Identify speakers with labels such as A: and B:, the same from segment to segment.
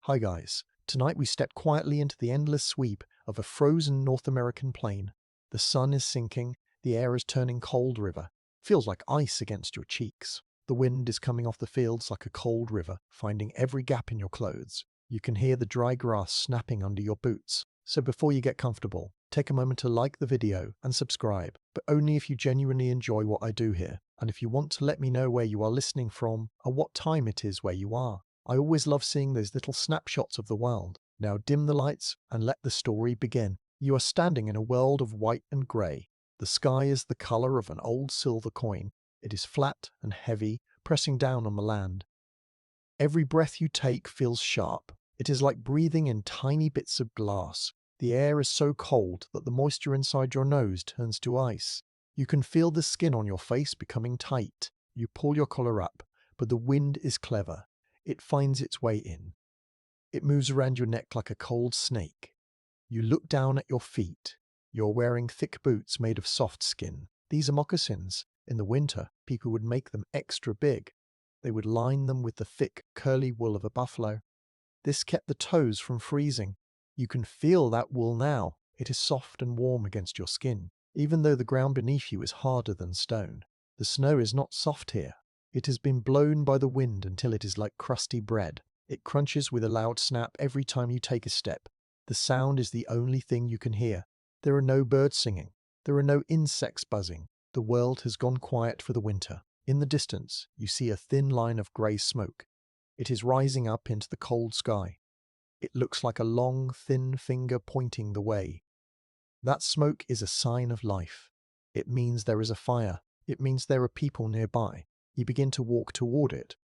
A: Hi guys, tonight we step quietly into the endless sweep of a frozen North American plain. The sun is sinking, the air is turning cold river. Feels like ice against your cheeks. The wind is coming off the fields like a cold river, finding every gap in your clothes. You can hear the dry grass snapping under your boots. So before you get comfortable, take a moment to like the video and subscribe, but only if you genuinely enjoy what I do here, and if you want to let me know where you are listening from or what time it is where you are. I always love seeing those little snapshots of the world. Now dim the lights and let the story begin. You are standing in a world of white and grey. The sky is the colour of an old silver coin. It is flat and heavy, pressing down on the land. Every breath you take feels sharp. It is like breathing in tiny bits of glass. The air is so cold that the moisture inside your nose turns to ice. You can feel the skin on your face becoming tight. You pull your collar up, but the wind is clever. It finds its way in. It moves around your neck like a cold snake. You look down at your feet. You're wearing thick boots made of soft skin. These are moccasins. In the winter, people would make them extra big. They would line them with the thick, curly wool of a buffalo. This kept the toes from freezing. You can feel that wool now. It is soft and warm against your skin, even though the ground beneath you is harder than stone. The snow is not soft here. It has been blown by the wind until it is like crusty bread. It crunches with a loud snap every time you take a step. The sound is the only thing you can hear. There are no birds singing. There are no insects buzzing. The world has gone quiet for the winter. In the distance, you see a thin line of grey smoke. It is rising up into the cold sky. It looks like a long, thin finger pointing the way. That smoke is a sign of life. It means there is a fire. It means there are people nearby. You begin to walk toward it.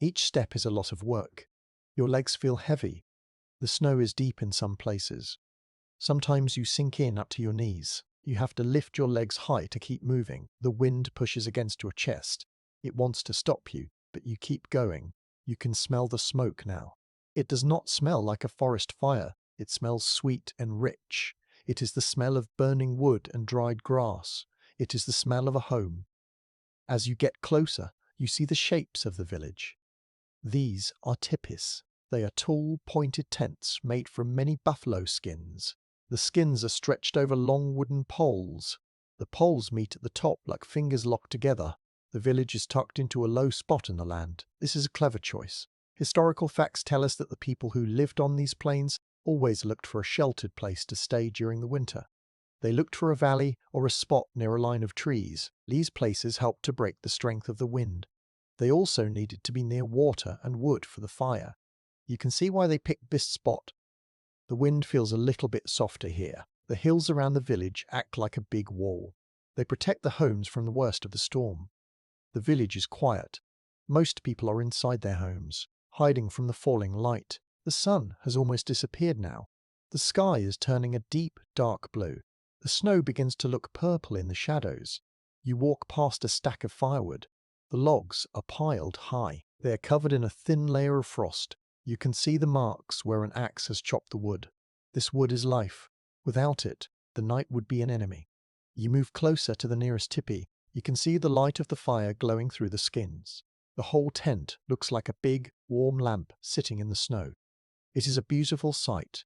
A: Each step is a lot of work. Your legs feel heavy. The snow is deep in some places. Sometimes you sink in up to your knees. You have to lift your legs high to keep moving. The wind pushes against your chest. It wants to stop you, but you keep going. You can smell the smoke now. It does not smell like a forest fire. It smells sweet and rich. It is the smell of burning wood and dried grass. It is the smell of a home. As you get closer, you see the shapes of the village. These are tipis. They are tall, pointed tents made from many buffalo skins. The skins are stretched over long wooden poles. The poles meet at the top like fingers locked together. The village is tucked into a low spot in the land. This is a clever choice. Historical facts tell us that the people who lived on these plains always looked for a sheltered place to stay during the winter. They looked for a valley or a spot near a line of trees. These places helped to break the strength of the wind. They also needed to be near water and wood for the fire. You can see why they picked this spot. The wind feels a little bit softer here. The hills around the village act like a big wall. They protect the homes from the worst of the storm. The village is quiet. Most people are inside their homes, hiding from the falling light. The sun has almost disappeared now. The sky is turning a deep, dark blue. The snow begins to look purple in the shadows. You walk past a stack of firewood. The logs are piled high. They are covered in a thin layer of frost. You can see the marks where an axe has chopped the wood. This wood is life. Without it, the night would be an enemy. You move closer to the nearest tipi. You can see the light of the fire glowing through the skins. The whole tent looks like a big, warm lamp sitting in the snow. It is a beautiful sight.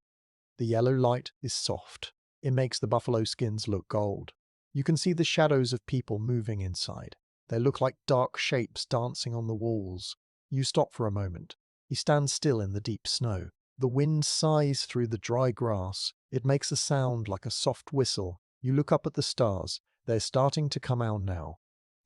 A: The yellow light is soft. It makes the buffalo skins look gold. You can see the shadows of people moving inside. They look like dark shapes dancing on the walls. You stop for a moment. You stand still in the deep snow. The wind sighs through the dry grass. It makes a sound like a soft whistle. You look up at the stars. They're starting to come out now.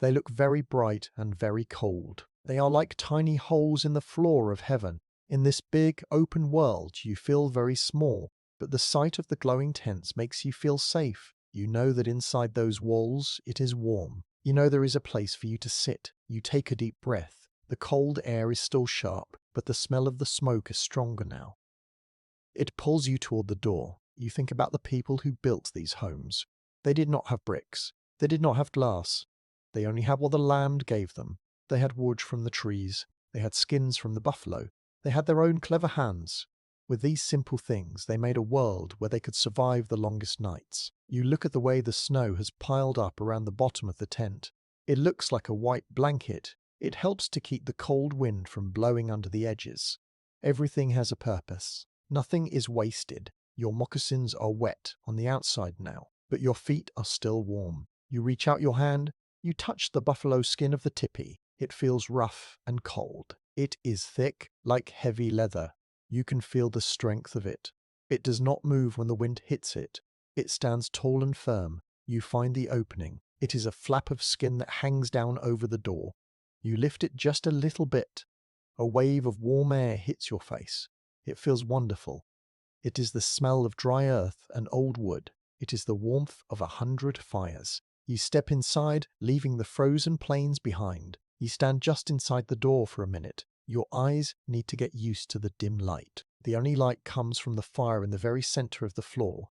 A: They look very bright and very cold. They are like tiny holes in the floor of heaven. In this big, open world, you feel very small, but the sight of the glowing tents makes you feel safe. You know that inside those walls, it is warm. You know there is a place for you to sit. You take a deep breath. The cold air is still sharp, but the smell of the smoke is stronger now. It pulls you toward the door. You think about the people who built these homes. They did not have bricks. They did not have glass. They only had what the land gave them. They had wood from the trees. They had skins from the buffalo. They had their own clever hands. With these simple things, they made a world where they could survive the longest nights. You look at the way the snow has piled up around the bottom of the tent. It looks like a white blanket. It helps to keep the cold wind from blowing under the edges. Everything has a purpose. Nothing is wasted. Your moccasins are wet on the outside now, but your feet are still warm. You reach out your hand, you touch the buffalo skin of the tipi. It feels rough and cold. It is thick, like heavy leather. You can feel the strength of it. It does not move when the wind hits it. It stands tall and firm. You find the opening. It is a flap of skin that hangs down over the door. You lift it just a little bit. A wave of warm air hits your face. It feels wonderful. It is the smell of dry earth and old wood. It is the warmth of 100 fires. You step inside, leaving the frozen plains behind. You stand just inside the door for a minute. Your eyes need to get used to the dim light. The only light comes from the fire in the very center of the floor.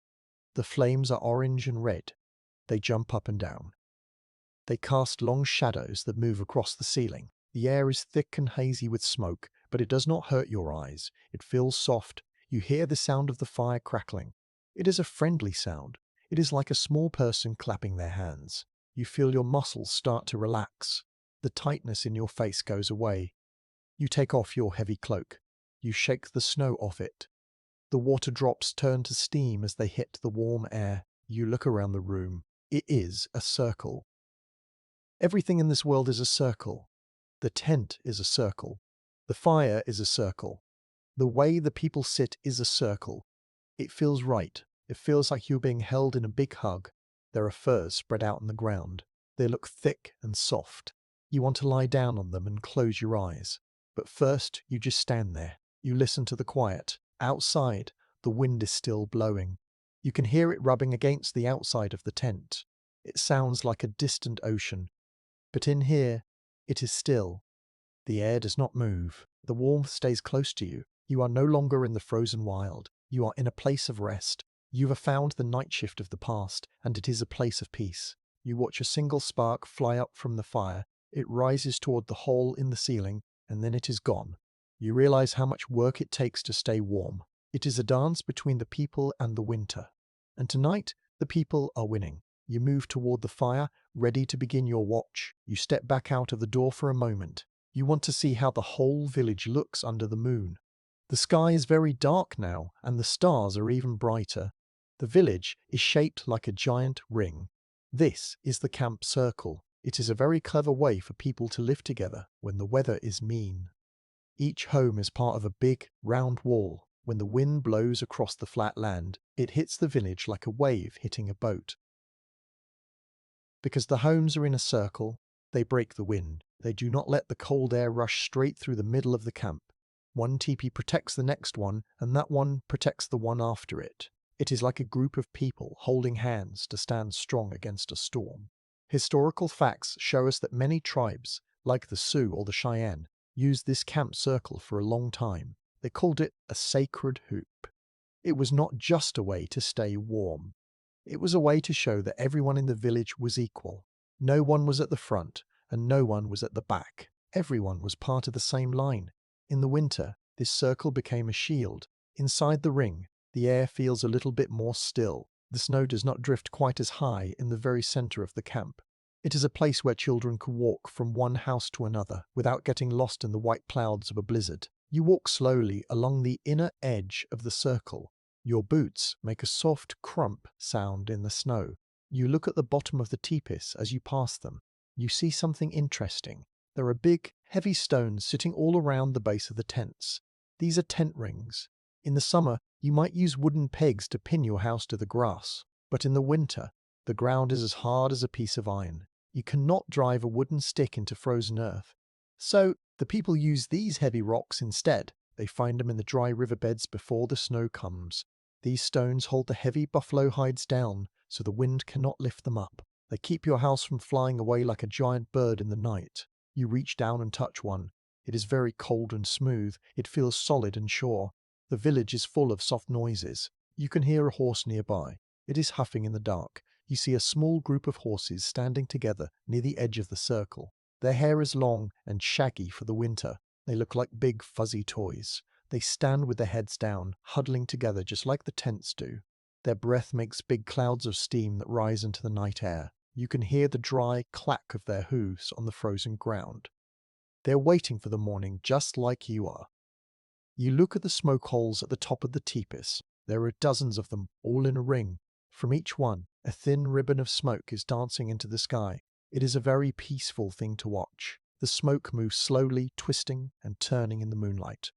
A: The flames are orange and red. They jump up and down. They cast long shadows that move across the ceiling. The air is thick and hazy with smoke, but it does not hurt your eyes. It feels soft. You hear the sound of the fire crackling. It is a friendly sound. It is like a small person clapping their hands. You feel your muscles start to relax. The tightness in your face goes away. You take off your heavy cloak. You shake the snow off it. The water drops turn to steam as they hit the warm air. You look around the room. It is a circle. Everything in this world is a circle. The tent is a circle. The fire is a circle. The way the people sit is a circle. It feels right. It feels like you're being held in a big hug. There are furs spread out on the ground. They look thick and soft. You want to lie down on them and close your eyes. But first, you just stand there. You listen to the quiet. Outside, the wind is still blowing. You can hear it rubbing against the outside of the tent. It sounds like a distant ocean. But in here, it is still. The air does not move. The warmth stays close to you. You are no longer in the frozen wild. You are in a place of rest. You have found the night shift of the past, and it is a place of peace. You watch a single spark fly up from the fire. It rises toward the hole in the ceiling, and then it is gone. You realize how much work it takes to stay warm. It is a dance between the people and the winter. And tonight, the people are winning. You move toward the fire, ready to begin your watch. You step back out of the door for a moment. You want to see how the whole village looks under the moon. The sky is very dark now, and the stars are even brighter. The village is shaped like a giant ring. This is the camp circle. It is a very clever way for people to live together when the weather is mean. Each home is part of a big, round wall. When the wind blows across the flat land, it hits the village like a wave hitting a boat. Because the homes are in a circle, they break the wind. They do not let the cold air rush straight through the middle of the camp. One teepee protects the next one, and that one protects the one after it. It is like a group of people holding hands to stand strong against a storm. Historical facts show us that many tribes, like the Sioux or the Cheyenne, used this camp circle for a long time. They called it a sacred hoop. It was not just a way to stay warm. It was a way to show that everyone in the village was equal. No one was at the front, and no one was at the back. Everyone was part of the same line. In the winter, this circle became a shield. Inside the ring, the air feels a little bit more still. The snow does not drift quite as high in the very center of the camp. It is a place where children can walk from one house to another without getting lost in the white clouds of a blizzard. You walk slowly along the inner edge of the circle. Your boots make a soft crump sound in the snow. You look at the bottom of the teepees as you pass them. You see something interesting. There are big, heavy stones sitting all around the base of the tents. These are tent rings. In the summer, you might use wooden pegs to pin your house to the grass. But in the winter, the ground is as hard as a piece of iron. You cannot drive a wooden stick into frozen earth. So, the people use these heavy rocks instead. They find them in the dry riverbeds before the snow comes. These stones hold the heavy buffalo hides down, so the wind cannot lift them up. They keep your house from flying away like a giant bird in the night. You reach down and touch one. It is very cold and smooth. It feels solid and sure. The village is full of soft noises. You can hear a horse nearby. It is huffing in the dark. You see a small group of horses standing together near the edge of the circle. Their hair is long and shaggy for the winter. They look like big fuzzy toys. They stand with their heads down, huddling together just like the tents do. Their breath makes big clouds of steam that rise into the night air. You can hear the dry clack of their hooves on the frozen ground. They're waiting for the morning just like you are. You look at the smoke holes at the top of the tipis. There are dozens of them, all in a ring. From each one, a thin ribbon of smoke is dancing into the sky. It is a very peaceful thing to watch. The smoke moves slowly, twisting and turning in the moonlight.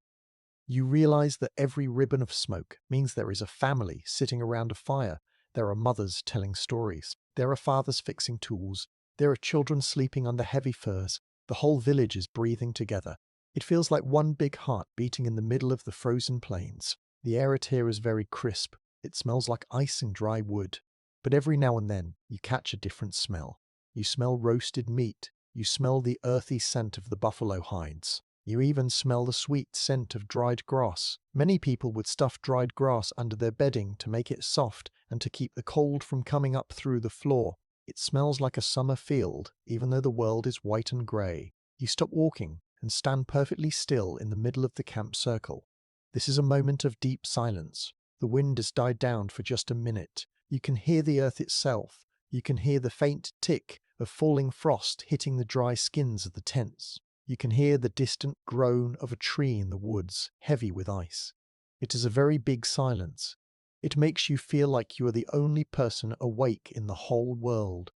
A: You realize that every ribbon of smoke means there is a family sitting around a fire. There are mothers telling stories. There are fathers fixing tools. There are children sleeping under heavy furs. The whole village is breathing together. It feels like one big heart beating in the middle of the frozen plains. The air out here is very crisp. It smells like ice and dry wood. But every now and then, you catch a different smell. You smell roasted meat. You smell the earthy scent of the buffalo hides. You even smell the sweet scent of dried grass. Many people would stuff dried grass under their bedding to make it soft and to keep the cold from coming up through the floor. It smells like a summer field, even though the world is white and grey. You stop walking and stand perfectly still in the middle of the camp circle. This is a moment of deep silence. The wind has died down for just a minute. You can hear the earth itself. You can hear the faint tick of falling frost hitting the dry skins of the tents. You can hear the distant groan of a tree in the woods, heavy with ice. It is a very big silence. It makes you feel like you are the only person awake in the whole world.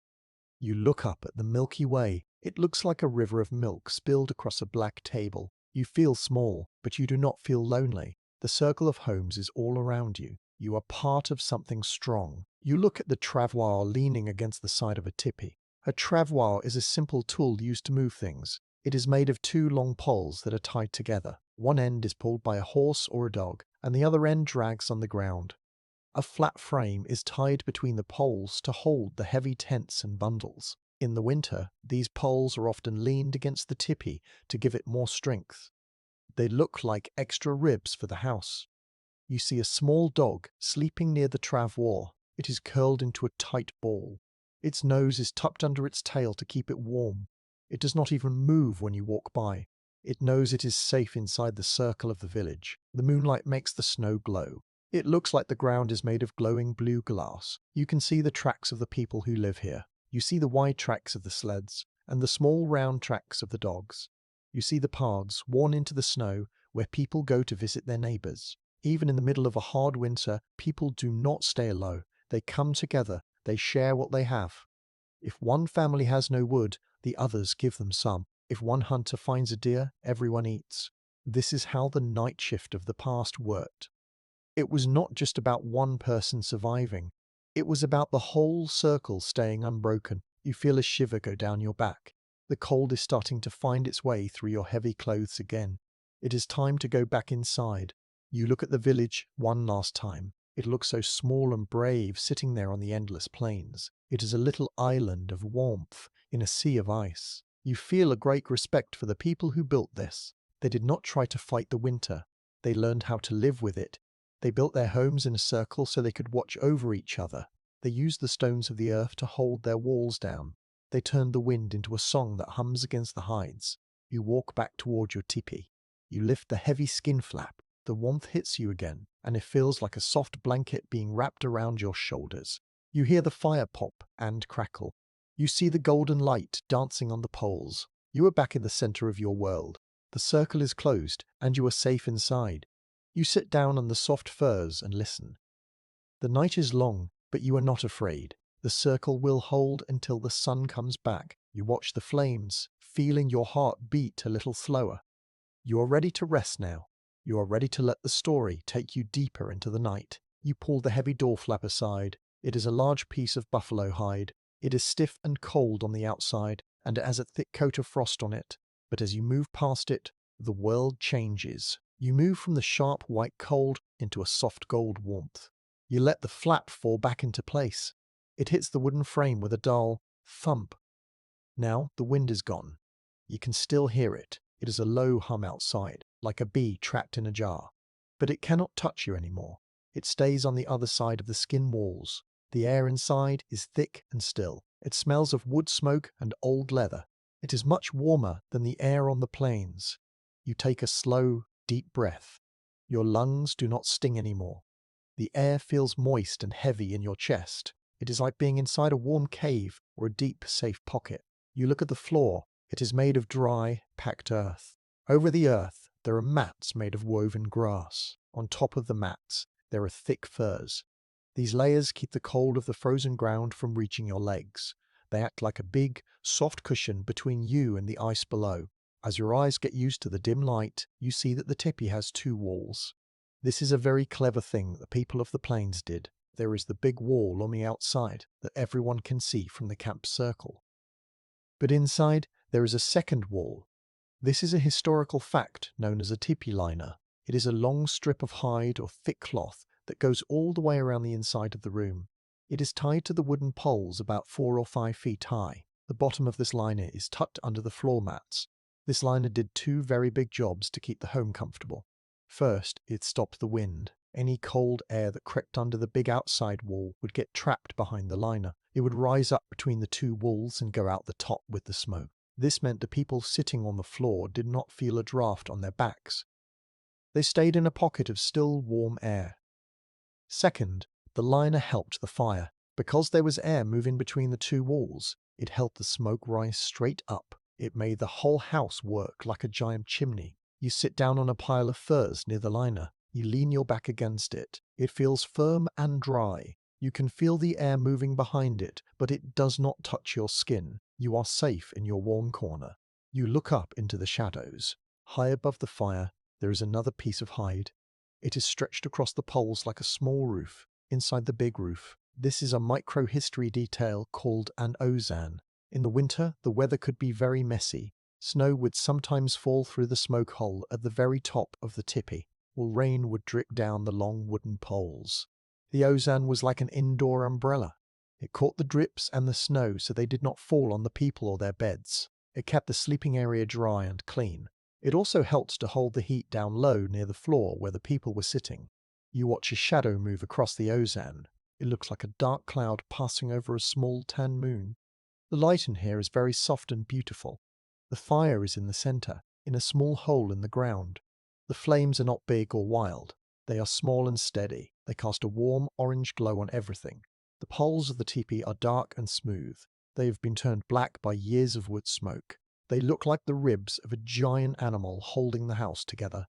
A: You look up at the Milky Way. It looks like a river of milk spilled across a black table. You feel small, but you do not feel lonely. The circle of homes is all around you. You are part of something strong. You look at the travois leaning against the side of a tipi. A travois is a simple tool used to move things. It is made of two long poles that are tied together. One end is pulled by a horse or a dog, and the other end drags on the ground. A flat frame is tied between the poles to hold the heavy tents and bundles. In the winter, these poles are often leaned against the tipi to give it more strength. They look like extra ribs for the house. You see a small dog sleeping near the travois. It is curled into a tight ball. Its nose is tucked under its tail to keep it warm. It does not even move when you walk by. It knows it is safe inside the circle of the village. The moonlight makes the snow glow. It looks like the ground is made of glowing blue glass. You can see the tracks of the people who live here. You see the wide tracks of the sleds and the small round tracks of the dogs. You see the paths worn into the snow where people go to visit their neighbors. Even in the middle of a hard winter, people do not stay low. They come together. They share what they have. If one family has no wood, the others give them some. If one hunter finds a deer, everyone eats. This is how the night shift of the past worked. It was not just about one person surviving. It was about the whole circle staying unbroken. You feel a shiver go down your back. The cold is starting to find its way through your heavy clothes again. It is time to go back inside. You look at the village one last time. It looks so small and brave sitting there on the endless plains. It is a little island of warmth in a sea of ice. You feel a great respect for the people who built this. They did not try to fight the winter. They learned how to live with it. They built their homes in a circle so they could watch over each other. They used the stones of the earth to hold their walls down. They turned the wind into a song that hums against the hides. You walk back toward your tipi. You lift the heavy skin flap. The warmth hits you again, and it feels like a soft blanket being wrapped around your shoulders. You hear the fire pop and crackle. You see the golden light dancing on the poles. You are back in the center of your world. The circle is closed, and you are safe inside. You sit down on the soft furs and listen. The night is long, but you are not afraid. The circle will hold until the sun comes back. You watch the flames, feeling your heart beat a little slower. You are ready to rest now. You are ready to let the story take you deeper into the night. You pull the heavy door flap aside. It is a large piece of buffalo hide. It is stiff and cold on the outside, and it has a thick coat of frost on it. But as you move past it, the world changes. You move from the sharp white cold into a soft gold warmth. You let the flap fall back into place. It hits the wooden frame with a dull thump. Now the wind is gone. You can still hear it. It is a low hum outside, like a bee trapped in a jar. But it cannot touch you anymore. It stays on the other side of the skin walls. The air inside is thick and still. It smells of wood smoke and old leather. It is much warmer than the air on the plains. You take a slow, deep breath. Your lungs do not sting anymore. The air feels moist and heavy in your chest. It is like being inside a warm cave or a deep, safe pocket. You look at the floor. It is made of dry, packed earth. Over the earth, there are mats made of woven grass. On top of the mats, there are thick furs. These layers keep the cold of the frozen ground from reaching your legs. They act like a big, soft cushion between you and the ice below. As your eyes get used to the dim light, you see that the tipi has two walls. This is a very clever thing the people of the plains did. There is the big wall on the outside that everyone can see from the camp circle. But inside, there is a second wall. This is a historical fact known as a tipi liner. It is a long strip of hide or thick cloth that goes all the way around the inside of the room. It is tied to the wooden poles about 4 or 5 feet high. The bottom of this liner is tucked under the floor mats. This liner did two very big jobs to keep the home comfortable. First, it stopped the wind. Any cold air that crept under the big outside wall would get trapped behind the liner. It would rise up between the two walls and go out the top with the smoke. This meant the people sitting on the floor did not feel a draft on their backs. They stayed in a pocket of still, warm air. Second, the liner helped the fire. Because there was air moving between the two walls, it helped the smoke rise straight up. It made the whole house work like a giant chimney. You sit down on a pile of furs near the liner. You lean your back against it. It feels firm and dry. You can feel the air moving behind it, but it does not touch your skin. You are safe in your warm corner. You look up into the shadows. High above the fire, there is another piece of hide. It is stretched across the poles like a small roof. Inside the big roof, this is a micro-history detail called an ozan. In the winter, the weather could be very messy. Snow would sometimes fall through the smoke hole at the very top of the tipi, while rain would drip down the long wooden poles. The ozan was like an indoor umbrella. It caught the drips and the snow so they did not fall on the people or their beds. It kept the sleeping area dry and clean. It also helped to hold the heat down low near the floor where the people were sitting. You watch a shadow move across the ozan. It looks like a dark cloud passing over a small tan moon. The light in here is very soft and beautiful. The fire is in the center, in a small hole in the ground. The flames are not big or wild. They are small and steady. They cast a warm orange glow on everything. The poles of the tipi are dark and smooth. They have been turned black by years of wood smoke. They look like the ribs of a giant animal holding the house together.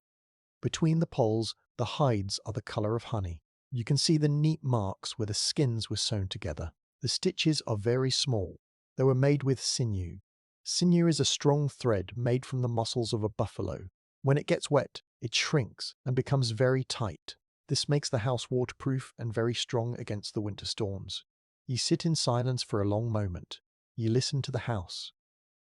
A: Between the poles, the hides are the color of honey. You can see the neat marks where the skins were sewn together. The stitches are very small. They were made with sinew. Sinew is a strong thread made from the muscles of a buffalo. When it gets wet, it shrinks and becomes very tight. This makes the house waterproof and very strong against the winter storms. You sit in silence for a long moment. You listen to the house.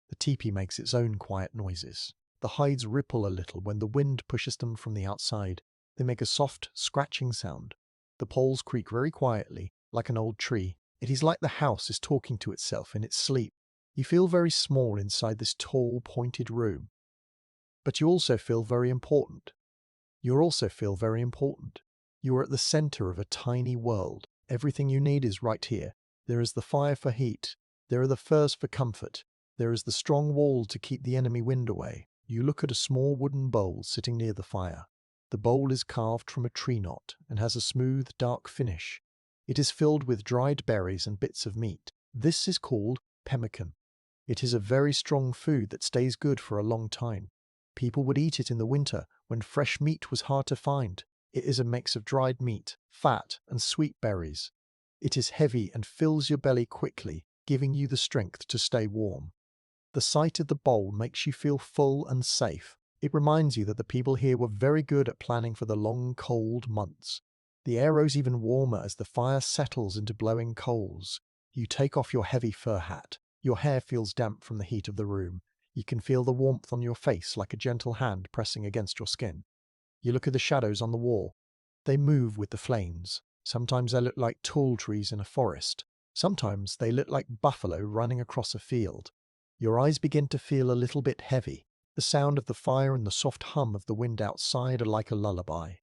A: The tipi makes its own quiet noises. The hides ripple a little when the wind pushes them from the outside. They make a soft, scratching sound. The poles creak very quietly, like an old tree. It is like the house is talking to itself in its sleep. You feel very small inside this tall, pointed room. But you also feel very important. You are at the center of a tiny world. Everything you need is right here. There is the fire for heat. There are the furs for comfort. There is the strong wall to keep the enemy wind away. You look at a small wooden bowl sitting near the fire. The bowl is carved from a tree knot and has a smooth, dark finish. It is filled with dried berries and bits of meat. This is called pemmican. It is a very strong food that stays good for a long time. People would eat it in the winter when fresh meat was hard to find. It is a mix of dried meat, fat, and sweet berries. It is heavy and fills your belly quickly, giving you the strength to stay warm. The sight of the bowl makes you feel full and safe. It reminds you that the people here were very good at planning for the long, cold months. The air grows even warmer as the fire settles into glowing coals. You take off your heavy fur hat. Your hair feels damp from the heat of the room. You can feel the warmth on your face like a gentle hand pressing against your skin. You look at the shadows on the wall. They move with the flames. Sometimes they look like tall trees in a forest. Sometimes they look like buffalo running across a field. Your eyes begin to feel a little bit heavy. The sound of the fire and the soft hum of the wind outside are like a lullaby.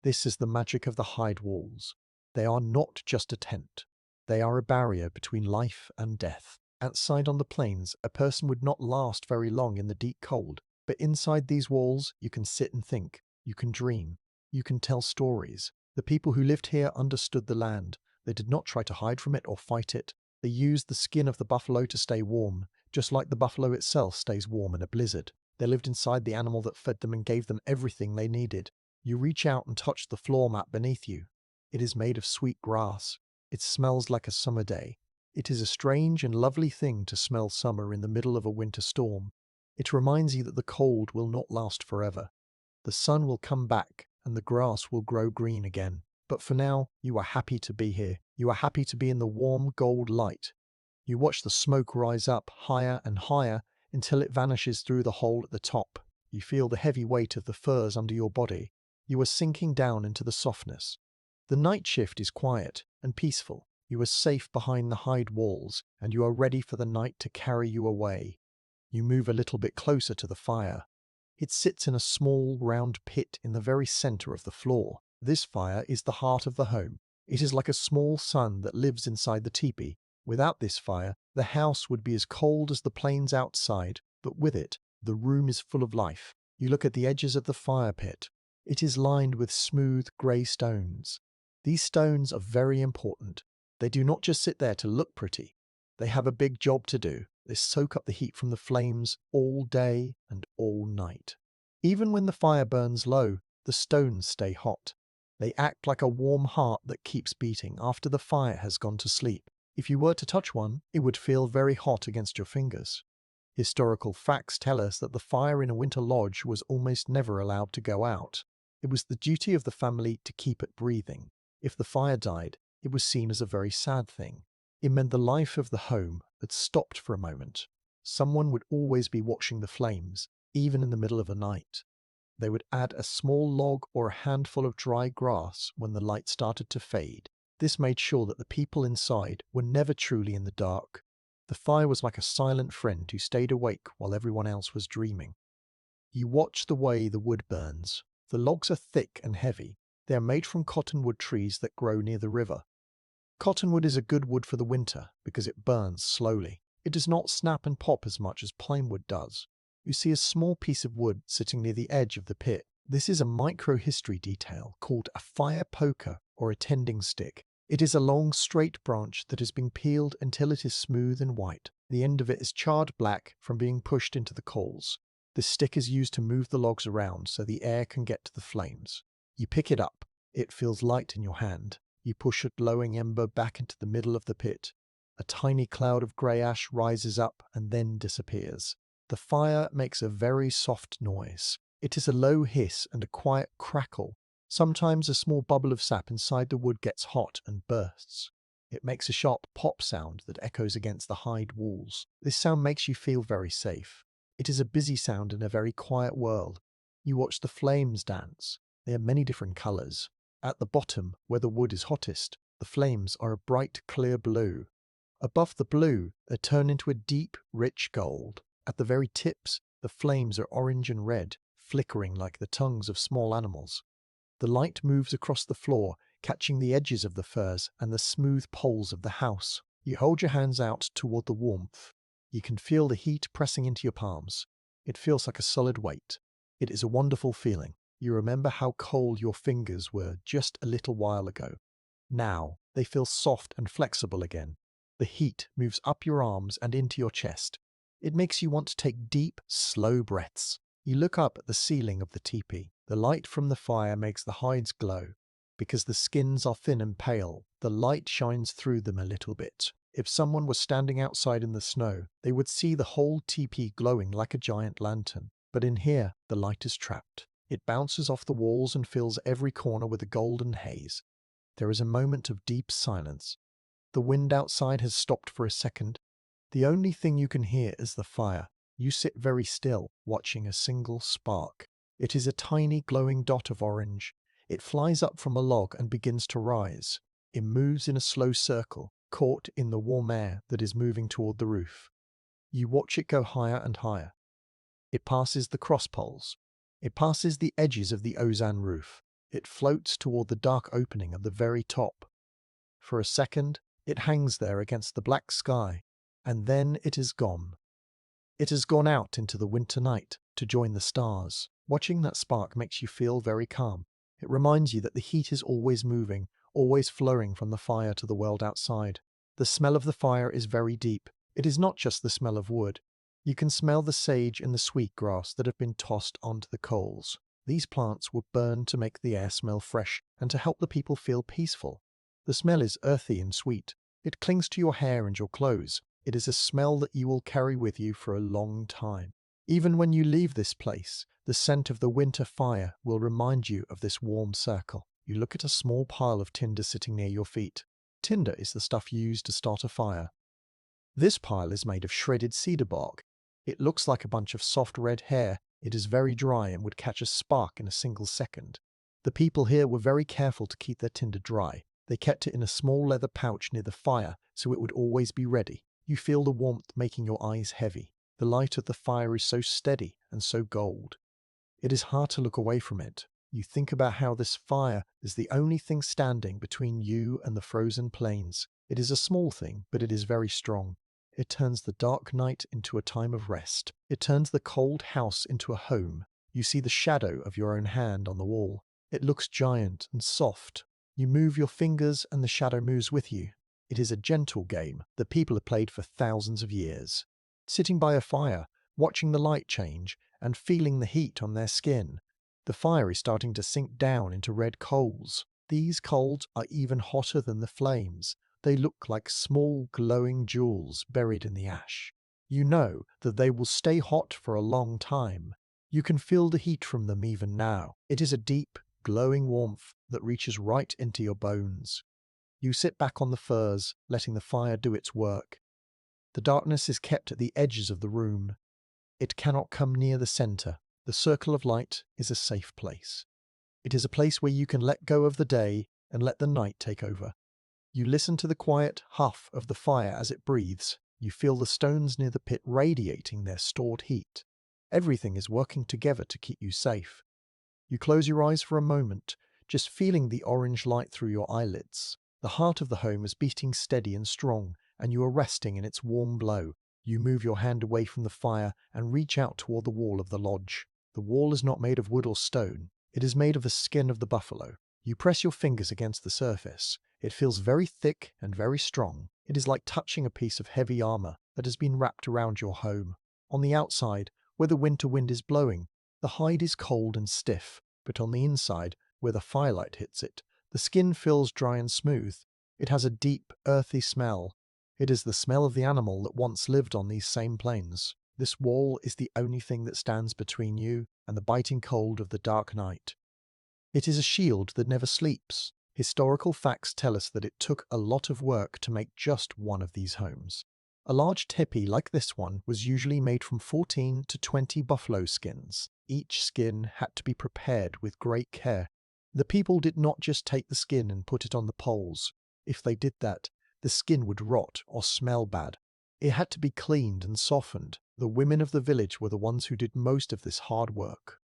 A: This is the magic of the hide walls. They are not just a tent. They are a barrier between life and death. Outside on the plains, a person would not last very long in the deep cold. But inside these walls, you can sit and think. You can dream. You can tell stories. The people who lived here understood the land. They did not try to hide from it or fight it. They used the skin of the buffalo to stay warm, just like the buffalo itself stays warm in a blizzard. They lived inside the animal that fed them and gave them everything they needed. You reach out and touch the floor mat beneath you. It is made of sweet grass. It smells like a summer day. It is a strange and lovely thing to smell summer in the middle of a winter storm. It reminds you that the cold will not last forever. The sun will come back and the grass will grow green again. But for now, you are happy to be here. You are happy to be in the warm gold light. You watch the smoke rise up higher and higher until it vanishes through the hole at the top. You feel the heavy weight of the furs under your body. You are sinking down into the softness. The night shift is quiet and peaceful. You are safe behind the hide walls, and you are ready for the night to carry you away. You move a little bit closer to the fire. It sits in a small, round pit in the very center of the floor. This fire is the heart of the home. It is like a small sun that lives inside the teepee. Without this fire, the house would be as cold as the plains outside, but with it, the room is full of life. You look at the edges of the fire pit. It is lined with smooth, grey stones. These stones are very important. They do not just sit there to look pretty. They have a big job to do. They soak up the heat from the flames all day and all night. Even when the fire burns low, the stones stay hot. They act like a warm heart that keeps beating after the fire has gone to sleep. If you were to touch one, it would feel very hot against your fingers. Historical facts tell us that the fire in a winter lodge was almost never allowed to go out. It was the duty of the family to keep it breathing. If the fire died, it was seen as a very sad thing. It meant the life of the home had stopped for a moment. Someone would always be watching the flames, even in the middle of the night. They would add a small log or a handful of dry grass when the light started to fade. This made sure that the people inside were never truly in the dark. The fire was like a silent friend who stayed awake while everyone else was dreaming. You watch the way the wood burns. The logs are thick and heavy. They are made from cottonwood trees that grow near the river. Cottonwood is a good wood for the winter because it burns slowly. It does not snap and pop as much as pine wood does. You see a small piece of wood sitting near the edge of the pit. This is a microhistory detail called a fire poker or a tending stick. It is a long, straight branch that has been peeled until it is smooth and white. The end of it is charred black from being pushed into the coals. The stick is used to move the logs around so the air can get to the flames. You pick it up. It feels light in your hand. You push a glowing ember back into the middle of the pit. A tiny cloud of grey ash rises up and then disappears. The fire makes a very soft noise. It is a low hiss and a quiet crackle. Sometimes a small bubble of sap inside the wood gets hot and bursts. It makes a sharp pop sound that echoes against the hide walls. This sound makes you feel very safe. It is a busy sound in a very quiet world. You watch the flames dance. They are many different colours. At the bottom, where the wood is hottest, the flames are a bright, clear blue. Above the blue, they turn into a deep, rich gold. At the very tips, the flames are orange and red, flickering like the tongues of small animals. The light moves across the floor, catching the edges of the furs and the smooth poles of the house. You hold your hands out toward the warmth. You can feel the heat pressing into your palms. It feels like a solid weight. It is a wonderful feeling. You remember how cold your fingers were just a little while ago. Now, they feel soft and flexible again. The heat moves up your arms and into your chest. It makes you want to take deep, slow breaths. You look up at the ceiling of the teepee. The light from the fire makes the hides glow. Because the skins are thin and pale, the light shines through them a little bit. If someone was standing outside in the snow, they would see the whole teepee glowing like a giant lantern. But in here, the light is trapped. It bounces off the walls and fills every corner with a golden haze. There is a moment of deep silence. The wind outside has stopped for a second. The only thing you can hear is the fire. You sit very still, watching a single spark. It is a tiny glowing dot of orange. It flies up from a log and begins to rise. It moves in a slow circle, caught in the warm air that is moving toward the roof. You watch it go higher and higher. It passes the cross poles. It passes the edges of the ozone roof. It floats toward the dark opening at the very top. For a second, it hangs there against the black sky, and then it is gone. It has gone out into the winter night to join the stars. Watching that spark makes you feel very calm. It reminds you that the heat is always moving, always flowing from the fire to the world outside. The smell of the fire is very deep. It is not just the smell of wood. You can smell the sage and the sweetgrass that have been tossed onto the coals. These plants were burned to make the air smell fresh and to help the people feel peaceful. The smell is earthy and sweet. It clings to your hair and your clothes. It is a smell that you will carry with you for a long time. Even when you leave this place, the scent of the winter fire will remind you of this warm circle. You look at a small pile of tinder sitting near your feet. Tinder is the stuff used to start a fire. This pile is made of shredded cedar bark. It looks like a bunch of soft red hair. It is very dry and would catch a spark in a single second. The people here were very careful to keep their tinder dry. They kept it in a small leather pouch near the fire so it would always be ready. You feel the warmth making your eyes heavy. The light of the fire is so steady and so gold. It is hard to look away from it. You think about how this fire is the only thing standing between you and the frozen plains. It is a small thing, but it is very strong. It turns the dark night into a time of rest. It turns the cold house into a home. You see the shadow of your own hand on the wall. It looks giant and soft. You move your fingers and the shadow moves with you. It is a gentle game that people have played for thousands of years. Sitting by a fire, watching the light change, and feeling the heat on their skin. The fire is starting to sink down into red coals. These coals are even hotter than the flames. They look like small glowing jewels buried in the ash. You know that they will stay hot for a long time. You can feel the heat from them even now. It is a deep, glowing warmth that reaches right into your bones. You sit back on the furs, letting the fire do its work. The darkness is kept at the edges of the room. It cannot come near the center. The circle of light is a safe place. It is a place where you can let go of the day and let the night take over. You listen to the quiet huff of the fire as it breathes. You feel the stones near the pit radiating their stored heat. Everything is working together to keep you safe. You close your eyes for a moment, just feeling the orange light through your eyelids. The heart of the home is beating steady and strong, and you are resting in its warm glow. You move your hand away from the fire and reach out toward the wall of the lodge. The wall is not made of wood or stone. It is made of the skin of the buffalo. You press your fingers against the surface. It feels very thick and very strong. It is like touching a piece of heavy armor that has been wrapped around your home. On the outside, where the winter wind is blowing, the hide is cold and stiff, but on the inside, where the firelight hits it, the skin feels dry and smooth. It has a deep, earthy smell. It is the smell of the animal that once lived on these same plains. This wall is the only thing that stands between you and the biting cold of the dark night. It is a shield that never sleeps. Historical facts tell us that it took a lot of work to make just one of these homes. A large tipi like this one was usually made from 14 to 20 buffalo skins. Each skin had to be prepared with great care. The people did not just take the skin and put it on the poles. If they did that, the skin would rot or smell bad. It had to be cleaned and softened. The women of the village were the ones who did most of this hard work.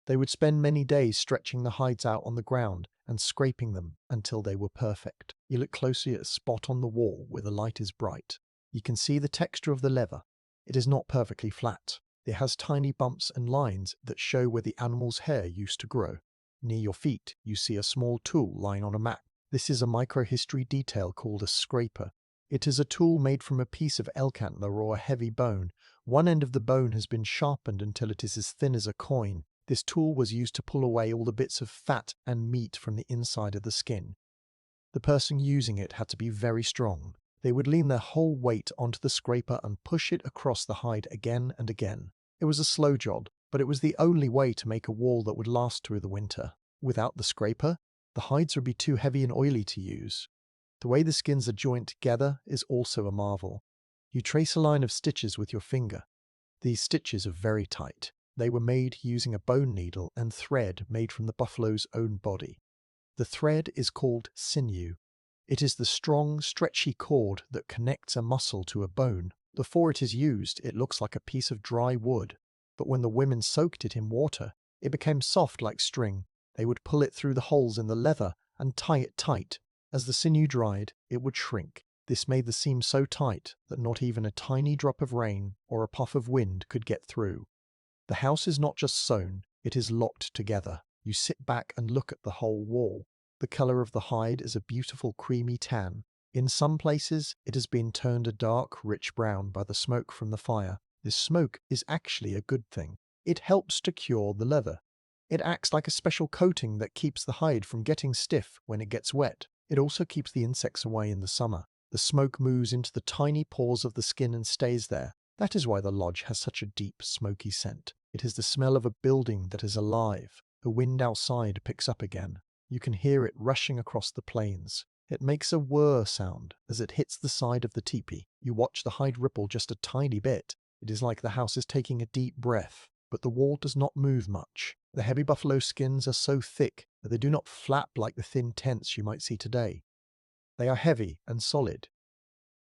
A: They would spend many days stretching the hides out on the ground and scraping them until they were perfect. You look closely at a spot on the wall where the light is bright. You can see the texture of the leather. It is not perfectly flat. It has tiny bumps and lines that show where the animal's hair used to grow. Near your feet, you see a small tool lying on a mat. This is a microhistory detail called a scraper. It is a tool made from a piece of elk antler or a heavy bone. One end of the bone has been sharpened until it is as thin as a coin. This tool was used to pull away all the bits of fat and meat from the inside of the skin. The person using it had to be very strong. They would lean their whole weight onto the scraper and push it across the hide again and again. It was a slow job, but it was the only way to make a wall that would last through the winter. Without the scraper, the hides would be too heavy and oily to use. The way the skins are joined together is also a marvel. You trace a line of stitches with your finger. These stitches are very tight. They were made using a bone needle and thread made from the buffalo's own body. The thread is called sinew. It is the strong, stretchy cord that connects a muscle to a bone. Before it is used, it looks like a piece of dry wood, but when the women soaked it in water, it became soft like string. They would pull it through the holes in the leather and tie it tight. As the sinew dried, it would shrink. This made the seam so tight that not even a tiny drop of rain or a puff of wind could get through. The house is not just sewn, it is locked together. You sit back and look at the whole wall. The color of the hide is a beautiful creamy tan. In some places, it has been turned a dark, rich brown by the smoke from the fire. This smoke is actually a good thing. It helps to cure the leather. It acts like a special coating that keeps the hide from getting stiff when it gets wet. It also keeps the insects away in the summer. The smoke moves into the tiny pores of the skin and stays there. That is why the lodge has such a deep, smoky scent. It is the smell of a building that is alive. The wind outside picks up again. You can hear it rushing across the plains. It makes a whir sound as it hits the side of the teepee. You watch the hide ripple just a tiny bit. It is like the house is taking a deep breath, but the wall does not move much. The heavy buffalo skins are so thick that they do not flap like the thin tents you might see today. They are heavy and solid.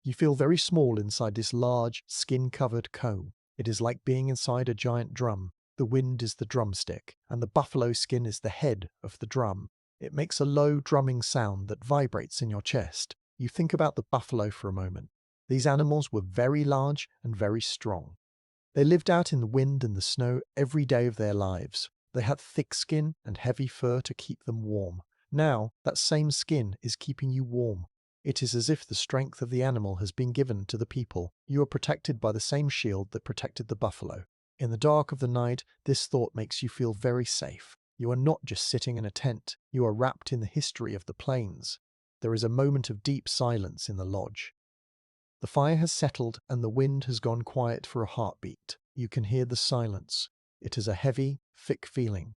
A: You feel very small inside this large, skin-covered comb. It is like being inside a giant drum. The wind is the drumstick, and the buffalo skin is the head of the drum. It makes a low drumming sound that vibrates in your chest. You think about the buffalo for a moment. These animals were very large and very strong. They lived out in the wind and the snow every day of their lives. They had thick skin and heavy fur to keep them warm. Now, that same skin is keeping you warm. It is as if the strength of the animal has been given to the people. You are protected by the same shield that protected the buffalo. In the dark of the night, this thought makes you feel very safe. You are not just sitting in a tent. You are wrapped in the history of the plains. There is a moment of deep silence in the lodge. The fire has settled and the wind has gone quiet for a heartbeat. You can hear the silence. It is a heavy, thick feeling.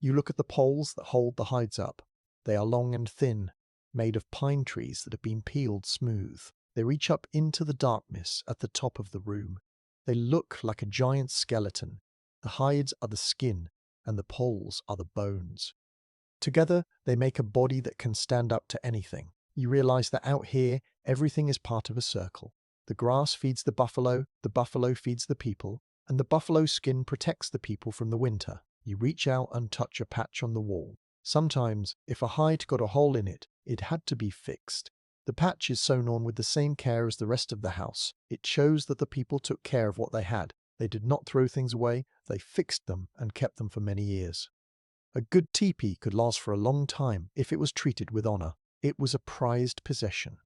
A: You look at the poles that hold the hides up. They are long and thin, made of pine trees that have been peeled smooth. They reach up into the darkness at the top of the room. They look like a giant skeleton. The hides are the skin, and the poles are the bones. Together, they make a body that can stand up to anything. You realize that out here, everything is part of a circle. The grass feeds the buffalo feeds the people, and the buffalo skin protects the people from the winter. You reach out and touch a patch on the wall. Sometimes, if a hide got a hole in it, it had to be fixed. The patch is sewn on with the same care as the rest of the house. It shows that the people took care of what they had. They did not throw things away, they fixed them and kept them for many years. A good teepee could last for a long time if it was treated with honor. It was a prized possession.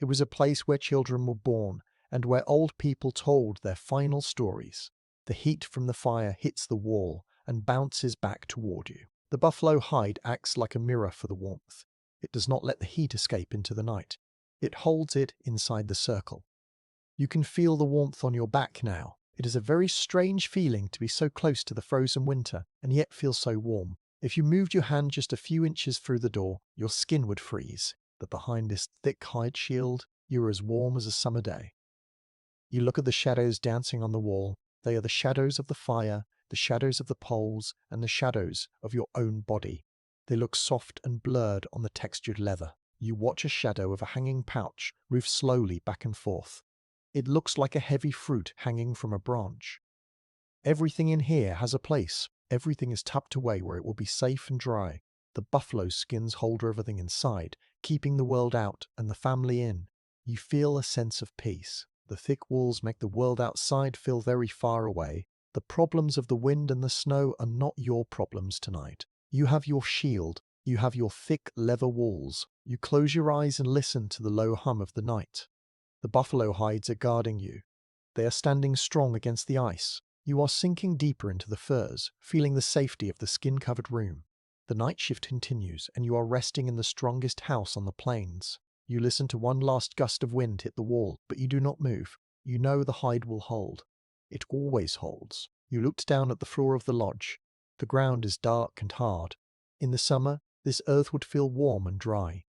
A: It was a place where children were born and where old people told their final stories. The heat from the fire hits the wall and bounces back toward you. The buffalo hide acts like a mirror for the warmth. It does not let the heat escape into the night. It holds it inside the circle. You can feel the warmth on your back now. It is a very strange feeling to be so close to the frozen winter and yet feel so warm. If you moved your hand just a few inches through the door, your skin would freeze. But behind this thick hide shield, you are as warm as a summer day. You look at the shadows dancing on the wall. They are the shadows of the fire, the shadows of the poles, and the shadows of your own body. They look soft and blurred on the textured leather. You watch a shadow of a hanging pouch move slowly back and forth. It looks like a heavy fruit hanging from a branch. Everything in here has a place. Everything is tucked away where it will be safe and dry. The buffalo skins hold everything inside, keeping the world out and the family in. You feel a sense of peace. The thick walls make the world outside feel very far away. The problems of the wind and the snow are not your problems tonight. You have your shield. You have your thick leather walls. You close your eyes and listen to the low hum of the night. The buffalo hides are guarding you. They are standing strong against the ice. You are sinking deeper into the furs, feeling the safety of the skin-covered room. The night shift continues, and you are resting in the strongest house on the plains. You listen to one last gust of wind hit the wall, but you do not move. You know the hide will hold. It always holds. You looked down at the floor of the lodge. The ground is dark and hard. In the summer, this earth would feel warm and dry.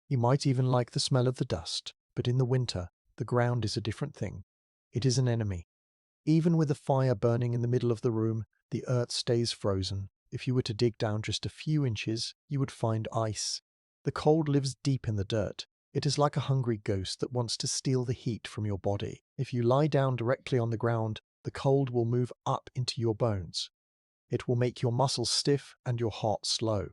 A: You might even like the smell of the dust, but in the winter, the ground is a different thing. It is an enemy. Even with the fire burning in the middle of the room, the earth stays frozen. If you were to dig down just a few inches, you would find ice. The cold lives deep in the dirt. It is like a hungry ghost that wants to steal the heat from your body. If you lie down directly on the ground, the cold will move up into your bones. It will make your muscles stiff and your heart slow.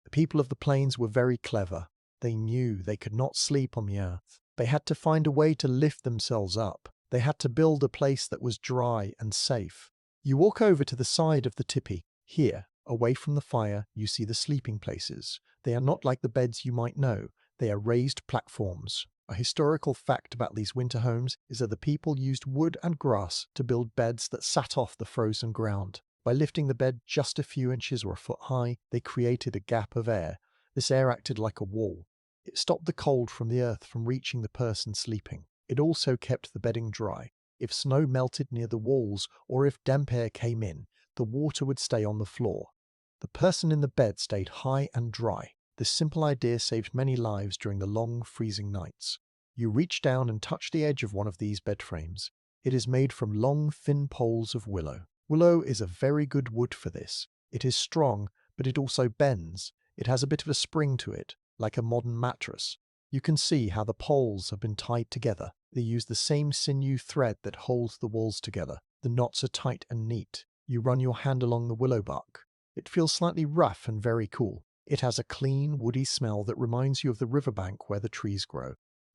A: The people of the plains were very clever. They knew they could not sleep on the earth. They had to find a way to lift themselves up. They had to build a place that was dry and safe. You walk over to the side of the tipi. Here, away from the fire, you see the sleeping places. They are not like the beds you might know. They are raised platforms. A historical fact about these winter homes is that the people used wood and grass to build beds that sat off the frozen ground. By lifting the bed just a few inches or a foot high, they created a gap of air. This air acted like a wall. It stopped the cold from the earth from reaching the person sleeping. It also kept the bedding dry. If snow melted near the walls or if damp air came in, the water would stay on the floor. The person in the bed stayed high and dry. This simple idea saved many lives during the long, freezing nights. You reach down and touch the edge of one of these bed frames. It is made from long, thin poles of willow. Willow is a very good wood for this. It is strong, but it also bends. It has a bit of a spring to it, like a modern mattress. You can see how the poles have been tied together. They use the same sinew thread that holds the walls together. The knots are tight and neat. You run your hand along the willow bark. It feels slightly rough and very cool. It has a clean, woody smell that reminds you of the riverbank where the trees grow.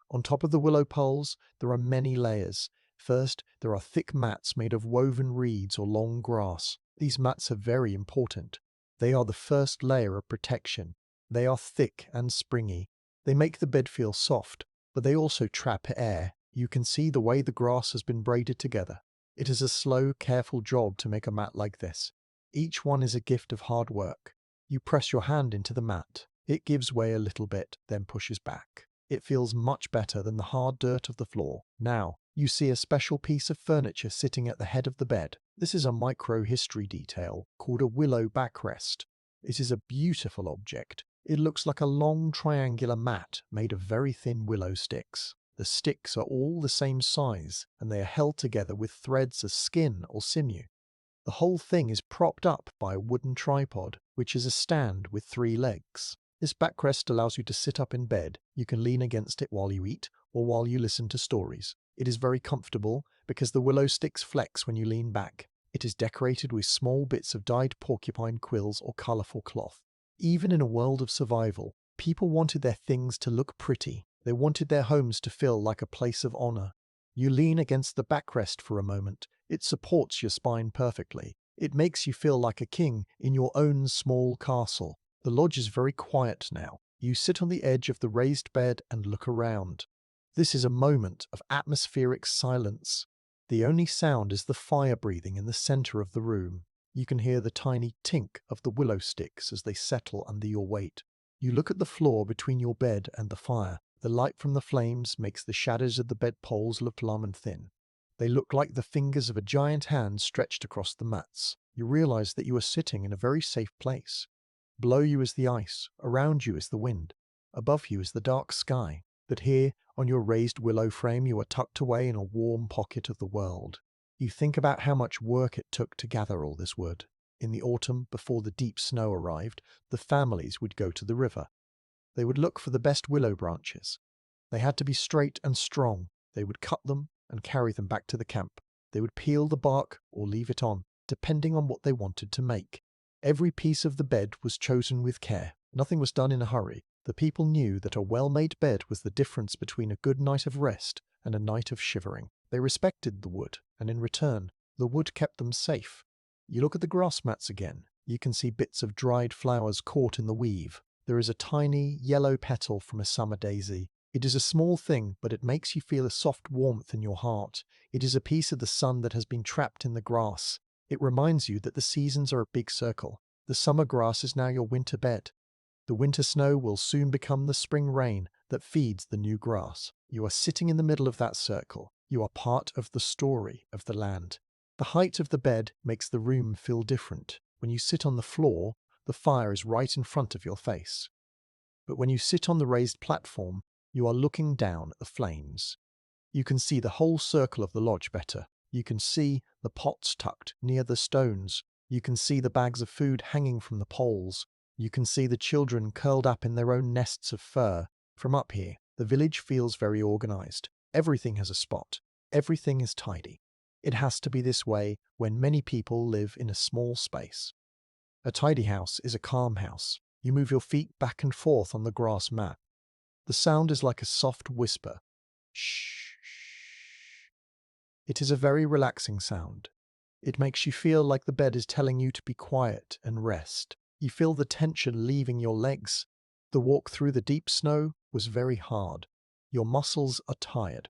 A: On top of the willow poles, there are many layers. First, there are thick mats made of woven reeds or long grass. These mats are very important. They are the first layer of protection. They are thick and springy. They make the bed feel soft, but they also trap air. You can see the way the grass has been braided together. It is a slow, careful job to make a mat like this. Each one is a gift of hard work. You press your hand into the mat. It gives way a little bit, then pushes back. It feels much better than the hard dirt of the floor. Now, you see a special piece of furniture sitting at the head of the bed. This is a micro-history detail called a willow backrest. It is a beautiful object. It looks like a long triangular mat made of very thin willow sticks. The sticks are all the same size, and they are held together with threads of skin or sinew. The whole thing is propped up by a wooden tripod, which is a stand with 3 legs. This backrest allows you to sit up in bed. You can lean against it while you eat or while you listen to stories. It is very comfortable because the willow sticks flex when you lean back. It is decorated with small bits of dyed porcupine quills or colourful cloth. Even in a world of survival, people wanted their things to look pretty. They wanted their homes to feel like a place of honour. You lean against the backrest for a moment. It supports your spine perfectly. It makes you feel like a king in your own small castle. The lodge is very quiet now. You sit on the edge of the raised bed and look around. This is a moment of atmospheric silence. The only sound is the fire breathing in the center of the room. You can hear the tiny tink of the willow sticks as they settle under your weight. You look at the floor between your bed and the fire. The light from the flames makes the shadows of the bedpoles look long and thin. They look like the fingers of a giant hand stretched across the mats. You realize that you are sitting in a very safe place. Below you is the ice, around you is the wind, above you is the dark sky. But here, on your raised willow frame, you are tucked away in a warm pocket of the world. You think about how much work it took to gather all this wood. In the autumn, before the deep snow arrived, the families would go to the river. They would look for the best willow branches. They had to be straight and strong. They would cut them and carry them back to the camp. They would peel the bark or leave it on, depending on what they wanted to make. Every piece of the bed was chosen with care. Nothing was done in a hurry. The people knew that a well-made bed was the difference between a good night of rest and a night of shivering. They respected the wood, and in return, the wood kept them safe. You look at the grass mats again. You can see bits of dried flowers caught in the weave. There is a tiny, yellow petal from a summer daisy. It is a small thing, but it makes you feel a soft warmth in your heart. It is a piece of the sun that has been trapped in the grass. It reminds you that the seasons are a big circle. The summer grass is now your winter bed. The winter snow will soon become the spring rain that feeds the new grass. You are sitting in the middle of that circle. You are part of the story of the land. The height of the bed makes the room feel different. When you sit on the floor, the fire is right in front of your face. But when you sit on the raised platform, you are looking down at the flames. You can see the whole circle of the lodge better. You can see the pots tucked near the stones. You can see the bags of food hanging from the poles. You can see the children curled up in their own nests of fur. From up here, the village feels very organized. Everything has a spot. Everything is tidy. It has to be this way when many people live in a small space. A tidy house is a calm house. You move your feet back and forth on the grass mat. The sound is like a soft whisper. Shh. It is a very relaxing sound. It makes you feel like the bed is telling you to be quiet and rest. You feel the tension leaving your legs. The walk through the deep snow was very hard. Your muscles are tired.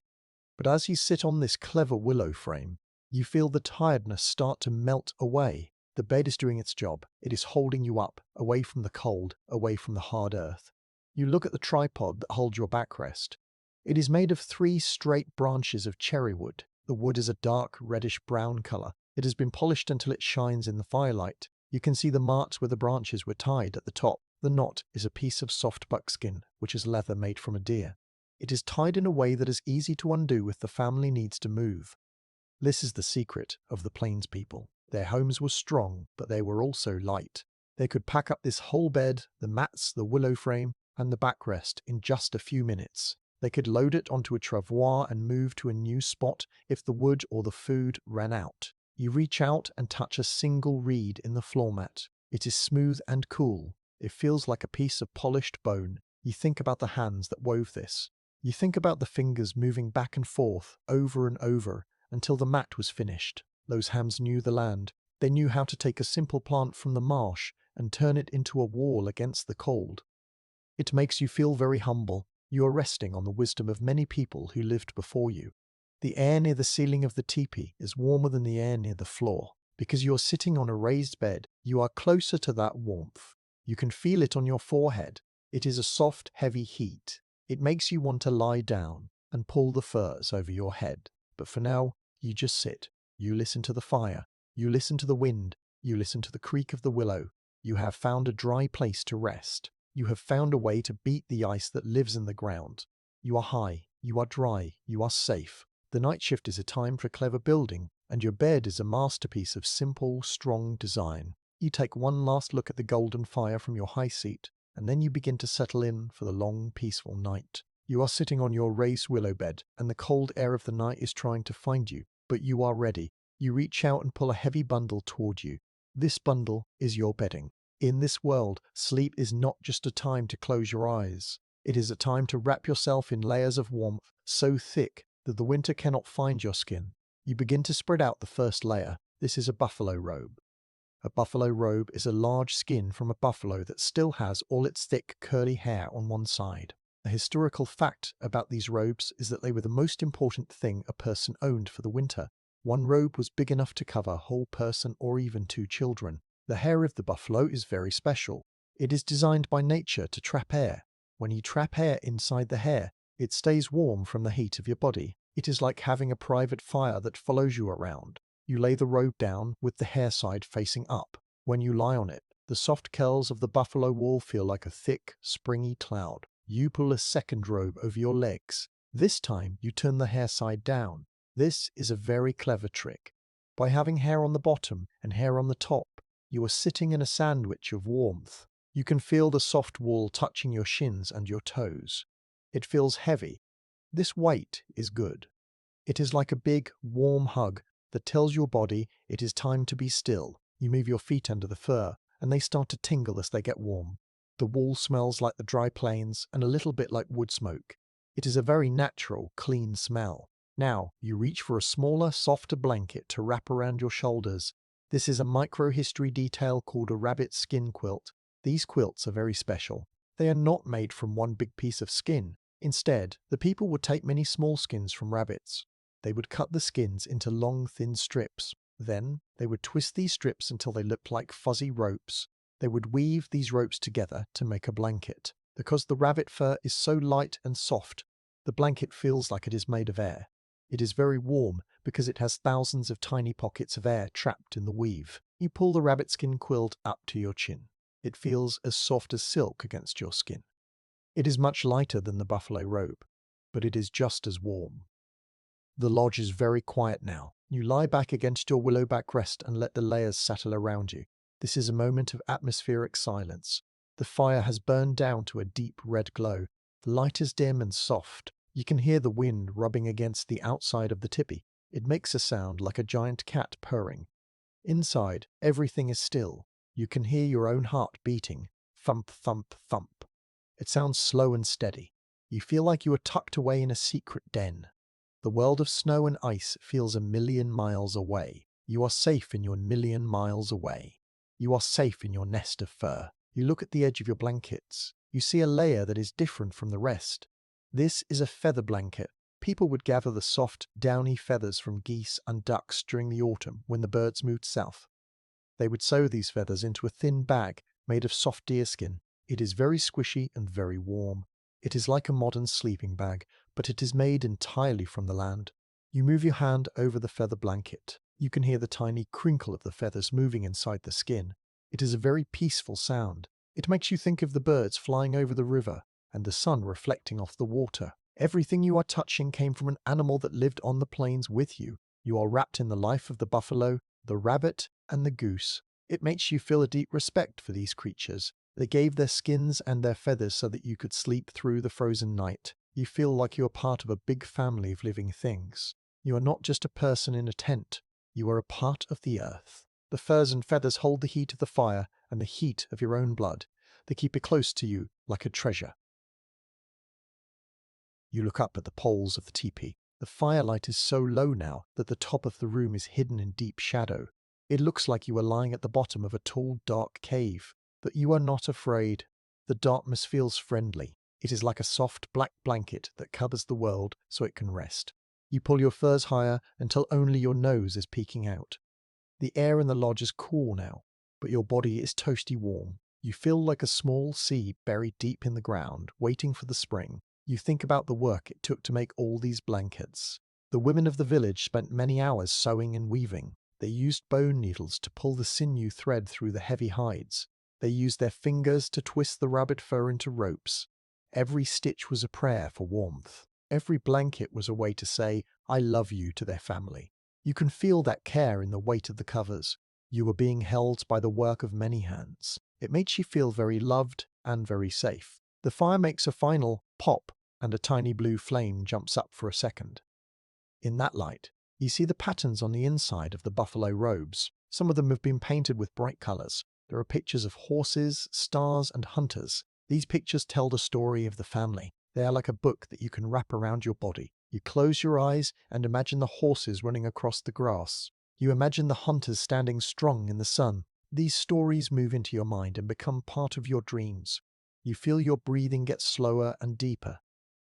A: But as you sit on this clever willow frame, you feel the tiredness start to melt away. The bed is doing its job. It is holding you up, away from the cold, away from the hard earth. You look at the tripod that holds your backrest. It is made of 3 straight branches of cherry wood. The wood is a dark reddish-brown color. It has been polished until it shines in the firelight. You can see the marks where the branches were tied at the top. The knot is a piece of soft buckskin, which is leather made from a deer. It is tied in a way that is easy to undo if the family needs to move. This is the secret of the Plains people. Their homes were strong, but they were also light. They could pack up this whole bed, the mats, the willow frame, and the backrest in just a few minutes. They could load it onto a travois and move to a new spot if the wood or the food ran out. You reach out and touch a single reed in the floor mat. It is smooth and cool. It feels like a piece of polished bone. You think about the hands that wove this. You think about the fingers moving back and forth, over and over, until the mat was finished. Those hands knew the land. They knew how to take a simple plant from the marsh and turn it into a wall against the cold. It makes you feel very humble. You are resting on the wisdom of many people who lived before you. The air near the ceiling of the teepee is warmer than the air near the floor. Because you are sitting on a raised bed, you are closer to that warmth. You can feel it on your forehead. It is a soft, heavy heat. It makes you want to lie down and pull the furs over your head. But for now, you just sit. You listen to the fire. You listen to the wind. You listen to the creak of the willow. You have found a dry place to rest. You have found a way to beat the ice that lives in the ground. You are high. You are dry. You are safe. The night shift is a time for clever building, and your bed is a masterpiece of simple, strong design. You take one last look at the golden fire from your high seat, and then you begin to settle in for the long, peaceful night. You are sitting on your raised willow bed, and the cold air of the night is trying to find you, but you are ready. You reach out and pull a heavy bundle toward you. This bundle is your bedding. In this world, sleep is not just a time to close your eyes. It is a time to wrap yourself in layers of warmth so thick that the winter cannot find your skin. You begin to spread out the first layer. This is a buffalo robe. A buffalo robe is a large skin from a buffalo that still has all its thick, curly hair on one side. A historical fact about these robes is that they were the most important thing a person owned for the winter. One robe was big enough to cover a whole person or even 2 children. The hair of the buffalo is very special. It is designed by nature to trap air. When you trap air inside the hair, it stays warm from the heat of your body. It is like having a private fire that follows you around. You lay the robe down with the hair side facing up. When you lie on it, the soft curls of the buffalo wool feel like a thick, springy cloud. You pull a second robe over your legs. This time you turn the hair side down. This is a very clever trick. By having hair on the bottom and hair on the top, you are sitting in a sandwich of warmth. You can feel the soft wool touching your shins and your toes. It feels heavy. This weight is good. It is like a big, warm hug that tells your body it is time to be still. You move your feet under the fur, and they start to tingle as they get warm. The wool smells like the dry plains and a little bit like wood smoke. It is a very natural, clean smell. Now, you reach for a smaller, softer blanket to wrap around your shoulders. This is a micro-history detail called a rabbit skin quilt. These quilts are very special. They are not made from one big piece of skin. Instead, the people would take many small skins from rabbits. They would cut the skins into long, thin strips. Then, they would twist these strips until they looked like fuzzy ropes. They would weave these ropes together to make a blanket. Because the rabbit fur is so light and soft, the blanket feels like it is made of air. It is very warm because it has thousands of tiny pockets of air trapped in the weave. You pull the rabbit skin quilt up to your chin. It feels as soft as silk against your skin. It is much lighter than the buffalo robe, but it is just as warm. The lodge is very quiet now. You lie back against your willow backrest and let the layers settle around you. This is a moment of atmospheric silence. The fire has burned down to a deep red glow. The light is dim and soft. You can hear the wind rubbing against the outside of the tipi. It makes a sound like a giant cat purring. Inside, everything is still. You can hear your own heart beating. Thump, thump, thump. It sounds slow and steady. You feel like you are tucked away in a secret den. The world of snow and ice feels 1,000,000 miles away. You are safe in your 1,000,000 miles away. You are safe in your nest of fur. You look at the edge of your blankets. You see a layer that is different from the rest. This is a feather blanket. People would gather the soft, downy feathers from geese and ducks during the autumn when the birds moved south. They would sew these feathers into a thin bag made of soft deerskin. It is very squishy and very warm. It is like a modern sleeping bag, but it is made entirely from the land. You move your hand over the feather blanket. You can hear the tiny crinkle of the feathers moving inside the skin. It is a very peaceful sound. It makes you think of the birds flying over the river and the sun reflecting off the water. Everything you are touching came from an animal that lived on the plains with you. You are wrapped in the life of the buffalo, the rabbit, and the goose. It makes you feel a deep respect for these creatures. They gave their skins and their feathers so that you could sleep through the frozen night. You feel like you are part of a big family of living things. You are not just a person in a tent. You are a part of the earth. The furs and feathers hold the heat of the fire and the heat of your own blood. They keep it close to you like a treasure. You look up at the poles of the tipi. The firelight is so low now that the top of the room is hidden in deep shadow. It looks like you are lying at the bottom of a tall, dark cave, but you are not afraid. The darkness feels friendly. It is like a soft black blanket that covers the world so it can rest. You pull your furs higher until only your nose is peeking out. The air in the lodge is cool now, but your body is toasty warm. You feel like a small seed buried deep in the ground, waiting for the spring. You think about the work it took to make all these blankets. The women of the village spent many hours sewing and weaving. They used bone needles to pull the sinew thread through the heavy hides. They used their fingers to twist the rabbit fur into ropes. Every stitch was a prayer for warmth. Every blanket was a way to say, "I love you" to their family. You can feel that care in the weight of the covers. You are being held by the work of many hands. It makes you feel very loved and very safe. The fire makes a final pop, and a tiny blue flame jumps up for a second. In that light, you see the patterns on the inside of the buffalo robes. Some of them have been painted with bright colors. There are pictures of horses, stars, and hunters. These pictures tell the story of the family. They are like a book that you can wrap around your body. You close your eyes and imagine the horses running across the grass. You imagine the hunters standing strong in the sun. These stories move into your mind and become part of your dreams. You feel your breathing get slower and deeper.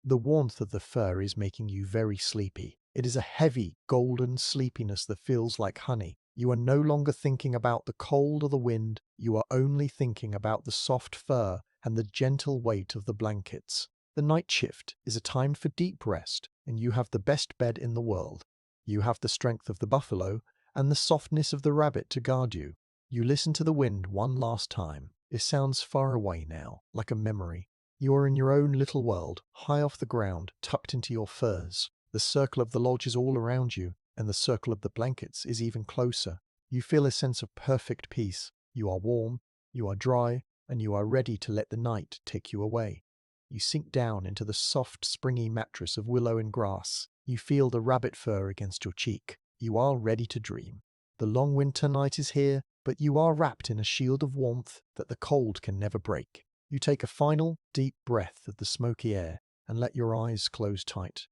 A: The warmth of the fur is making you very sleepy. It is a heavy, golden sleepiness that feels like honey. You are no longer thinking about the cold or the wind. You are only thinking about the soft fur and the gentle weight of the blankets. The night shift is a time for deep rest, and you have the best bed in the world. You have the strength of the buffalo and the softness of the rabbit to guard you. You listen to the wind one last time. It sounds far away now, like a memory. You are in your own little world, high off the ground, tucked into your furs. The circle of the lodge is all around you, and the circle of the blankets is even closer. You feel a sense of perfect peace. You are warm, you are dry, and you are ready to let the night take you away. You sink down into the soft, springy mattress of willow and grass. You feel the rabbit fur against your cheek. You are ready to dream. The long winter night is here, but you are wrapped in a shield of warmth that the cold can never break. You take a final, deep breath of the smoky air and let your eyes close tight.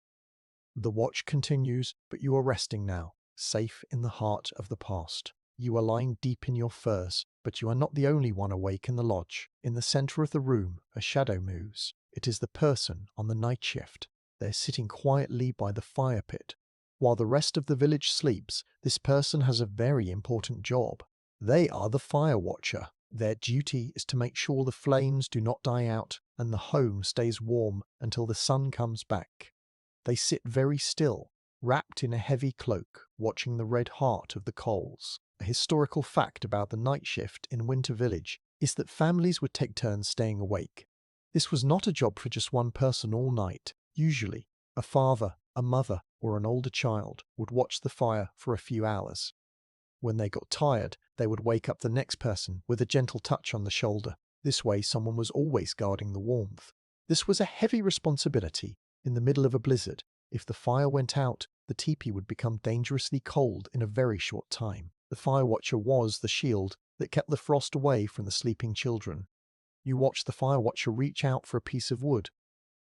A: The watch continues, but you are resting now, safe in the heart of the past. You are lying deep in your furs, but you are not the only one awake in the lodge. In the center of the room, a shadow moves. It is the person on the night shift. They're sitting quietly by the fire pit. While the rest of the village sleeps, this person has a very important job. They are the fire watcher. Their duty is to make sure the flames do not die out and the home stays warm until the sun comes back. They sit very still, wrapped in a heavy cloak, watching the red heart of the coals. A historical fact about the night shift in Winter Village is that families would take turns staying awake. This was not a job for just one person all night. Usually, a father, a mother, or an older child would watch the fire for a few hours. When they got tired, they would wake up the next person with a gentle touch on the shoulder. This way, someone was always guarding the warmth. This was a heavy responsibility. In the middle of a blizzard, if the fire went out, the teepee would become dangerously cold in a very short time. The fire watcher was the shield that kept the frost away from the sleeping children. You watch the fire watcher reach out for a piece of wood.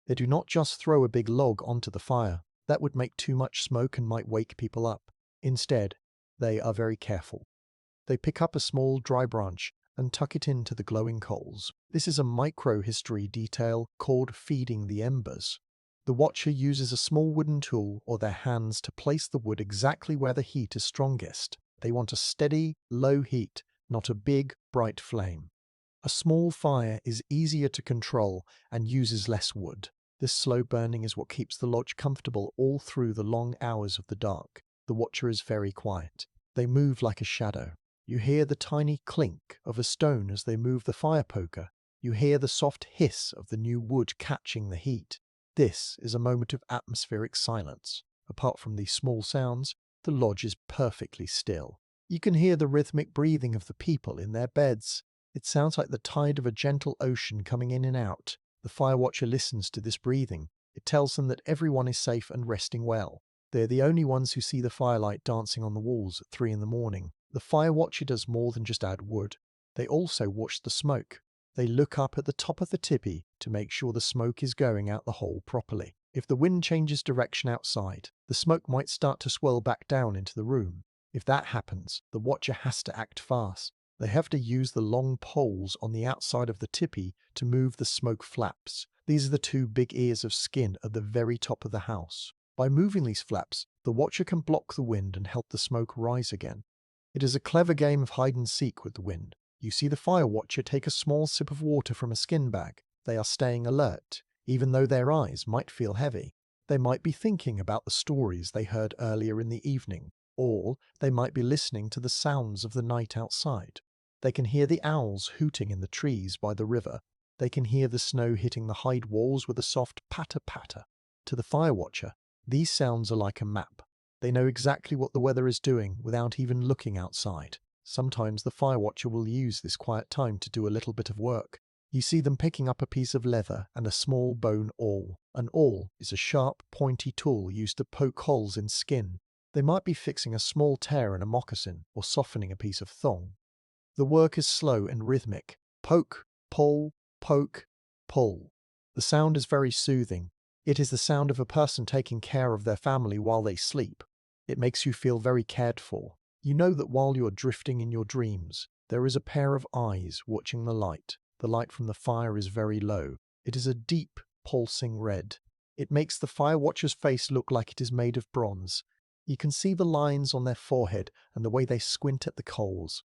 A: They do not just throw a big log onto the fire. That would make too much smoke and might wake people up. Instead, they are very careful. They pick up a small dry branch and tuck it into the glowing coals. This is a micro-history detail called feeding the embers. The watcher uses a small wooden tool or their hands to place the wood exactly where the heat is strongest. They want a steady, low heat, not a big, bright flame. A small fire is easier to control and uses less wood. This slow burning is what keeps the lodge comfortable all through the long hours of the dark. The watcher is very quiet. They move like a shadow. You hear the tiny clink of a stone as they move the fire poker. You hear the soft hiss of the new wood catching the heat. This is a moment of atmospheric silence. Apart from these small sounds, the lodge is perfectly still. You can hear the rhythmic breathing of the people in their beds. It sounds like the tide of a gentle ocean coming in and out. The fire watcher listens to this breathing. It tells them that everyone is safe and resting well. They're the only ones who see the firelight dancing on the walls at 3 in the morning. The fire watcher does more than just add wood. They also watch the smoke. They look up at the top of the tipi to make sure the smoke is going out the hole properly. If the wind changes direction outside, the smoke might start to swirl back down into the room. If that happens, the watcher has to act fast. They have to use the long poles on the outside of the tipi to move the smoke flaps. These are the 2 big ears of skin at the very top of the house. By moving these flaps, the watcher can block the wind and help the smoke rise again. It is a clever game of hide and seek with the wind. You see the fire watcher take a small sip of water from a skin bag. They are staying alert, even though their eyes might feel heavy. They might be thinking about the stories they heard earlier in the evening, or they might be listening to the sounds of the night outside. They can hear the owls hooting in the trees by the river. They can hear the snow hitting the hide walls with a soft patter-patter. To the fire watcher, these sounds are like a map. They know exactly what the weather is doing without even looking outside. Sometimes the fire watcher will use this quiet time to do a little bit of work. You see them picking up a piece of leather and a small bone awl. An awl is a sharp, pointy tool used to poke holes in skin. They might be fixing a small tear in a moccasin or softening a piece of thong. The work is slow and rhythmic. Poke, pull, poke, pull. The sound is very soothing. It is the sound of a person taking care of their family while they sleep. It makes you feel very cared for. You know that while you're drifting in your dreams, there is a pair of eyes watching the light. The light from the fire is very low. It is a deep, pulsing red. It makes the fire watcher's face look like it is made of bronze. You can see the lines on their forehead and the way they squint at the coals.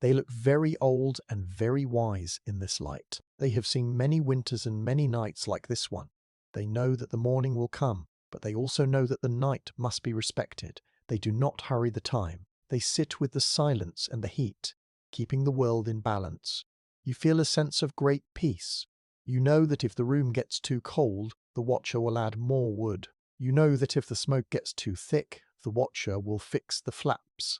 A: They look very old and very wise in this light. They have seen many winters and many nights like this one. They know that the morning will come, but they also know that the night must be respected. They do not hurry the time. They sit with the silence and the heat, keeping the world in balance. You feel a sense of great peace. You know that if the room gets too cold, the watcher will add more wood. You know that if the smoke gets too thick, the watcher will fix the flaps.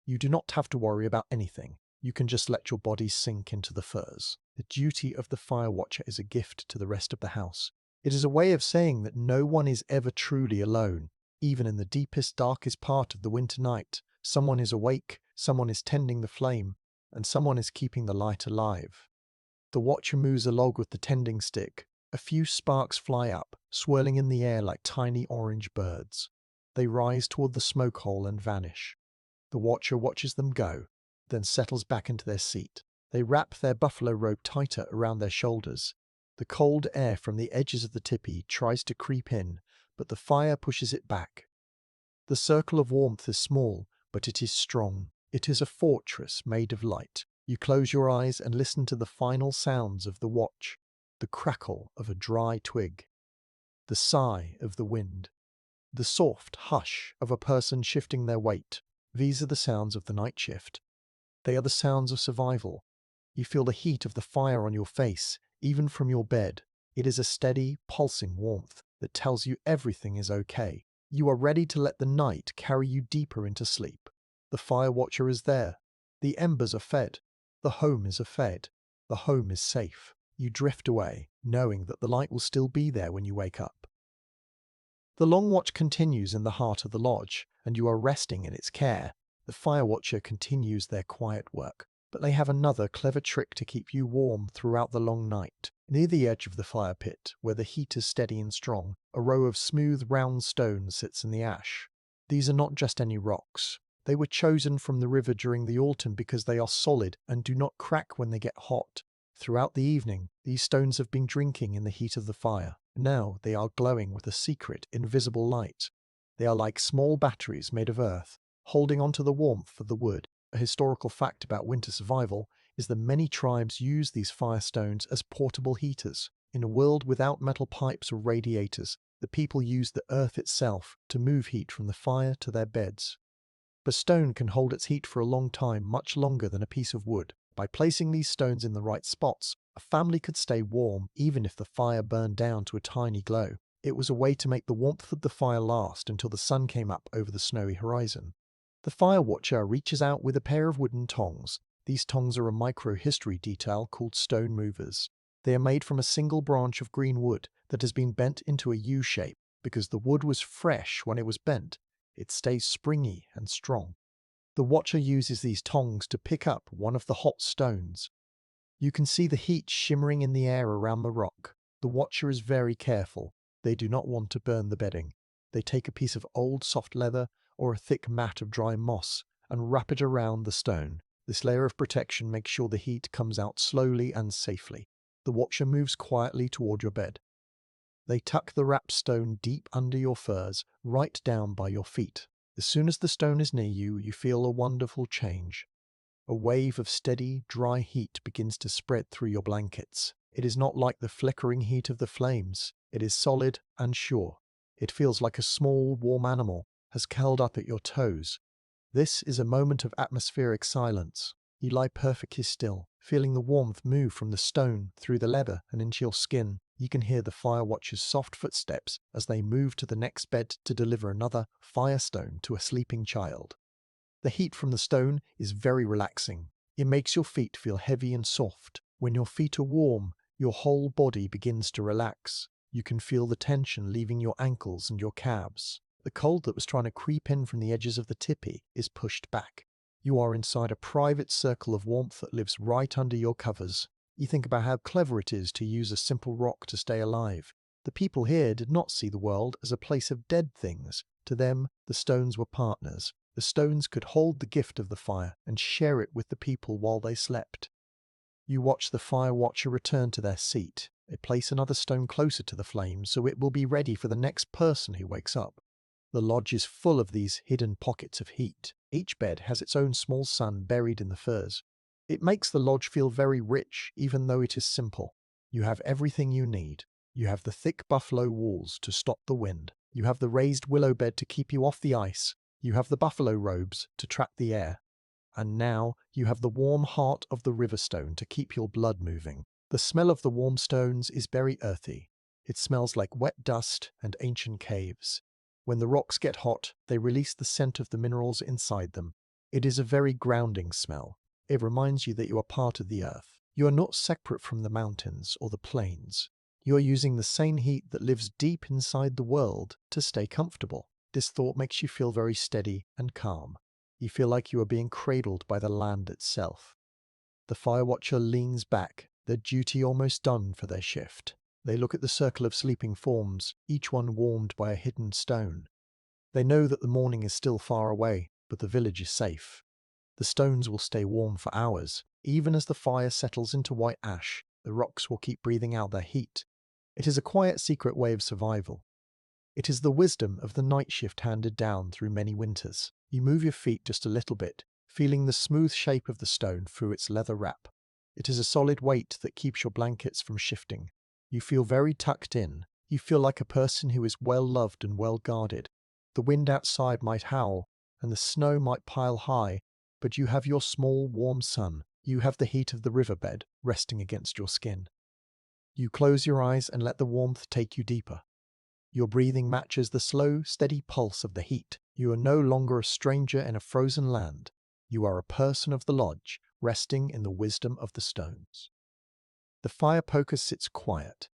A: You do not have to worry about anything. You can just let your body sink into the furs. The duty of the fire watcher is a gift to the rest of the house. It is a way of saying that no one is ever truly alone. Even in the deepest, darkest part of the winter night, someone is awake, someone is tending the flame, and someone is keeping the light alive. The watcher moves a log with the tending stick. A few sparks fly up, swirling in the air like tiny orange birds. They rise toward the smoke hole and vanish. The watcher watches them go, then settles back into their seat. They wrap their buffalo robe tighter around their shoulders. The cold air from the edges of the tipi tries to creep in, but the fire pushes it back. The circle of warmth is small, but it is strong. It is a fortress made of light. You close your eyes and listen to the final sounds of the watch. The crackle of a dry twig. The sigh of the wind. The soft hush of a person shifting their weight. These are the sounds of the night shift. They are the sounds of survival. You feel the heat of the fire on your face, even from your bed. It is a steady, pulsing warmth that tells you everything is okay. You are ready to let the night carry you deeper into sleep. The fire watcher is there. The embers are fed. The home is fed. The home is safe. You drift away, knowing that the light will still be there when you wake up. The long watch continues in the heart of the lodge, and you are resting in its care. The fire watcher continues their quiet work, but they have another clever trick to keep you warm throughout the long night. Near the edge of the fire pit, where the heat is steady and strong, a row of smooth round stones sits in the ash. These are not just any rocks. They were chosen from the river during the autumn because they are solid and do not crack when they get hot. Throughout the evening, these stones have been drinking in the heat of the fire, Now they are glowing with a secret, invisible light. They are like small batteries made of earth, holding onto the warmth of the wood. A historical fact about winter survival is that many tribes use these firestones as portable heaters. In a world without metal pipes or radiators, the people used the earth itself to move heat from the fire to their beds. But stone can hold its heat for a long time, much longer than a piece of wood. By placing these stones in the right spots, a family could stay warm even if the fire burned down to a tiny glow. It was a way to make the warmth of the fire last until the sun came up over the snowy horizon. The fire watcher reaches out with a pair of wooden tongs. These tongs are a micro-history detail called stone movers. They are made from a single branch of green wood that has been bent into a U shape. Because the wood was fresh when it was bent, it stays springy and strong. The watcher uses these tongs to pick up one of the hot stones. You can see the heat shimmering in the air around the rock. The watcher is very careful. They do not want to burn the bedding. They take a piece of old soft leather or a thick mat of dry moss and wrap it around the stone. This layer of protection makes sure the heat comes out slowly and safely. The watcher moves quietly toward your bed. They tuck the wrapped stone deep under your furs, right down by your feet. As soon as the stone is near you, you feel a wonderful change. A wave of steady, dry heat begins to spread through your blankets. It is not like the flickering heat of the flames. It is solid and sure. It feels like a small, warm animal has curled up at your toes. This is a moment of atmospheric silence. You lie perfectly still, feeling the warmth move from the stone through the leather and into your skin. You can hear the fire watcher's soft footsteps as they move to the next bed to deliver another firestone to a sleeping child. The heat from the stone is very relaxing. It makes your feet feel heavy and soft. When your feet are warm, your whole body begins to relax. You can feel the tension leaving your ankles and your calves. The cold that was trying to creep in from the edges of the tipi is pushed back. You are inside a private circle of warmth that lives right under your covers. You think about how clever it is to use a simple rock to stay alive. The people here did not see the world as a place of dead things. To them, the stones were partners. The stones could hold the gift of the fire and share it with the people while they slept. You watch the fire watcher return to their seat. They place another stone closer to the flame so it will be ready for the next person who wakes up. The lodge is full of these hidden pockets of heat. Each bed has its own small sun buried in the furs. It makes the lodge feel very rich, even though it is simple. You have everything you need. You have the thick buffalo walls to stop the wind. You have the raised willow bed to keep you off the ice. You have the buffalo robes to trap the air. And now you have the warm heart of the river stone to keep your blood moving. The smell of the warm stones is very earthy. It smells like wet dust and ancient caves. When the rocks get hot, they release the scent of the minerals inside them. It is a very grounding smell. It reminds you that you are part of the earth. You are not separate from the mountains or the plains. You are using the same heat that lives deep inside the world to stay comfortable. This thought makes you feel very steady and calm. You feel like you are being cradled by the land itself. The fire watcher leans back, their duty almost done for their shift. They look at the circle of sleeping forms, each one warmed by a hidden stone. They know that the morning is still far away, but the village is safe. The stones will stay warm for hours. Even as the fire settles into white ash, the rocks will keep breathing out their heat. It is a quiet, secret way of survival. It is the wisdom of the night shift handed down through many winters. You move your feet just a little bit, feeling the smooth shape of the stone through its leather wrap. It is a solid weight that keeps your blankets from shifting. You feel very tucked in. You feel like a person who is well loved and well guarded. The wind outside might howl, and the snow might pile high, but you have your small, warm sun. You have the heat of the riverbed resting against your skin. You close your eyes and let the warmth take you deeper. Your breathing matches the slow, steady pulse of the heat. You are no longer a stranger in a frozen land. You are a person of the lodge, resting in the wisdom of the stones. The fire poker sits quiet.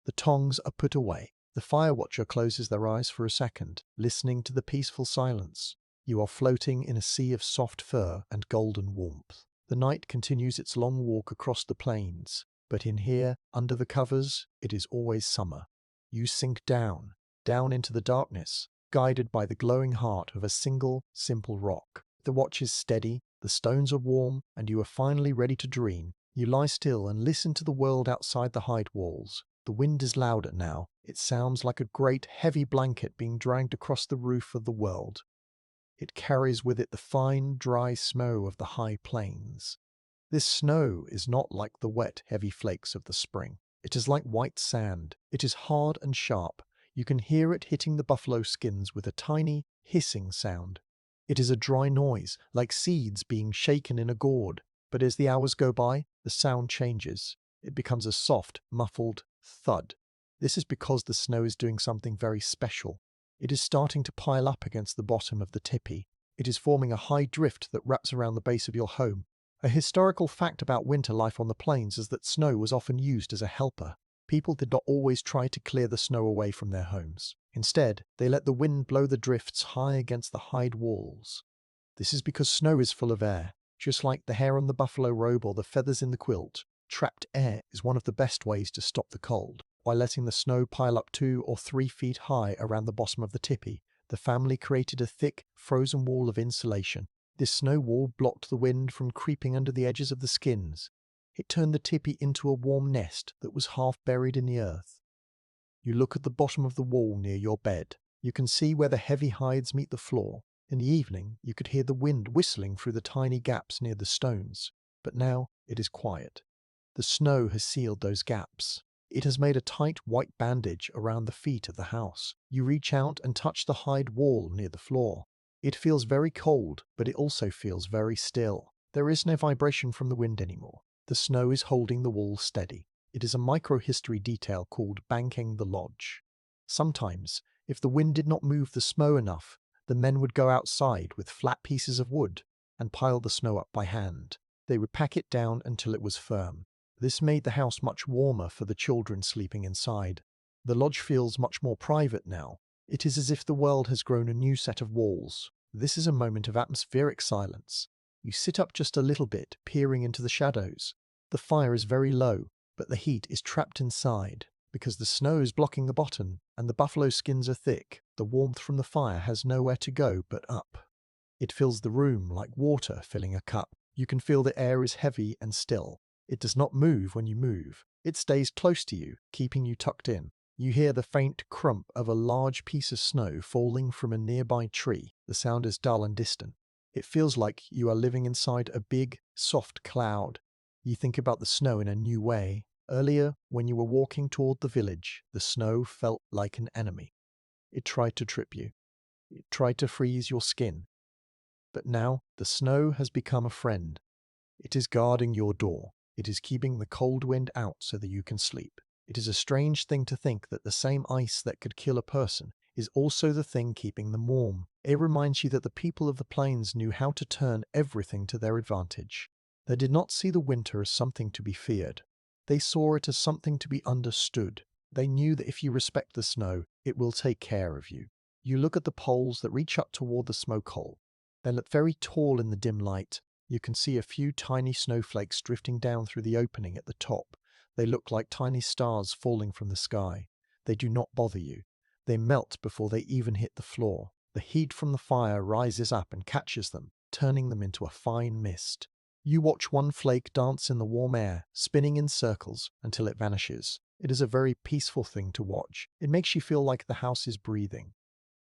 A: The tongs are put away. The fire watcher closes their eyes for a second, listening to the peaceful silence. You are floating in a sea of soft fur and golden warmth. The night continues its long walk across the plains, but in here, under the covers, it is always summer. You sink down into the darkness, guided by the glowing heart of a single, simple rock. The watch is steady, the stones are warm, and you are finally ready to dream. You lie still and listen to the world outside the hide walls. The wind is louder now. It sounds like a great heavy blanket being dragged across the roof of the world. It carries with it the fine, dry snow of the high plains. This snow is not like the wet, heavy flakes of the spring. It is like white sand. It is hard and sharp. You can hear it hitting the buffalo skins with a tiny, hissing sound. It is a dry noise, like seeds being shaken in a gourd. But as the hours go by, the sound changes. It becomes a soft, muffled thud. This is because the snow is doing something very special. It is starting to pile up against the bottom of the tipi. It is forming a high drift that wraps around the base of your home. A historical fact about winter life on the plains is that snow was often used as a helper. People did not always try to clear the snow away from their homes. Instead, they let the wind blow the drifts high against the hide walls. This is because snow is full of air. Just like the hair on the buffalo robe or the feathers in the quilt, trapped air is one of the best ways to stop the cold. By letting the snow pile up 2 or 3 feet high around the bottom of the tipi, the family created a thick, frozen wall of insulation. This snow wall blocked the wind from creeping under the edges of the skins. It turned the tipi into a warm nest that was half buried in the earth. You look at the bottom of the wall near your bed. You can see where the heavy hides meet the floor. In the evening, you could hear the wind whistling through the tiny gaps near the stones. But now it is quiet. The snow has sealed those gaps. It has made a tight white bandage around the feet of the house. You reach out and touch the hide wall near the floor. It feels very cold, but it also feels very still. There is no vibration from the wind anymore. The snow is holding the wall steady. It is a microhistory detail called banking the lodge. Sometimes, if the wind did not move the snow enough, the men would go outside with flat pieces of wood and pile the snow up by hand. They would pack it down until it was firm. This made the house much warmer for the children sleeping inside. The lodge feels much more private now. It is as if the world has grown a new set of walls. This is a moment of atmospheric silence. You sit up just a little bit, peering into the shadows. The fire is very low, but the heat is trapped inside. Because the snow is blocking the bottom and the buffalo skins are thick, the warmth from the fire has nowhere to go but up. It fills the room like water filling a cup. You can feel the air is heavy and still. It does not move when you move. It stays close to you, keeping you tucked in. You hear the faint crump of a large piece of snow falling from a nearby tree. The sound is dull and distant. It feels like you are living inside a big, soft cloud. You think about the snow in a new way. Earlier, when you were walking toward the village, the snow felt like an enemy. It tried to trip you. It tried to freeze your skin. But now, the snow has become a friend. It is guarding your door. It is keeping the cold wind out so that you can sleep. It is a strange thing to think that the same ice that could kill a person is also the thing keeping them warm. It reminds you that the people of the plains knew how to turn everything to their advantage. They did not see the winter as something to be feared. They saw it as something to be understood. They knew that if you respect the snow, it will take care of you. You look at the poles that reach up toward the smoke hole. They look very tall in the dim light. You can see a few tiny snowflakes drifting down through the opening at the top. They look like tiny stars falling from the sky. They do not bother you. They melt before they even hit the floor. The heat from the fire rises up and catches them, turning them into a fine mist. You watch one flake dance in the warm air, spinning in circles until it vanishes. It is a very peaceful thing to watch. It makes you feel like the house is breathing.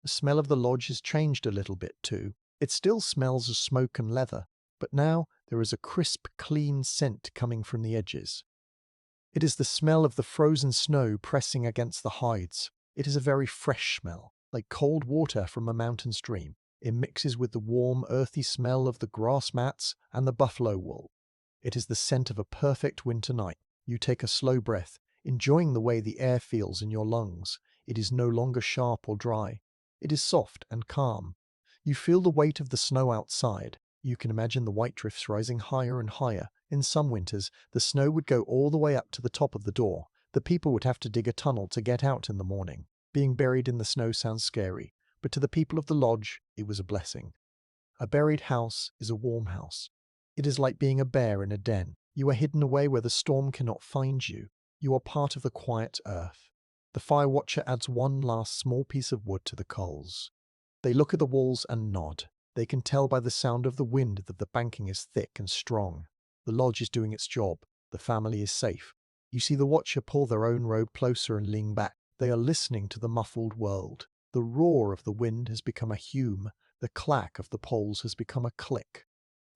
A: The smell of the lodge has changed a little bit too. It still smells of smoke and leather, but now there is a crisp, clean scent coming from the edges. It is the smell of the frozen snow pressing against the hides. It is a very fresh smell, like cold water from a mountain stream. It mixes with the warm, earthy smell of the grass mats and the buffalo wool. It is the scent of a perfect winter night. You take a slow breath, enjoying the way the air feels in your lungs. It is no longer sharp or dry. It is soft and calm. You feel the weight of the snow outside. You can imagine the white drifts rising higher and higher. In some winters, the snow would go all the way up to the top of the door. The people would have to dig a tunnel to get out in the morning. Being buried in the snow sounds scary, but to the people of the lodge, it was a blessing. A buried house is a warm house. It is like being a bear in a den. You are hidden away where the storm cannot find you. You are part of the quiet earth. The fire watcher adds one last small piece of wood to the coals. They look at the walls and nod. They can tell by the sound of the wind that the banking is thick and strong. The lodge is doing its job. The family is safe. You see the watcher pull their own robe closer and lean back. They are listening to the muffled world. The roar of the wind has become a hum. The clack of the poles has become a click.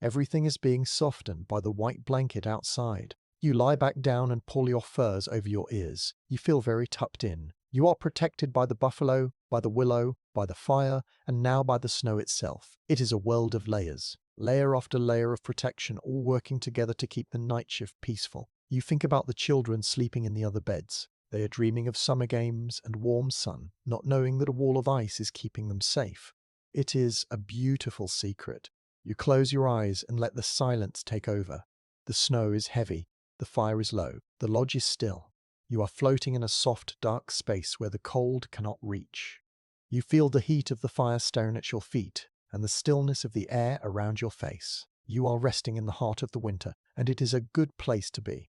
A: Everything is being softened by the white blanket outside. You lie back down and pull your furs over your ears. You feel very tucked in. You are protected by the buffalo, by the willow, by the fire, and now by the snow itself. It is a world of layers. Layer after layer of protection, all working together to keep the night shift peaceful. You think about the children sleeping in the other beds. They are dreaming of summer games and warm sun, not knowing that a wall of ice is keeping them safe. It is a beautiful secret. You close your eyes and let the silence take over. The snow is heavy. The fire is low. The lodge is still. You are floating in a soft, dark space where the cold cannot reach. You feel the heat of the fire staring at your feet and the stillness of the air around your face. You are resting in the heart of the winter, and it is a good place to be.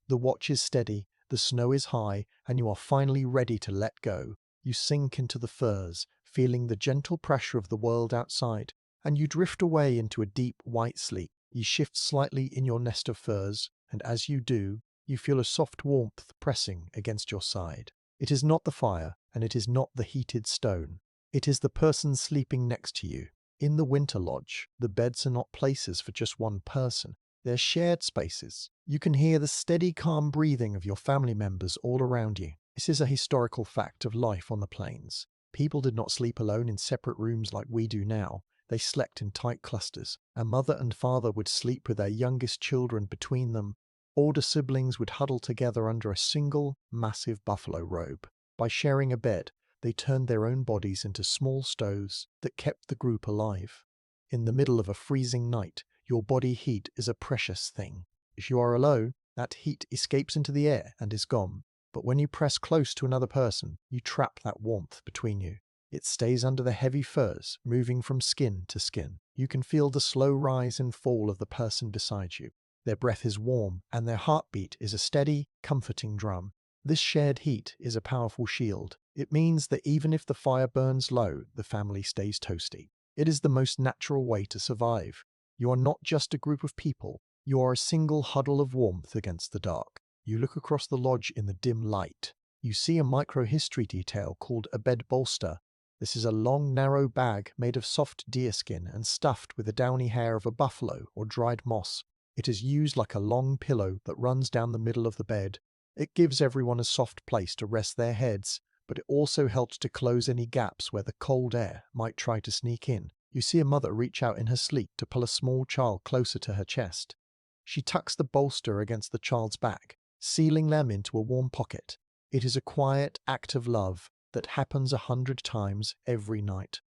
A: The watch is steady, the snow is high, and you are finally ready to let go. You sink into the furs, feeling the gentle pressure of the world outside, and you drift away into a deep white sleep. You shift slightly in your nest of furs, and as you do, you feel a soft warmth pressing against your side. It is not the fire, and it is not the heated stone. It is the person sleeping next to you. In the winter lodge, the beds are not places for just one person. They're shared spaces. You can hear the steady, calm breathing of your family members all around you. This is a historical fact of life on the plains. People did not sleep alone in separate rooms like we do now. They slept in tight clusters. A mother and father would sleep with their youngest children between them. Older siblings would huddle together under a single, massive buffalo robe. By sharing a bed, they turned their own bodies into small stoves that kept the group alive. In the middle of a freezing night, your body heat is a precious thing. If you are alone, that heat escapes into the air and is gone. But when you press close to another person, you trap that warmth between you. It stays under the heavy furs, moving from skin to skin. You can feel the slow rise and fall of the person beside you. Their breath is warm, and their heartbeat is a steady, comforting drum. This shared heat is a powerful shield. It means that even if the fire burns low, the family stays toasty. It is the most natural way to survive. You are not just a group of people. You are a single huddle of warmth against the dark. You look across the lodge in the dim light. You see a microhistory detail called a bed bolster. This is a long, narrow bag made of soft deerskin and stuffed with the downy hair of a buffalo or dried moss. It is used like a long pillow that runs down the middle of the bed. It gives everyone a soft place to rest their heads, but it also helps to close any gaps where the cold air might try to sneak in. You see a mother reach out in her sleep to pull a small child closer to her chest. She tucks the bolster against the child's back, sealing them into a warm pocket. It is a quiet act of love that happens 100 times every night.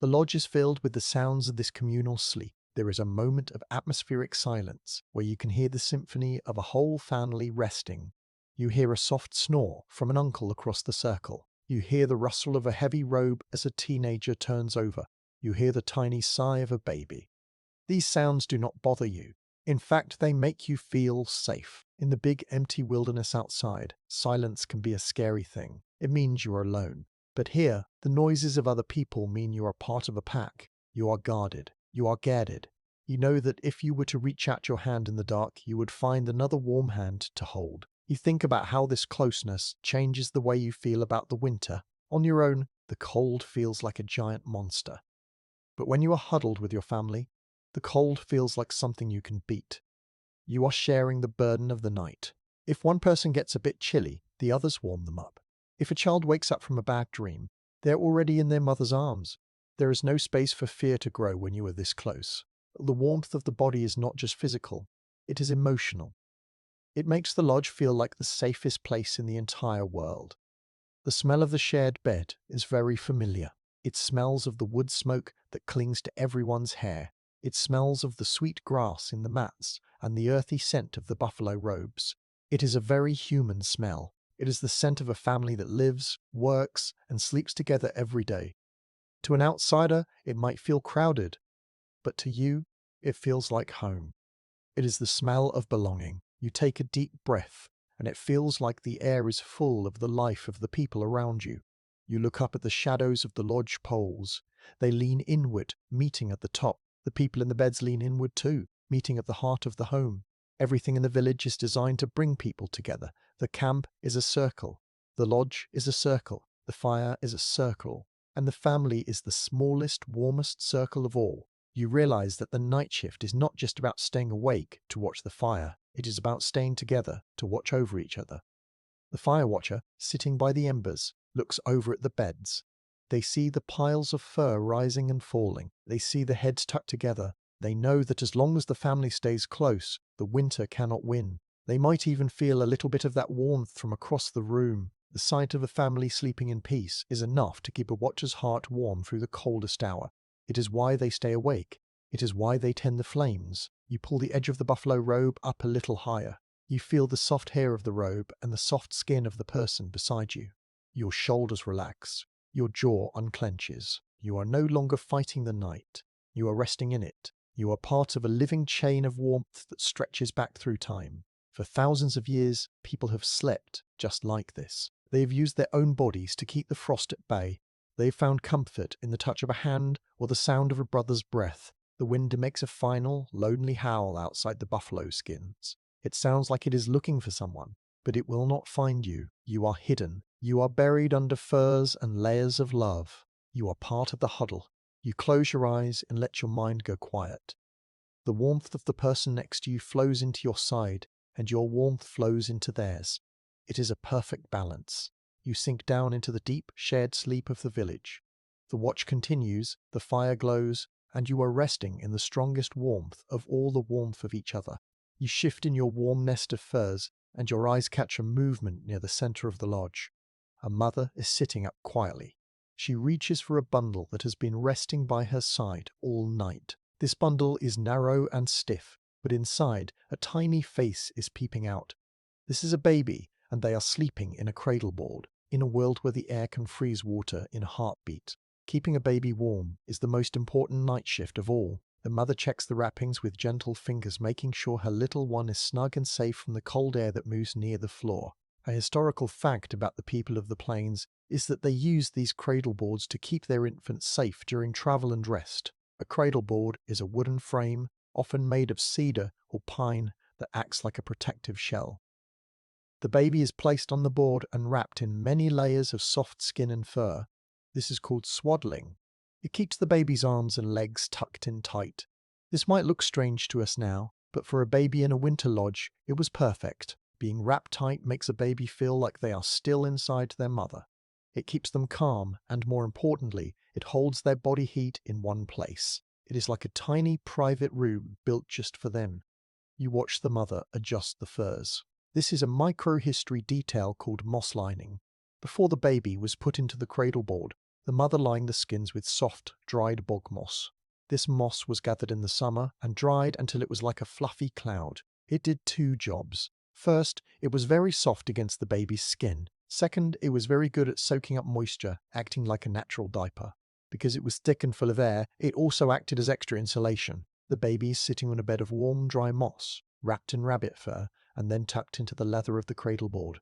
A: The lodge is filled with the sounds of this communal sleep. There is a moment of atmospheric silence where you can hear the symphony of a whole family resting. You hear a soft snore from an uncle across the circle. You hear the rustle of a heavy robe as a teenager turns over. You hear the tiny sigh of a baby. These sounds do not bother you. In fact, they make you feel safe. In the big empty wilderness outside, silence can be a scary thing. It means you are alone. But here, the noises of other people mean you are part of a pack. You are guarded. You are guarded. You know that if you were to reach out your hand in the dark, you would find another warm hand to hold. You think about how this closeness changes the way you feel about the winter. On your own, the cold feels like a giant monster. But when you are huddled with your family, the cold feels like something you can beat. You are sharing the burden of the night. If one person gets a bit chilly, the others warm them up. If a child wakes up from a bad dream, they're already in their mother's arms. There is no space for fear to grow when you are this close. The warmth of the body is not just physical, it is emotional. It makes the lodge feel like the safest place in the entire world. The smell of the shared bed is very familiar. It smells of the wood smoke that clings to everyone's hair. It smells of the sweet grass in the mats and the earthy scent of the buffalo robes. It is a very human smell. It is the scent of a family that lives, works, and sleeps together every day. To an outsider, it might feel crowded, but to you, it feels like home. It is the smell of belonging. You take a deep breath, and it feels like the air is full of the life of the people around you. You look up at the shadows of the lodge poles. They lean inward, meeting at the top. The people in the beds lean inward too, meeting at the heart of the home. Everything in the village is designed to bring people together. The camp is a circle. The lodge is a circle. The fire is a circle. And the family is the smallest, warmest circle of all. You realize that the night shift is not just about staying awake to watch the fire. It is about staying together to watch over each other. The fire watcher, sitting by the embers, looks over at the beds. They see the piles of fur rising and falling. They see the heads tucked together. They know that as long as the family stays close, the winter cannot win. They might even feel a little bit of that warmth from across the room. The sight of a family sleeping in peace is enough to keep a watcher's heart warm through the coldest hour. It is why they stay awake. It is why they tend the flames. You pull the edge of the buffalo robe up a little higher. You feel the soft hair of the robe and the soft skin of the person beside you. Your shoulders relax. Your jaw unclenches. You are no longer fighting the night. You are resting in it. You are part of a living chain of warmth that stretches back through time. For thousands of years, people have slept just like this. They have used their own bodies to keep the frost at bay. They have found comfort in the touch of a hand or the sound of a brother's breath. The wind makes a final, lonely howl outside the buffalo skins. It sounds like it is looking for someone, but it will not find you. You are hidden. You are buried under furs and layers of love. You are part of the huddle. You close your eyes and let your mind go quiet. The warmth of the person next to you flows into your side, and your warmth flows into theirs. It is a perfect balance. You sink down into the deep, shared sleep of the village. The watch continues, the fire glows, and you are resting in the strongest warmth of all the warmth of each other. You shift in your warm nest of furs, and your eyes catch a movement near the center of the lodge. A mother is sitting up quietly. She reaches for a bundle that has been resting by her side all night. This bundle is narrow and stiff, but inside, a tiny face is peeping out. This is a baby, and they are sleeping in a cradle board, in a world where the air can freeze water in a heartbeat. Keeping a baby warm is the most important night shift of all. The mother checks the wrappings with gentle fingers, making sure her little one is snug and safe from the cold air that moves near the floor. A historical fact about the people of the plains is that they used these cradle boards to keep their infants safe during travel and rest. A cradle board is a wooden frame, often made of cedar or pine, that acts like a protective shell. The baby is placed on the board and wrapped in many layers of soft skin and fur. This is called swaddling. It keeps the baby's arms and legs tucked in tight. This might look strange to us now, but for a baby in a winter lodge, it was perfect. Being wrapped tight makes a baby feel like they are still inside their mother. It keeps them calm, and more importantly, it holds their body heat in one place. It is like a tiny private room built just for them. You watch the mother adjust the furs. This is a micro-history detail called moss lining. Before the baby was put into the cradle board, the mother lined the skins with soft, dried bog moss. This moss was gathered in the summer and dried until it was like a fluffy cloud. It did two jobs. First, it was very soft against the baby's skin. Second, it was very good at soaking up moisture, acting like a natural diaper. Because it was thick and full of air, it also acted as extra insulation. The baby is sitting on a bed of warm, dry moss, wrapped in rabbit fur, and then tucked into the leather of the cradle board.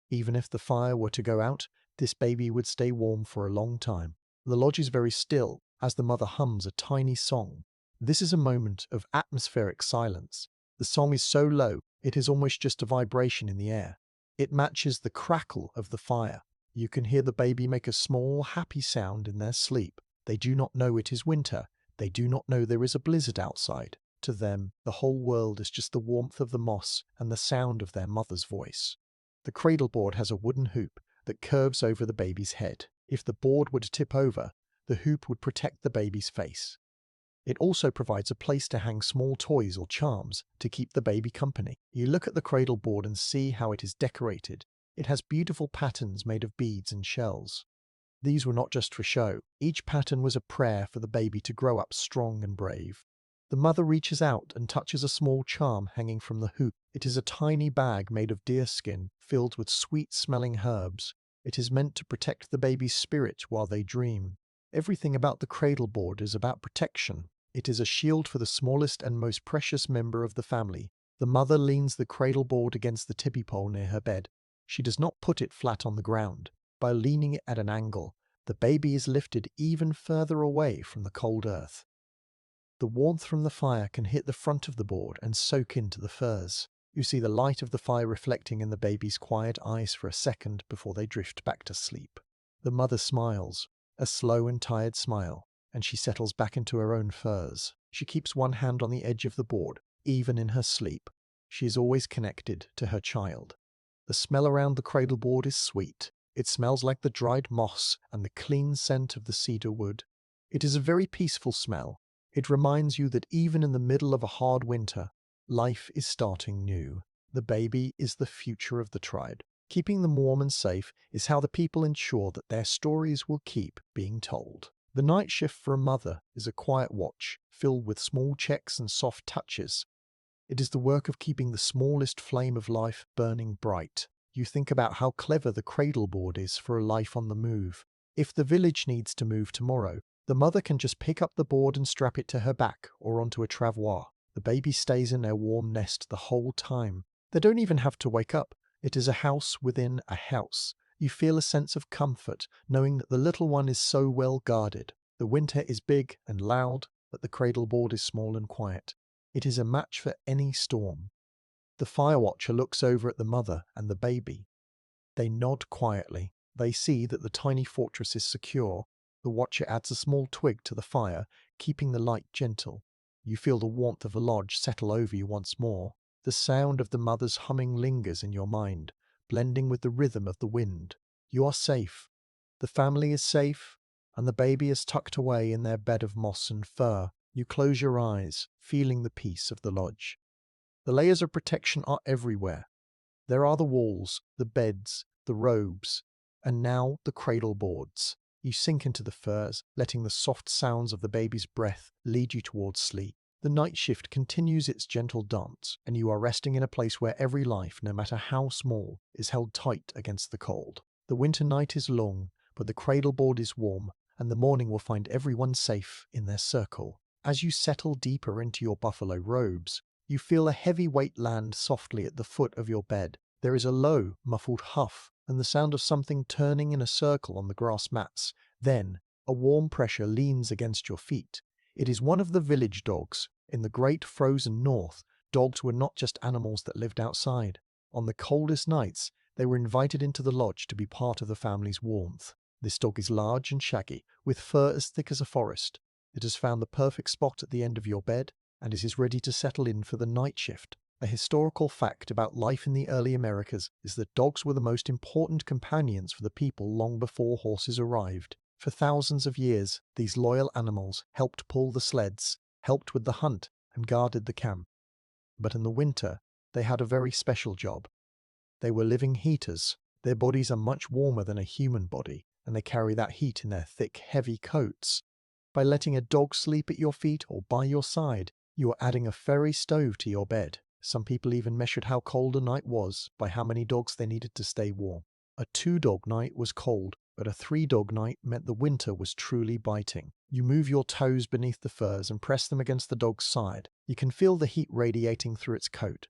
A: Even if the fire were to go out, this baby would stay warm for a long time. The lodge is very still, as the mother hums a tiny song. This is a moment of atmospheric silence. The song is so low, it is almost just a vibration in the air. It matches the crackle of the fire. You can hear the baby make a small, happy sound in their sleep. They do not know it is winter. They do not know there is a blizzard outside. To them, the whole world is just the warmth of the moss and the sound of their mother's voice. The cradle board has a wooden hoop that curves over the baby's head. If the board were to tip over, the hoop would protect the baby's face. It also provides a place to hang small toys or charms to keep the baby company. You look at the cradle board and see how it is decorated. It has beautiful patterns made of beads and shells. These were not just for show. Each pattern was a prayer for the baby to grow up strong and brave. The mother reaches out and touches a small charm hanging from the hoop. It is a tiny bag made of deer skin, filled with sweet-smelling herbs. It is meant to protect the baby's spirit while they dream. Everything about the cradle board is about protection. It is a shield for the smallest and most precious member of the family. The mother leans the cradle board against the tipi pole near her bed. She does not put it flat on the ground. By leaning it at an angle, the baby is lifted even further away from the cold earth. The warmth from the fire can hit the front of the board and soak into the furs. You see the light of the fire reflecting in the baby's quiet eyes for a second before they drift back to sleep. The mother smiles, a slow and tired smile, and she settles back into her own furs. She keeps one hand on the edge of the board, even in her sleep. She is always connected to her child. The smell around the cradle board is sweet. It smells like the dried moss and the clean scent of the cedar wood. It is a very peaceful smell. It reminds you that even in the middle of a hard winter, life is starting new. The baby is the future of the tribe. Keeping them warm and safe is how the people ensure that their stories will keep being told. The night shift for a mother is a quiet watch, filled with small checks and soft touches. It is the work of keeping the smallest flame of life burning bright. You think about how clever the cradle board is for a life on the move. If the village needs to move tomorrow, the mother can just pick up the board and strap it to her back or onto a travois. The baby stays in their warm nest the whole time. They don't even have to wake up. It is a house within a house. You feel a sense of comfort, knowing that the little one is so well guarded. The winter is big and loud, but the cradle board is small and quiet. It is a match for any storm. The fire watcher looks over at the mother and the baby. They nod quietly. They see that the tiny fortress is secure. The watcher adds a small twig to the fire, keeping the light gentle. You feel the warmth of the lodge settle over you once more. The sound of the mother's humming lingers in your mind, blending with the rhythm of the wind. You are safe. The family is safe, and the baby is tucked away in their bed of moss and fur. You close your eyes, feeling the peace of the lodge. The layers of protection are everywhere. There are the walls, the beds, the robes, and now the cradle boards. You sink into the furs, letting the soft sounds of the baby's breath lead you towards sleep. The night shift continues its gentle dance, and you are resting in a place where every life, no matter how small, is held tight against the cold. The winter night is long, but the cradle board is warm, and the morning will find everyone safe in their circle. As you settle deeper into your buffalo robes, you feel a heavy weight land softly at the foot of your bed. There is a low, muffled huff, and the sound of something turning in a circle on the grass mats. Then, a warm pressure leans against your feet. It is one of the village dogs. In the great frozen north, dogs were not just animals that lived outside. On the coldest nights, they were invited into the lodge to be part of the family's warmth. This dog is large and shaggy, with fur as thick as a forest. It has found the perfect spot at the end of your bed, and it is ready to settle in for the night shift. A historical fact about life in the early Americas is that dogs were the most important companions for the people long before horses arrived. For thousands of years, these loyal animals helped pull the sleds, helped with the hunt, and guarded the camp. But in the winter, they had a very special job. They were living heaters. Their bodies are much warmer than a human body, and they carry that heat in their thick, heavy coats. By letting a dog sleep at your feet or by your side, you are adding a fairy stove to your bed. Some people even measured how cold a night was by how many dogs they needed to stay warm. A 2-dog night was cold, but a 3-dog night meant the winter was truly biting. You move your toes beneath the furs and press them against the dog's side. You can feel the heat radiating through its coat.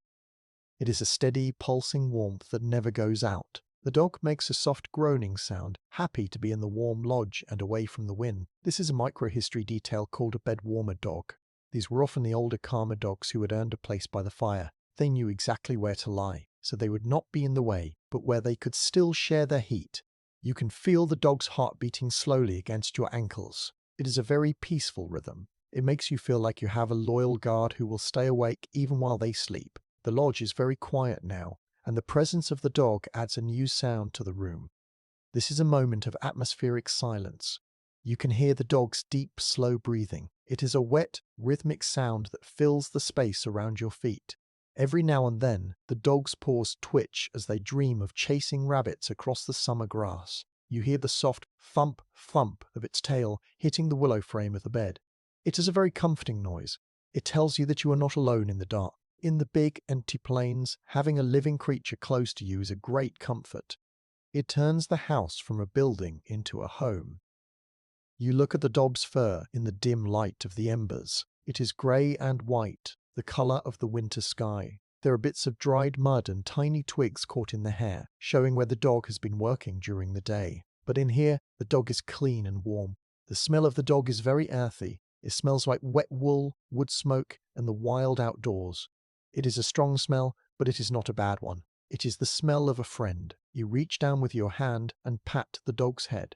A: It is a steady, pulsing warmth that never goes out. The dog makes a soft groaning sound, happy to be in the warm lodge and away from the wind. This is a microhistory detail called a bed warmer dog. These were often the older, calmer dogs who had earned a place by the fire. They knew exactly where to lie, so they would not be in the way, but where they could still share their heat. You can feel the dog's heart beating slowly against your ankles. It is a very peaceful rhythm. It makes you feel like you have a loyal guard who will stay awake even while they sleep. The lodge is very quiet now, and the presence of the dog adds a new sound to the room. This is a moment of atmospheric silence. You can hear the dog's deep, slow breathing. It is a wet, rhythmic sound that fills the space around your feet. Every now and then, the dog's paws twitch as they dream of chasing rabbits across the summer grass. You hear the soft thump, thump of its tail hitting the willow frame of the bed. It is a very comforting noise. It tells you that you are not alone in the dark. In the big, empty plains, having a living creature close to you is a great comfort. It turns the house from a building into a home. You look at the dog's fur in the dim light of the embers. It is grey and white, the colour of the winter sky. There are bits of dried mud and tiny twigs caught in the hair, showing where the dog has been working during the day. But in here, the dog is clean and warm. The smell of the dog is very earthy. It smells like wet wool, wood smoke, and the wild outdoors. It is a strong smell, but it is not a bad one. It is the smell of a friend. You reach down with your hand and pat the dog's head.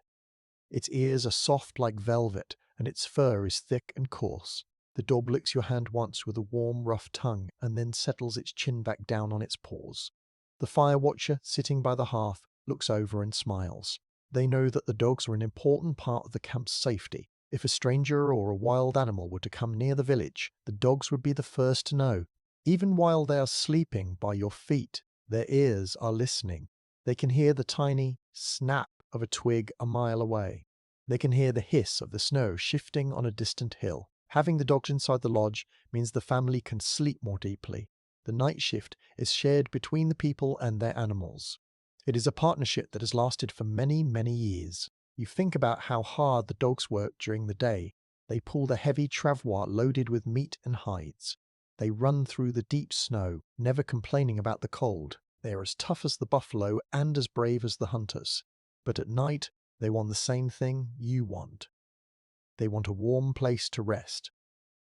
A: Its ears are soft like velvet, and its fur is thick and coarse. The dog licks your hand once with a warm, rough tongue, and then settles its chin back down on its paws. The fire watcher, sitting by the hearth, looks over and smiles. They know that the dogs are an important part of the camp's safety. If a stranger or a wild animal were to come near the village, the dogs would be the first to know. Even while they are sleeping by your feet, their ears are listening. They can hear the tiny snap of a twig a mile away. They can hear the hiss of the snow shifting on a distant hill. Having the dogs inside the lodge means the family can sleep more deeply. The night shift is shared between the people and their animals. It is a partnership that has lasted for many, many years. You think about how hard the dogs work during the day. They pull the heavy travois loaded with meat and hides. They run through the deep snow, never complaining about the cold. They are as tough as the buffalo and as brave as the hunters. But at night, they want the same thing you want. They want a warm place to rest.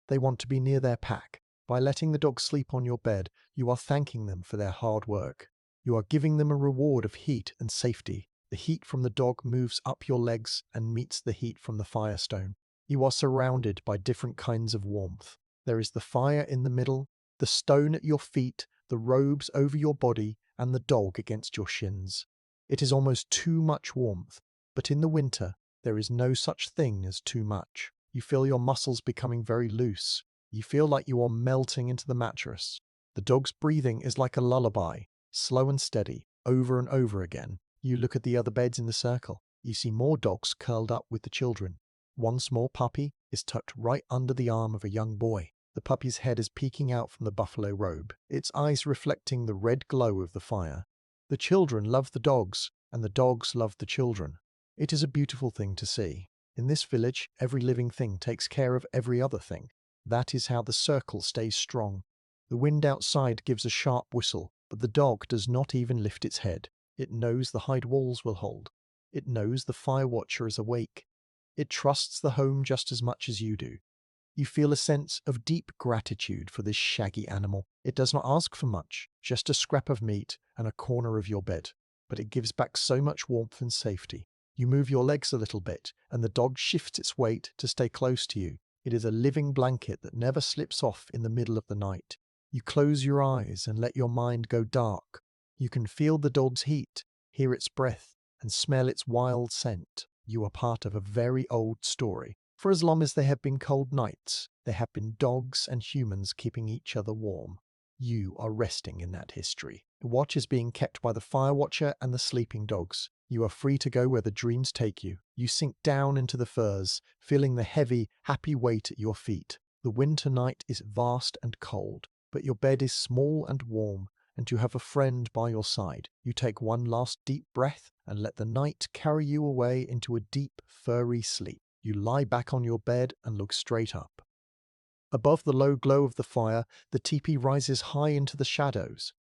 A: They want to be near their pack. By letting the dog sleep on your bed, you are thanking them for their hard work. You are giving them a reward of heat and safety. The heat from the dog moves up your legs and meets the heat from the firestone. You are surrounded by different kinds of warmth. There is the fire in the middle, the stone at your feet, the robes over your body, and the dog against your shins. It is almost too much warmth, but in the winter, there is no such thing as too much. You feel your muscles becoming very loose. You feel like you are melting into the mattress. The dog's breathing is like a lullaby, slow and steady, over and over again. You look at the other beds in the circle. You see more dogs curled up with the children. One small puppy is tucked right under the arm of a young boy. The puppy's head is peeking out from the buffalo robe, its eyes reflecting the red glow of the fire. The children love the dogs, and the dogs love the children. It is a beautiful thing to see. In this village, every living thing takes care of every other thing. That is how the circle stays strong. The wind outside gives a sharp whistle, but the dog does not even lift its head. It knows the hide walls will hold. It knows the fire watcher is awake. It trusts the home just as much as you do. You feel a sense of deep gratitude for this shaggy animal. It does not ask for much, just a scrap of meat and a corner of your bed, but it gives back so much warmth and safety. You move your legs a little bit, and the dog shifts its weight to stay close to you. It is a living blanket that never slips off in the middle of the night. You close your eyes and let your mind go dark. You can feel the dog's heat, hear its breath, and smell its wild scent. You are part of a very old story. For as long as there have been cold nights, there have been dogs and humans keeping each other warm. You are resting in that history. The watch is being kept by the fire watcher and the sleeping dogs. You are free to go where the dreams take you. You sink down into the furs, feeling the heavy, happy weight at your feet. The winter night is vast and cold, but your bed is small and warm, and you have a friend by your side. You take one last deep breath and let the night carry you away into a deep, furry sleep. You lie back on your bed and look straight up. Above the low glow of the fire, the teepee rises high into the shadows.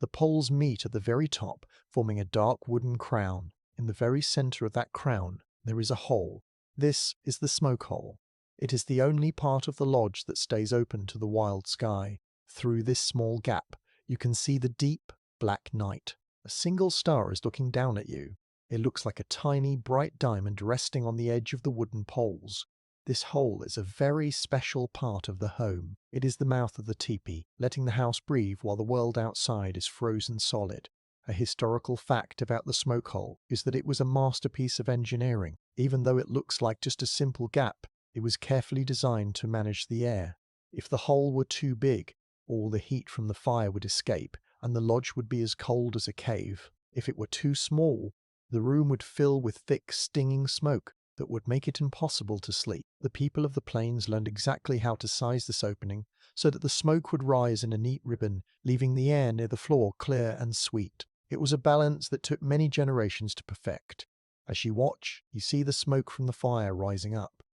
A: The poles meet at the very top, forming a dark wooden crown. In the very center of that crown, there is a hole. This is the smoke hole. It is the only part of the lodge that stays open to the wild sky. Through this small gap, you can see the deep, black night. A single star is looking down at you. It looks like a tiny, bright diamond resting on the edge of the wooden poles. This hole is a very special part of the home. It is the mouth of the teepee, letting the house breathe while the world outside is frozen solid. A historical fact about the smoke hole is that it was a masterpiece of engineering. Even though it looks like just a simple gap, it was carefully designed to manage the air. If the hole were too big, all the heat from the fire would escape, and the lodge would be as cold as a cave. If it were too small, the room would fill with thick, stinging smoke that would make it impossible to sleep. The people of the plains learned exactly how to size this opening so that the smoke would rise in a neat ribbon, leaving the air near the floor clear and sweet. It was a balance that took many generations to perfect. As you watch, you see the smoke from the fire rising up.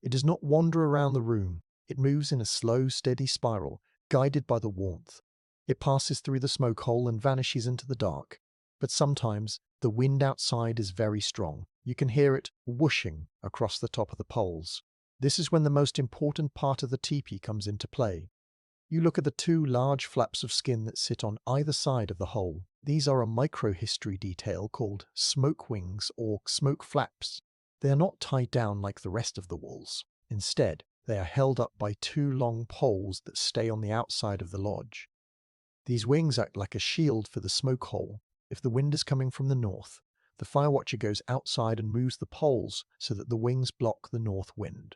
A: It does not wander around the room. It moves in a slow, steady spiral, guided by the warmth. It passes through the smoke hole and vanishes into the dark. But sometimes, the wind outside is very strong. You can hear it whooshing across the top of the poles. This is when the most important part of the teepee comes into play. You look at the two large flaps of skin that sit on either side of the hole. These are a microhistory detail called smoke wings or smoke flaps. They are not tied down like the rest of the walls. Instead, they are held up by two long poles that stay on the outside of the lodge. These wings act like a shield for the smoke hole. If the wind is coming from the north, the fire watcher goes outside and moves the poles so that the wings block the north wind.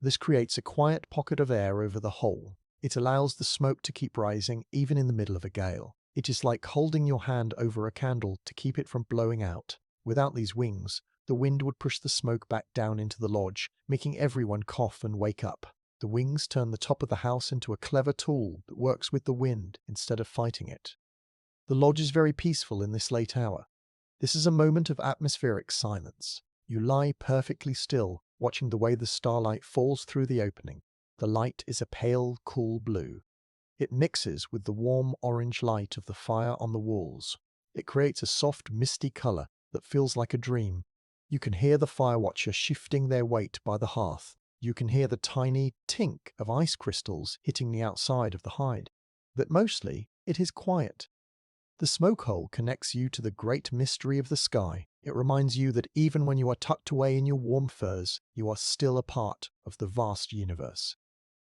A: This creates a quiet pocket of air over the hole. It allows the smoke to keep rising even in the middle of a gale. It is like holding your hand over a candle to keep it from blowing out. Without these wings, the wind would push the smoke back down into the lodge, making everyone cough and wake up. The wings turn the top of the house into a clever tool that works with the wind instead of fighting it. The lodge is very peaceful in this late hour. This is a moment of atmospheric silence. You lie perfectly still, watching the way the starlight falls through the opening. The light is a pale, cool blue. It mixes with the warm orange light of the fire on the walls. It creates a soft, misty color that feels like a dream. You can hear the fire watcher shifting their weight by the hearth. You can hear the tiny tink of ice crystals hitting the outside of the hide. But mostly, it is quiet. The smoke hole connects you to the great mystery of the sky. It reminds you that even when you are tucked away in your warm furs, you are still a part of the vast universe.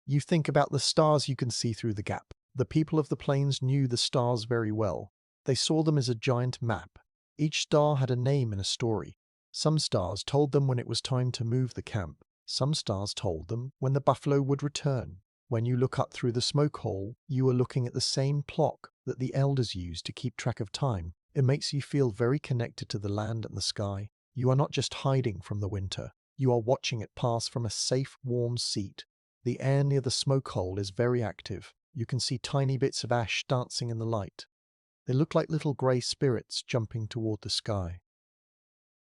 A: You think about the stars you can see through the gap. The people of the plains knew the stars very well. They saw them as a giant map. Each star had a name and a story. Some stars told them when it was time to move the camp. Some stars told them when the buffalo would return. When you look up through the smoke hole, you are looking at the same clock that the elders used to keep track of time. It makes you feel very connected to the land and the sky. You are not just hiding from the winter. You are watching it pass from a safe, warm seat. The air near the smoke hole is very active. You can see tiny bits of ash dancing in the light. They look like little grey spirits jumping toward the sky.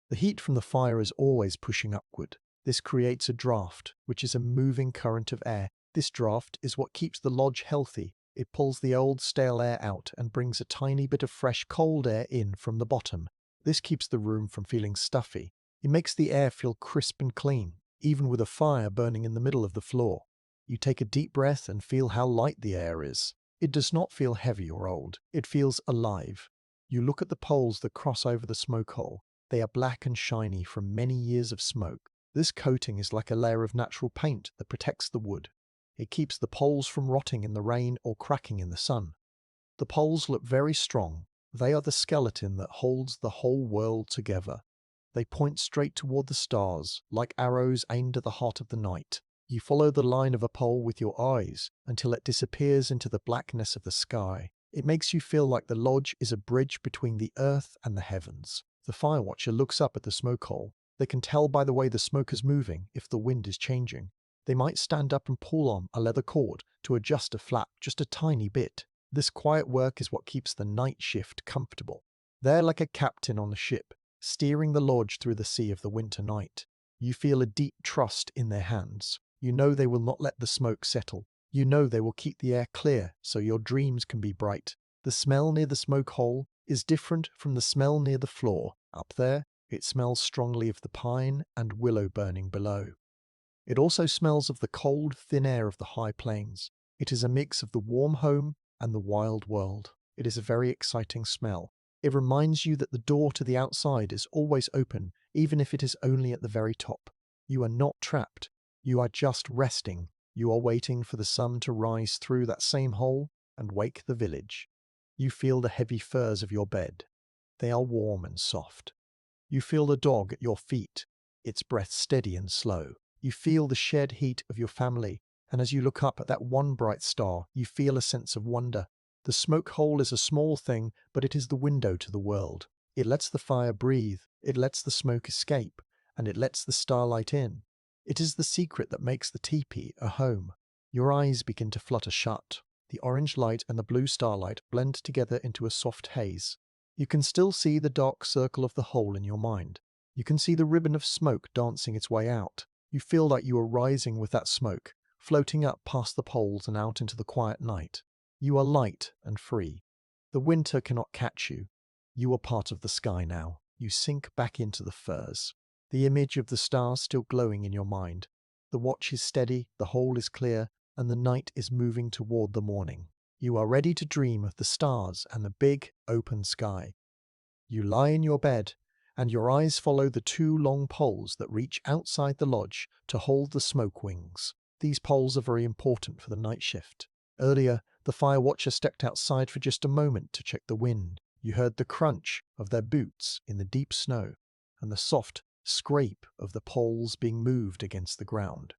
A: The heat from the fire is always pushing upward. This creates a draft, which is a moving current of air. This draft is what keeps the lodge healthy. It pulls the old stale air out and brings a tiny bit of fresh cold air in from the bottom. This keeps the room from feeling stuffy. It makes the air feel crisp and clean, even with a fire burning in the middle of the floor. You take a deep breath and feel how light the air is. It does not feel heavy or old. It feels alive. You look at the poles that cross over the smoke hole. They are black and shiny from many years of smoke. This coating is like a layer of natural paint that protects the wood. It keeps the poles from rotting in the rain or cracking in the sun. The poles look very strong. They are the skeleton that holds the whole world together. They point straight toward the stars, like arrows aimed at the heart of the night. You follow the line of a pole with your eyes until it disappears into the blackness of the sky. It makes you feel like the lodge is a bridge between the earth and the heavens. The fire watcher looks up at the smoke hole. They can tell by the way the smoke is moving if the wind is changing. They might stand up and pull on a leather cord to adjust a flap just a tiny bit. This quiet work is what keeps the night shift comfortable. They're like a captain on a ship, steering the lodge through the sea of the winter night. You feel a deep trust in their hands. You know they will not let the smoke settle. You know they will keep the air clear so your dreams can be bright. The smell near the smoke hole is different from the smell near the floor. Up there, it smells strongly of the pine and willow burning below. It also smells of the cold, thin air of the high plains. It is a mix of the warm home and the wild world. It is a very exciting smell. It reminds you that the door to the outside is always open, even if it is only at the very top. You are not trapped. You are just resting. You are waiting for the sun to rise through that same hole and wake the village. You feel the heavy furs of your bed. They are warm and soft. You feel the dog at your feet, its breath steady and slow. You feel the shed heat of your family, and as you look up at that one bright star, you feel a sense of wonder. The smoke hole is a small thing, but it is the window to the world. It lets the fire breathe, it lets the smoke escape, and it lets the starlight in. It is the secret that makes the teepee a home. Your eyes begin to flutter shut. The orange light and the blue starlight blend together into a soft haze. You can still see the dark circle of the hole in your mind. You can see the ribbon of smoke dancing its way out. You feel like you are rising with that smoke, floating up past the poles and out into the quiet night. You are light and free. The winter cannot catch you. You are part of the sky now. You sink back into the furs. The image of the stars still glowing in your mind. The watch is steady, the hole is clear, and the night is moving toward the morning. You are ready to dream of the stars and the big, open sky. You lie in your bed, and your eyes follow the two long poles that reach outside the lodge to hold the smoke wings. These poles are very important for the night shift. Earlier, the fire watcher stepped outside for just a moment to check the wind. You heard the crunch of their boots in the deep snow, and the soft scrape of the poles being moved against the ground.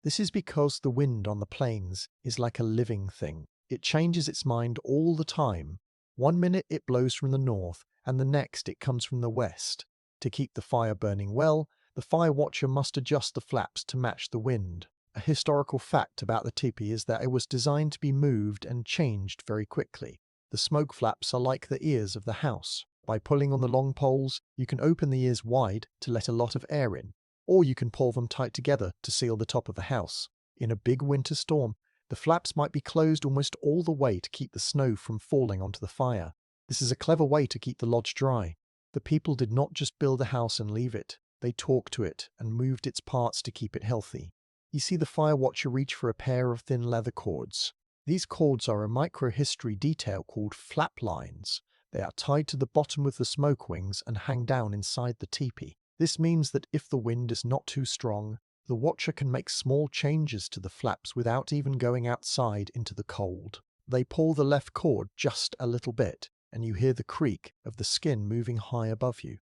A: This is because the wind on the plains is like a living thing. It changes its mind all the time. One minute it blows from the north, and the next it comes from the west. To keep the fire burning well, the fire watcher must adjust the flaps to match the wind. A historical fact about the tipi is that it was designed to be moved and changed very quickly. The smoke flaps are like the ears of the house. By pulling on the long poles, you can open the ears wide to let a lot of air in, or you can pull them tight together to seal the top of the house. In a big winter storm, the flaps might be closed almost all the way to keep the snow from falling onto the fire. This is a clever way to keep the lodge dry. The people did not just build a house and leave it. They talked to it and moved its parts to keep it healthy. You see the fire watcher reach for a pair of thin leather cords. These cords are a microhistory detail called flap lines. They are tied to the bottom of the smoke wings and hang down inside the teepee. This means that if the wind is not too strong, the watcher can make small changes to the flaps without even going outside into the cold. They pull the left cord just a little bit, and you hear the creak of the skin moving high above you.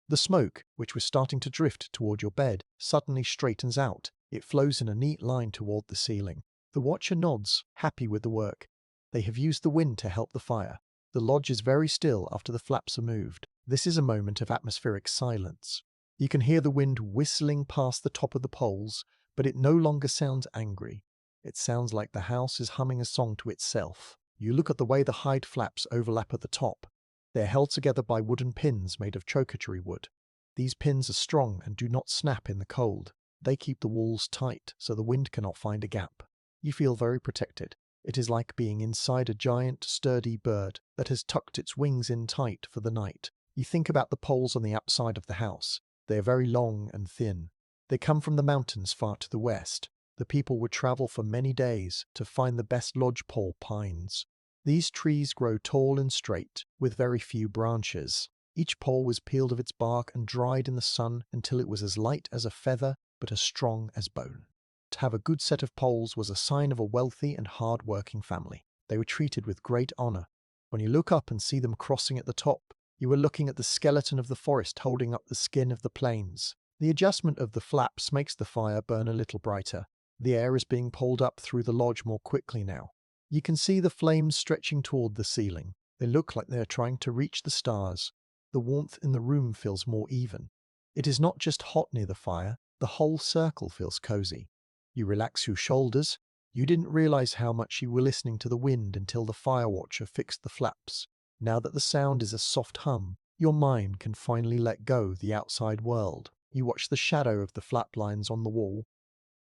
A: The smoke, which was starting to drift toward your bed, suddenly straightens out. It flows in a neat line toward the ceiling. The watcher nods, happy with the work. They have used the wind to help the fire. The lodge is very still after the flaps are moved. This is a moment of atmospheric silence. You can hear the wind whistling past the top of the poles, but it no longer sounds angry. It sounds like the house is humming a song to itself. You look at the way the hide flaps overlap at the top. They are held together by wooden pins made of chokecherry wood. These pins are strong and do not snap in the cold. They keep the walls tight so the wind cannot find a gap. You feel very protected. It is like being inside a giant, sturdy bird that has tucked its wings in tight for the night. You think about the poles on the outside of the house. They are very long and thin. They come from the mountains far to the west. The people would travel for many days to find the best lodgepole pines. These trees grow tall and straight, with very few branches. Each pole was peeled of its bark and dried in the sun until it was as light as a feather, but as strong as bone. To have a good set of poles was a sign of a wealthy and hard-working family. They were treated with great honor. When you look up and see them crossing at the top, you are looking at the skeleton of the forest holding up the skin of the plains. The adjustment of the flaps makes the fire burn a little brighter. The air is being pulled up through the lodge more quickly now. You can see the flames stretching toward the ceiling. They look like they are trying to reach the stars. The warmth in the room feels more even. It is not just hot near the fire, the whole circle feels cozy. You relax your shoulders. You didn't realize how much you were listening to the wind until the fire watcher fixed the flaps. Now that the sound is a soft hum, your mind can finally let go the outside world. You watch the shadow of the flap lines on the wall.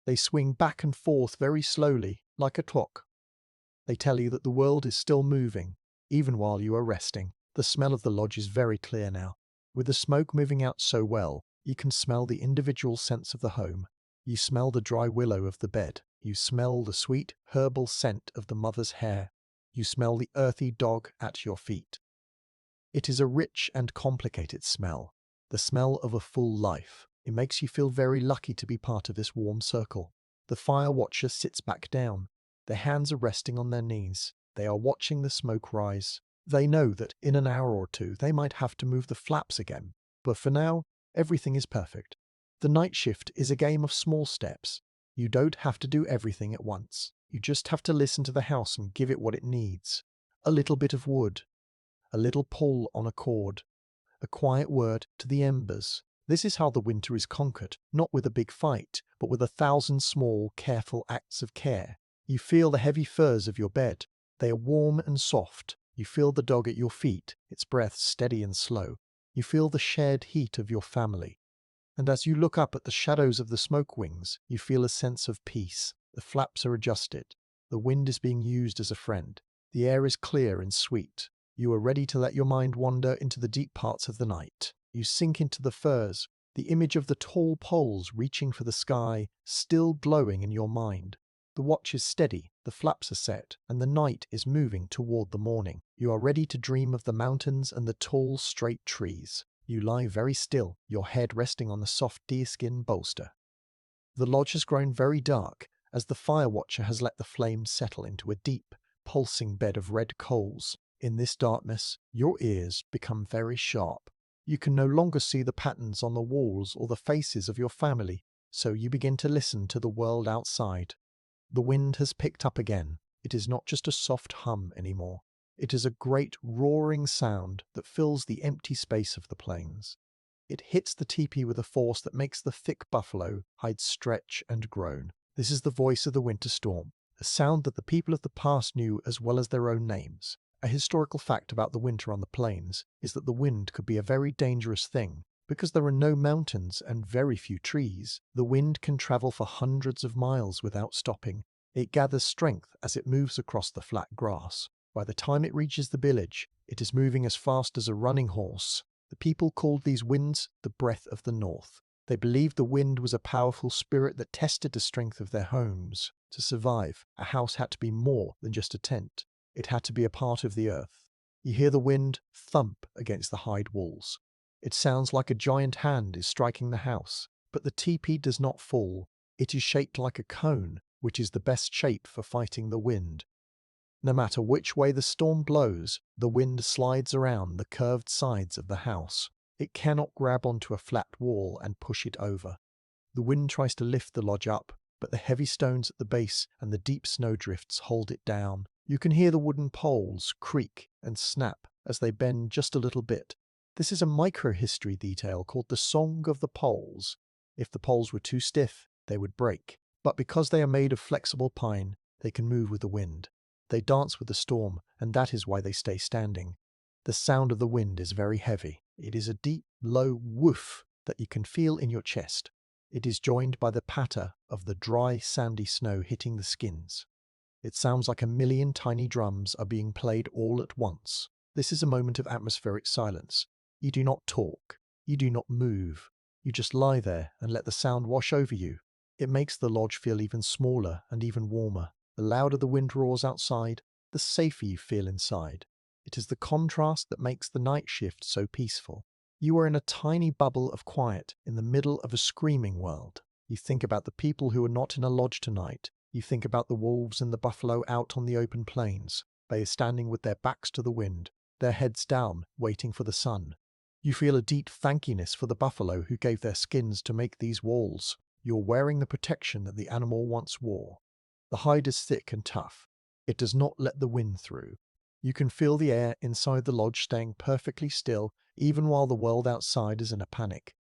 A: They swing back and forth very slowly, like a clock. They tell you that the world is still moving, even while you are resting. The smell of the lodge is very clear now. With the smoke moving out so well, you can smell the individual scents of the home. You smell the dry willow of the bed. You smell the sweet, herbal scent of the mother's hair. You smell the earthy dog at your feet. It is a rich and complicated smell, the smell of a full life. It makes you feel very lucky to be part of this warm circle. The fire watcher sits back down. Their hands are resting on their knees. They are watching the smoke rise. They know that in an hour or two they might have to move the flaps again, but for now, everything is perfect. The night shift is a game of small steps. You don't have to do everything at once. You just have to listen to the house and give it what it needs. A little bit of wood, a little pull on a cord, a quiet word to the embers. This is how the winter is conquered, not with a big fight, but with 1,000 small, careful acts of care. You feel the heavy furs of your bed. They are warm and soft. You feel the dog at your feet, its breath steady and slow. You feel the shared heat of your family. And as you look up at the shadows of the smoke wings, you feel a sense of peace. The flaps are adjusted. The wind is being used as a friend. The air is clear and sweet. You are ready to let your mind wander into the deep parts of the night. You sink into the firs, the image of the tall poles reaching for the sky, still glowing in your mind. The watch is steady, the flaps are set, and the night is moving toward the morning. You are ready to dream of the mountains and the tall, straight trees. You lie very still, your head resting on the soft deerskin bolster. The lodge has grown very dark, as the fire watcher has let the flames settle into a deep, pulsing bed of red coals. In this darkness, your ears become very sharp. You can no longer see the patterns on the walls or the faces of your family, so you begin to listen to the world outside. The wind has picked up again. It is not just a soft hum anymore. It is a great roaring sound that fills the empty space of the plains. It hits the teepee with a force that makes the thick buffalo hides stretch and groan. This is the voice of the winter storm, a sound that the people of the past knew as well as their own names. A historical fact about the winter on the plains is that the wind could be a very dangerous thing. Because there are no mountains and very few trees, the wind can travel for hundreds of miles without stopping. It gathers strength as it moves across the flat grass. By the time it reaches the village, it is moving as fast as a running horse. The people called these winds the breath of the north. They believed the wind was a powerful spirit that tested the strength of their homes. To survive, a house had to be more than just a tent. It had to be a part of the earth. You hear the wind thump against the hide walls. It sounds like a giant hand is striking the house, but the teepee does not fall. It is shaped like a cone, which is the best shape for fighting the wind. No matter which way the storm blows, the wind slides around the curved sides of the house. It cannot grab onto a flat wall and push it over. The wind tries to lift the lodge up, but the heavy stones at the base and the deep snowdrifts hold it down. You can hear the wooden poles creak and snap as they bend just a little bit. This is a micro-history detail called the Song of the Poles. If the poles were too stiff, they would break. But because they are made of flexible pine, they can move with the wind. They dance with the storm, and that is why they stay standing. The sound of the wind is very heavy. It is a deep, low woof that you can feel in your chest. It is joined by the patter of the dry, sandy snow hitting the skins. It sounds like a million tiny drums are being played all at once. This is a moment of atmospheric silence. You do not talk. You do not move. You just lie there and let the sound wash over you. It makes the lodge feel even smaller and even warmer. The louder the wind roars outside, the safer you feel inside. It is the contrast that makes the night shift so peaceful. You are in a tiny bubble of quiet in the middle of a screaming world. You think about the people who are not in a lodge tonight. You think about the wolves and the buffalo out on the open plains. They are standing with their backs to the wind, their heads down, waiting for the sun. You feel a deep thankiness for the buffalo who gave their skins to make these walls. You are wearing the protection that the animal once wore. The hide is thick and tough. It does not let the wind through. You can feel the air inside the lodge staying perfectly still, even while the world outside is in a panic.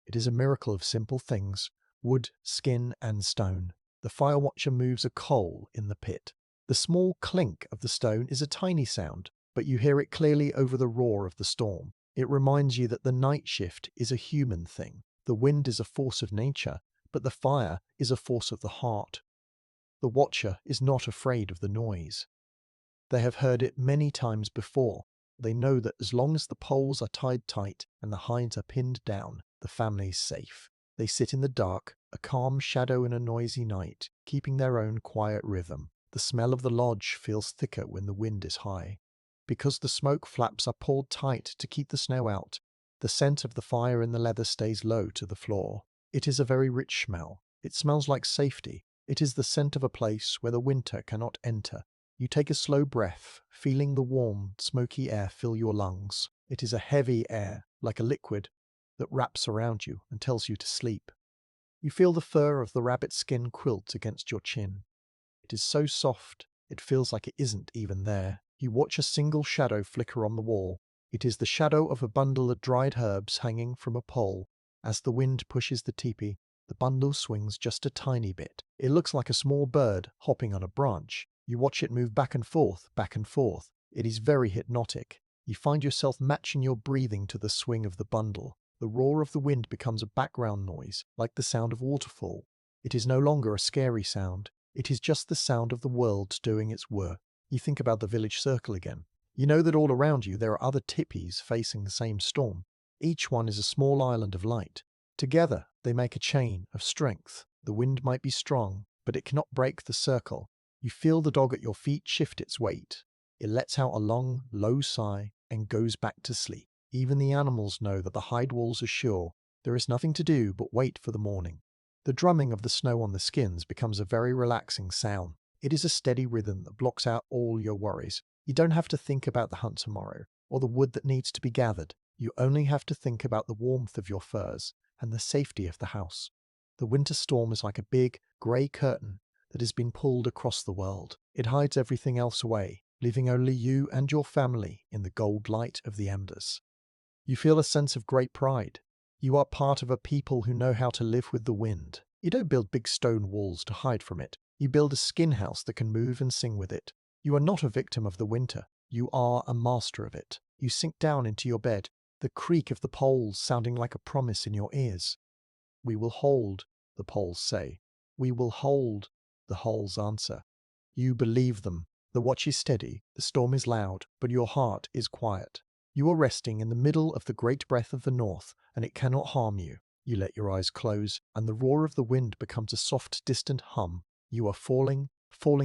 A: It is a miracle of simple things: wood, skin, and stone. The fire watcher moves a coal in the pit. The small clink of the stone is a tiny sound, but you hear it clearly over the roar of the storm. It reminds you that the night shift is a human thing. The wind is a force of nature, but the fire is a force of the heart. The watcher is not afraid of the noise. They have heard it many times before. They know that as long as the poles are tied tight and the hides are pinned down, the family is safe. They sit in the dark, a calm shadow in a noisy night, keeping their own quiet rhythm. The smell of the lodge feels thicker when the wind is high. Because the smoke flaps are pulled tight to keep the snow out, the scent of the fire in the leather stays low to the floor. It is a very rich smell. It smells like safety. It is the scent of a place where the winter cannot enter. You take a slow breath, feeling the warm, smoky air fill your lungs. It is a heavy air, like a liquid, that wraps around you and tells you to sleep. You feel the fur of the rabbit skin quilt against your chin. It is so soft, it feels like it isn't even there. You watch a single shadow flicker on the wall. It is the shadow of a bundle of dried herbs hanging from a pole. As the wind pushes the teepee, the bundle swings just a tiny bit. It looks like a small bird hopping on a branch. You watch it move back and forth, back and forth. It is very hypnotic. You find yourself matching your breathing to the swing of the bundle. The roar of the wind becomes a background noise, like the sound of waterfall. It is no longer a scary sound. It is just the sound of the world doing its work. You think about the village circle again. You know that all around you there are other tipis facing the same storm. Each one is a small island of light. Together, they make a chain of strength. The wind might be strong, but it cannot break the circle. You feel the dog at your feet shift its weight. It lets out a long, low sigh and goes back to sleep. Even the animals know that the hide walls are sure. There is nothing to do but wait for the morning. The drumming of the snow on the skins becomes a very relaxing sound. It is a steady rhythm that blocks out all your worries. You don't have to think about the hunt tomorrow, or the wood that needs to be gathered. You only have to think about the warmth of your furs and the safety of the house. The winter storm is like a big, grey curtain that has been pulled across the world. It hides everything else away, leaving only you and your family in the gold light of the embers. You feel a sense of great pride. You are part of a people who know how to live with the wind. You don't build big stone walls to hide from it. You build a skin house that can move and sing with it. You are not a victim of the winter. You are a master of it. You sink down into your bed, the creak of the poles sounding like a promise in your ears. "We will hold," the poles say. "We will hold," the holes answer. You believe them. The watch is steady, the storm is loud, but your heart is quiet. You are resting in the middle of the great breath of the north, and it cannot harm you. You let your eyes close, and the roar of the wind becomes a soft, distant hum. You are falling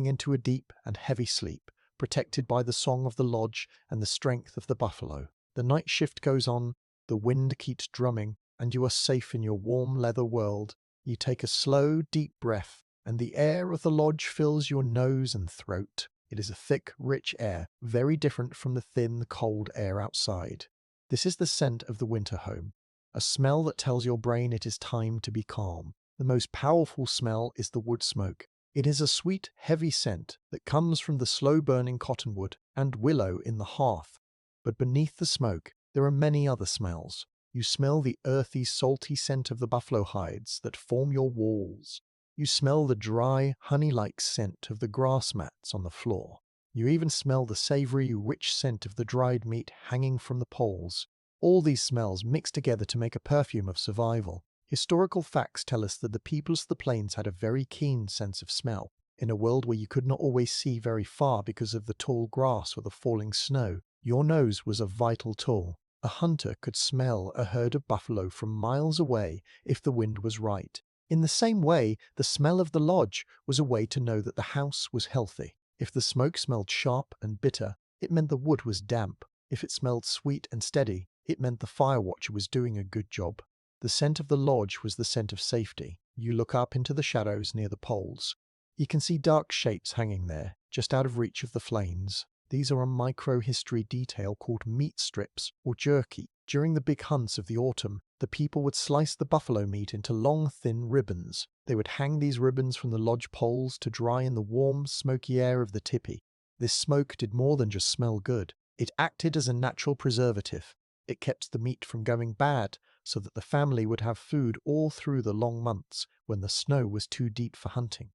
A: into a deep and heavy sleep, protected by the song of the lodge and the strength of the buffalo. The night shift goes on, the wind keeps drumming, and you are safe in your warm leather world. You take a slow, deep breath, and the air of the lodge fills your nose and throat. It is a thick, rich air, very different from the thin, cold air outside. This is the scent of the winter home, a smell that tells your brain it is time to be calm. The most powerful smell is the wood smoke. It is a sweet, heavy scent that comes from the slow-burning cottonwood and willow in the hearth. But beneath the smoke, there are many other smells. You smell the earthy, salty scent of the buffalo hides that form your walls. You smell the dry, honey-like scent of the grass mats on the floor. You even smell the savory, rich scent of the dried meat hanging from the poles. All these smells mix together to make a perfume of survival. Historical facts tell us that the peoples of the plains had a very keen sense of smell. In a world where you could not always see very far because of the tall grass or the falling snow, your nose was a vital tool. A hunter could smell a herd of buffalo from miles away if the wind was right. In the same way, the smell of the lodge was a way to know that the house was healthy. If the smoke smelled sharp and bitter, it meant the wood was damp. If it smelled sweet and steady, it meant the fire watcher was doing a good job. The scent of the lodge was the scent of safety. You look up into the shadows near the poles. You can see dark shapes hanging there, just out of reach of the flames. These are a micro-history detail called meat strips or jerky. During the big hunts of the autumn, the people would slice the buffalo meat into long, thin ribbons. They would hang these ribbons from the lodge poles to dry in the warm, smoky air of the tipi. This smoke did more than just smell good. It acted as a natural preservative. It kept the meat from going bad, so that the family would have food all through the long months when the snow was too deep for hunting.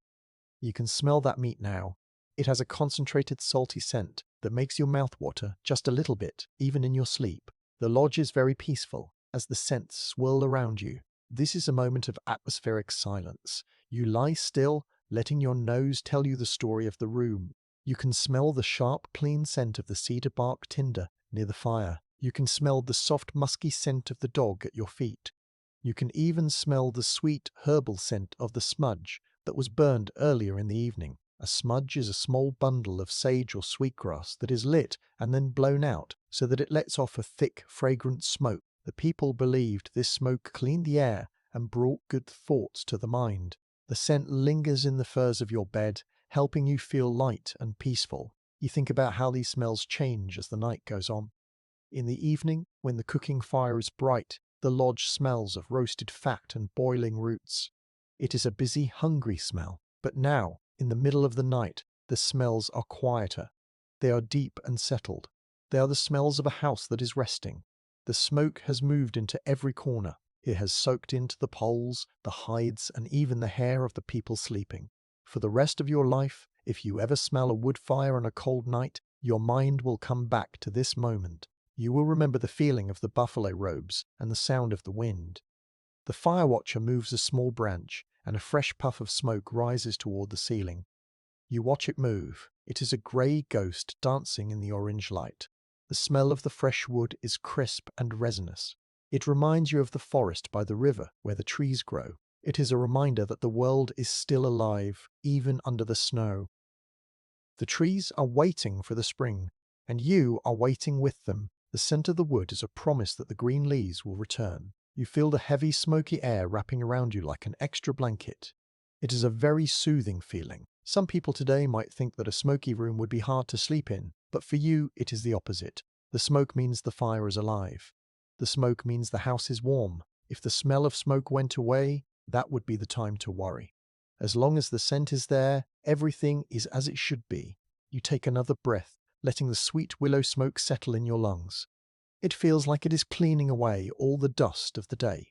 A: You can smell that meat now. It has a concentrated salty scent that makes your mouth water just a little bit, even in your sleep. The lodge is very peaceful as the scents swirl around you. This is a moment of atmospheric silence. You lie still, letting your nose tell you the story of the room. You can smell the sharp, clean scent of the cedar bark tinder near the fire. You can smell the soft, musky scent of the dog at your feet. You can even smell the sweet, herbal scent of the smudge that was burned earlier in the evening. A smudge is a small bundle of sage or sweetgrass that is lit and then blown out so that it lets off a thick, fragrant smoke. The people believed this smoke cleaned the air and brought good thoughts to the mind. The scent lingers in the furs of your bed, helping you feel light and peaceful. You think about how these smells change as the night goes on. In the evening, when the cooking fire is bright, the lodge smells of roasted fat and boiling roots. It is a busy, hungry smell. But now, in the middle of the night, the smells are quieter. They are deep and settled. They are the smells of a house that is resting. The smoke has moved into every corner. It has soaked into the poles, the hides, and even the hair of the people sleeping. For the rest of your life, if you ever smell a wood fire on a cold night, your mind will come back to this moment. You will remember the feeling of the buffalo robes and the sound of the wind. The fire watcher moves a small branch, and a fresh puff of smoke rises toward the ceiling. You watch it move. It is a grey ghost dancing in the orange light. The smell of the fresh wood is crisp and resinous. It reminds you of the forest by the river where the trees grow. It is a reminder that the world is still alive, even under the snow. The trees are waiting for the spring, and you are waiting with them. The scent of the wood is a promise that the green leaves will return. You feel the heavy, smoky air wrapping around you like an extra blanket. It is a very soothing feeling. Some people today might think that a smoky room would be hard to sleep in, but for you it is the opposite. The smoke means the fire is alive. The smoke means the house is warm. If the smell of smoke went away, that would be the time to worry. As long as the scent is there, everything is as it should be. You take another breath, letting the sweet willow smoke settle in your lungs. It feels like it is cleaning away all the dust of the day.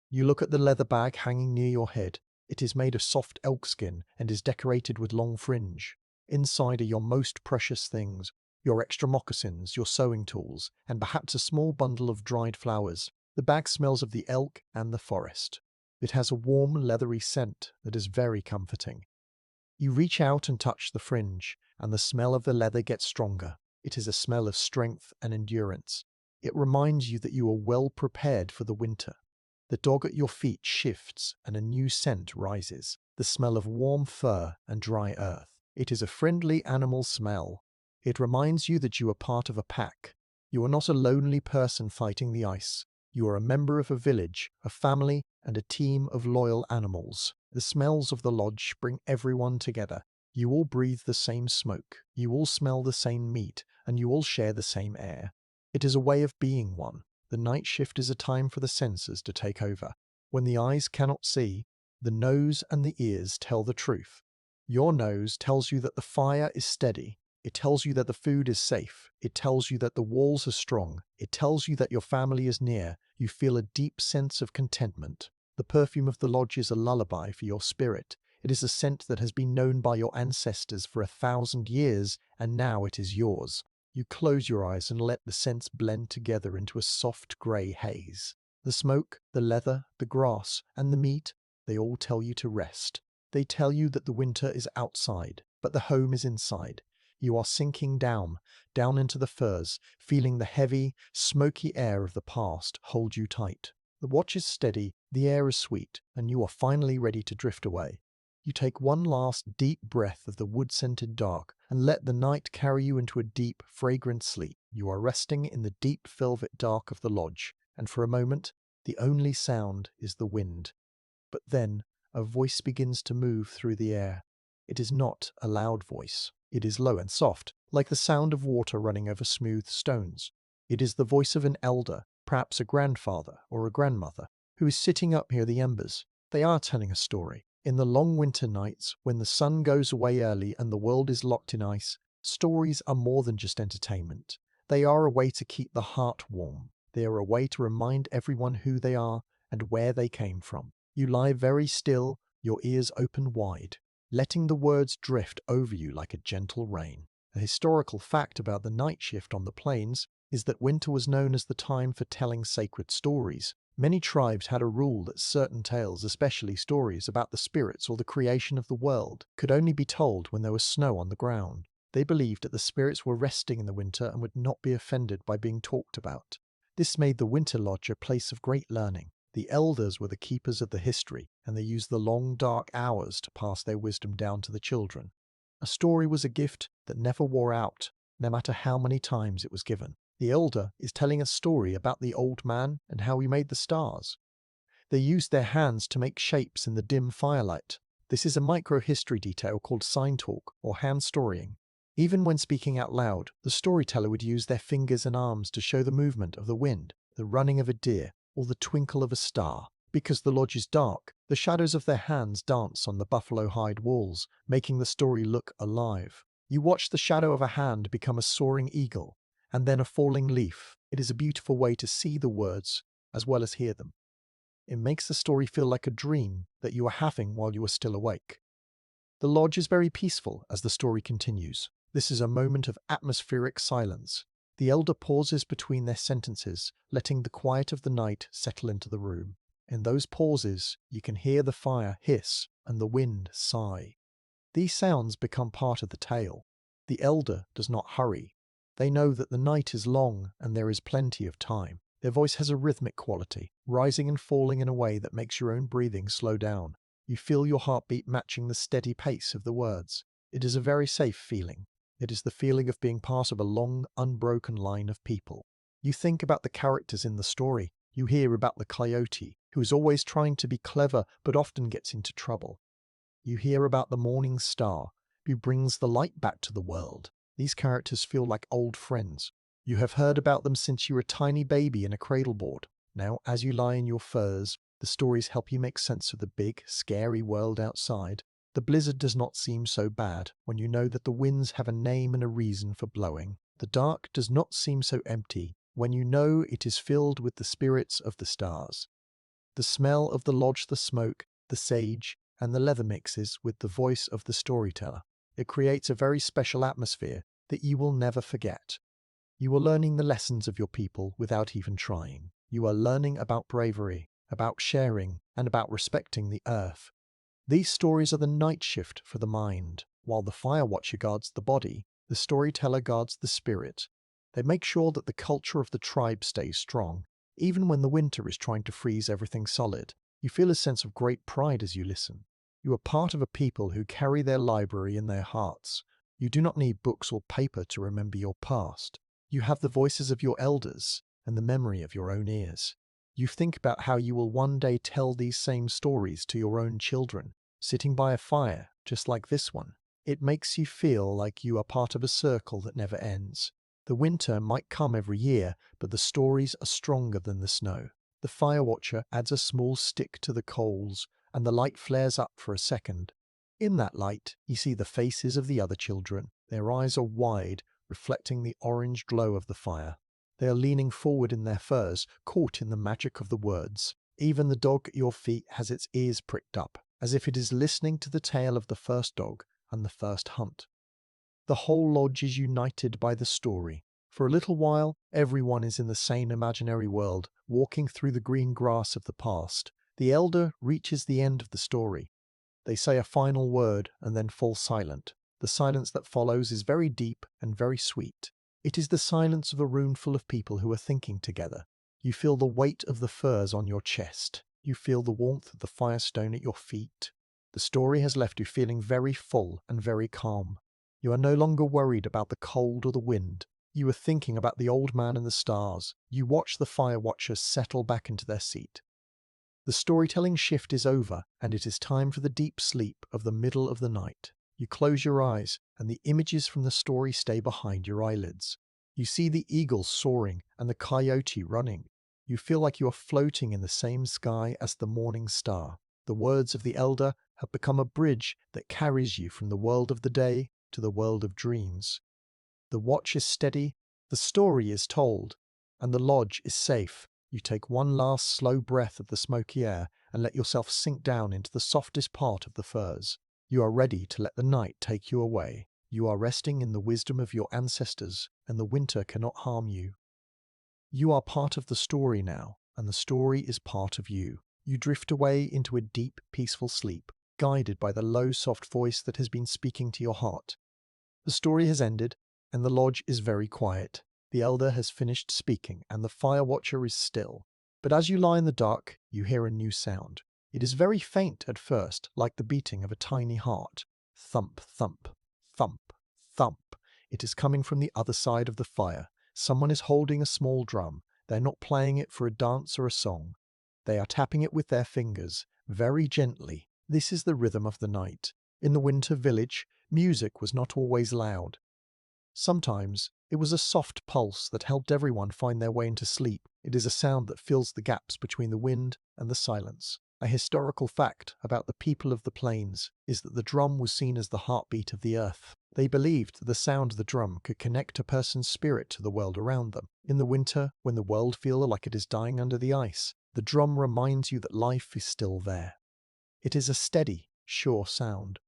A: You look at the leather bag hanging near your head. It is made of soft elk skin and is decorated with long fringe. Inside are your most precious things, your extra moccasins, your sewing tools, and perhaps a small bundle of dried flowers. The bag smells of the elk and the forest. It has a warm, leathery scent that is very comforting. You reach out and touch the fringe, and the smell of the leather gets stronger. It is a smell of strength and endurance. It reminds you that you are well prepared for the winter. The dog at your feet shifts, and a new scent rises, the smell of warm fur and dry earth. It is a friendly animal smell. It reminds you that you are part of a pack. You are not a lonely person fighting the ice. You are a member of a village, a family, and a team of loyal animals. The smells of the lodge bring everyone together. You all breathe the same smoke, you all smell the same meat, and you all share the same air. It is a way of being one. The night shift is a time for the senses to take over. When the eyes cannot see, the nose and the ears tell the truth. Your nose tells you that the fire is steady. It tells you that the food is safe. It tells you that the walls are strong. It tells you that your family is near. You feel a deep sense of contentment. The perfume of the lodge is a lullaby for your spirit. It is a scent that has been known by your ancestors for 1,000 years, and now it is yours. You close your eyes and let the scents blend together into a soft grey haze. The smoke, the leather, the grass, and the meat, they all tell you to rest. They tell you that the winter is outside, but the home is inside. You are sinking down into the furs, feeling the heavy, smoky air of the past hold you tight. The watch is steady, the air is sweet, and you are finally ready to drift away. You take one last deep breath of the wood-scented dark and let the night carry you into a deep, fragrant sleep. You are resting in the deep velvet dark of the lodge, and for a moment, the only sound is the wind. But then, a voice begins to move through the air. It is not a loud voice. It is low and soft, like the sound of water running over smooth stones. It is the voice of an elder, perhaps a grandfather or a grandmother, who is sitting up near the embers. They are telling a story. In the long winter nights, when the sun goes away early and the world is locked in ice, stories are more than just entertainment. They are a way to keep the heart warm. They are a way to remind everyone who they are and where they came from. You lie very still, your ears open wide, letting the words drift over you like a gentle rain. A historical fact about the night shift on the plains is that winter was known as the time for telling sacred stories. Many tribes had a rule that certain tales, especially stories about the spirits or the creation of the world, could only be told when there was snow on the ground. They believed that the spirits were resting in the winter and would not be offended by being talked about. This made the winter lodge a place of great learning. The elders were the keepers of the history, and they used the long dark hours to pass their wisdom down to the children. A story was a gift that never wore out, no matter how many times it was given. The elder is telling a story about the old man and how he made the stars. They used their hands to make shapes in the dim firelight. This is a micro-history detail called sign talk or hand storying. Even when speaking out loud, the storyteller would use their fingers and arms to show the movement of the wind, the running of a deer, or the twinkle of a star. Because the lodge is dark, the shadows of their hands dance on the buffalo hide walls, making the story look alive. You watch the shadow of a hand become a soaring eagle, and then a falling leaf. It is a beautiful way to see the words as well as hear them. It makes the story feel like a dream that you are having while you are still awake. The lodge is very peaceful as the story continues. This is a moment of atmospheric silence. The elder pauses between their sentences, letting the quiet of the night settle into the room. In those pauses, you can hear the fire hiss and the wind sigh. These sounds become part of the tale. The elder does not hurry. They know that the night is long and there is plenty of time. Their voice has a rhythmic quality, rising and falling in a way that makes your own breathing slow down. You feel your heartbeat matching the steady pace of the words. It is a very safe feeling. It is the feeling of being part of a long, unbroken line of people. You think about the characters in the story. You hear about the coyote, who is always trying to be clever but often gets into trouble. You hear about the morning star, who brings the light back to the world. These characters feel like old friends. You have heard about them since you were a tiny baby in a cradleboard. Now, as you lie in your furs, the stories help you make sense of the big, scary world outside. The blizzard does not seem so bad when you know that the winds have a name and a reason for blowing. The dark does not seem so empty when you know it is filled with the spirits of the stars. The smell of the lodge, the smoke, the sage, and the leather mixes with the voice of the storyteller. It creates a very special atmosphere that you will never forget. You are learning the lessons of your people without even trying. You are learning about bravery, about sharing, and about respecting the earth. These stories are the night shift for the mind. While the fire watcher guards the body, the storyteller guards the spirit. They make sure that the culture of the tribe stays strong, even when the winter is trying to freeze everything solid. You feel a sense of great pride as you listen. You are part of a people who carry their library in their hearts. You do not need books or paper to remember your past. You have the voices of your elders and the memory of your own ears. You think about how you will one day tell these same stories to your own children, sitting by a fire just like this one. It makes you feel like you are part of a circle that never ends. The winter might come every year, but the stories are stronger than the snow. The fire watcher adds a small stick to the coals, and the light flares up for a second. In that light, you see the faces of the other children. Their eyes are wide, reflecting the orange glow of the fire. They are leaning forward in their furs, caught in the magic of the words. Even the dog at your feet has its ears pricked up, as if it is listening to the tale of the first dog and the first hunt. The whole lodge is united by the story. For a little while, everyone is in the same imaginary world, walking through the green grass of the past. The elder reaches the end of the story. They say a final word and then fall silent. The silence that follows is very deep and very sweet. It is the silence of a room full of people who are thinking together. You feel the weight of the furs on your chest. You feel the warmth of the firestone at your feet. The story has left you feeling very full and very calm. You are no longer worried about the cold or the wind. You are thinking about the old man and the stars. You watch the fire watchers settle back into their seat. The storytelling shift is over, and it is time for the deep sleep of the middle of the night. You close your eyes, and the images from the story stay behind your eyelids. You see the eagle soaring and the coyote running. You feel like you are floating in the same sky as the morning star. The words of the elder have become a bridge that carries you from the world of the day to the world of dreams. The watch is steady, the story is told, and the lodge is safe. You take one last slow breath of the smoky air and let yourself sink down into the softest part of the furs. You are ready to let the night take you away. You are resting in the wisdom of your ancestors, and the winter cannot harm you. You are part of the story now, and the story is part of you. You drift away into a deep, peaceful sleep, guided by the low, soft voice that has been speaking to your heart. The story has ended, and the lodge is very quiet. The elder has finished speaking, and the fire watcher is still. But as you lie in the dark, you hear a new sound. It is very faint at first, like the beating of a tiny heart. Thump, thump, thump, thump. It is coming from the other side of the fire. Someone is holding a small drum. They're not playing it for a dance or a song. They are tapping it with their fingers, very gently. This is the rhythm of the night. In the winter village, music was not always loud. Sometimes it was a soft pulse that helped everyone find their way into sleep. It is a sound that fills the gaps between the wind and the silence. A historical fact about the people of the plains is that the drum was seen as the heartbeat of the earth. They believed that the sound of the drum could connect a person's spirit to the world around them. In the winter, when the world feels like it is dying under the ice, the drum reminds you that life is still there. It is a steady, sure sound.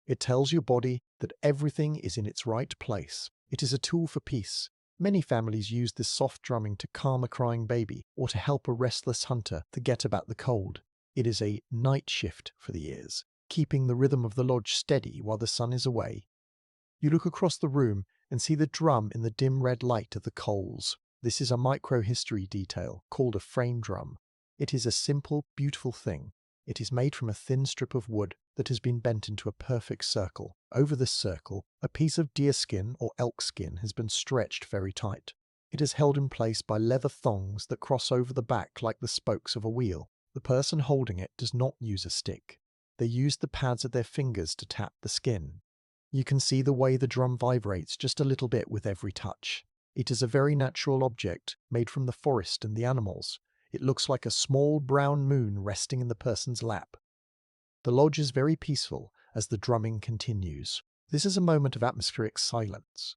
A: It tells your body that everything is in its right place. It is a tool for peace. Many families use this soft drumming to calm a crying baby or to help a restless hunter forget about the cold. It is a night shift for the ears, keeping the rhythm of the lodge steady while the sun is away. You look across the room and see the drum in the dim red light of the coals. This is a micro-history detail called a frame drum. It is a simple, beautiful thing. It is made from a thin strip of wood that has been bent into a perfect circle. Over this circle, a piece of deer skin or elk skin has been stretched very tight. It is held in place by leather thongs that cross over the back like the spokes of a wheel. The person holding it does not use a stick. They use the pads of their fingers to tap the skin. You can see the way the drum vibrates just a little bit with every touch. It is a very natural object made from the forest and the animals. It looks like a small brown moon resting in the person's lap. The lodge is very peaceful as the drumming continues. This is a moment of atmospheric silence.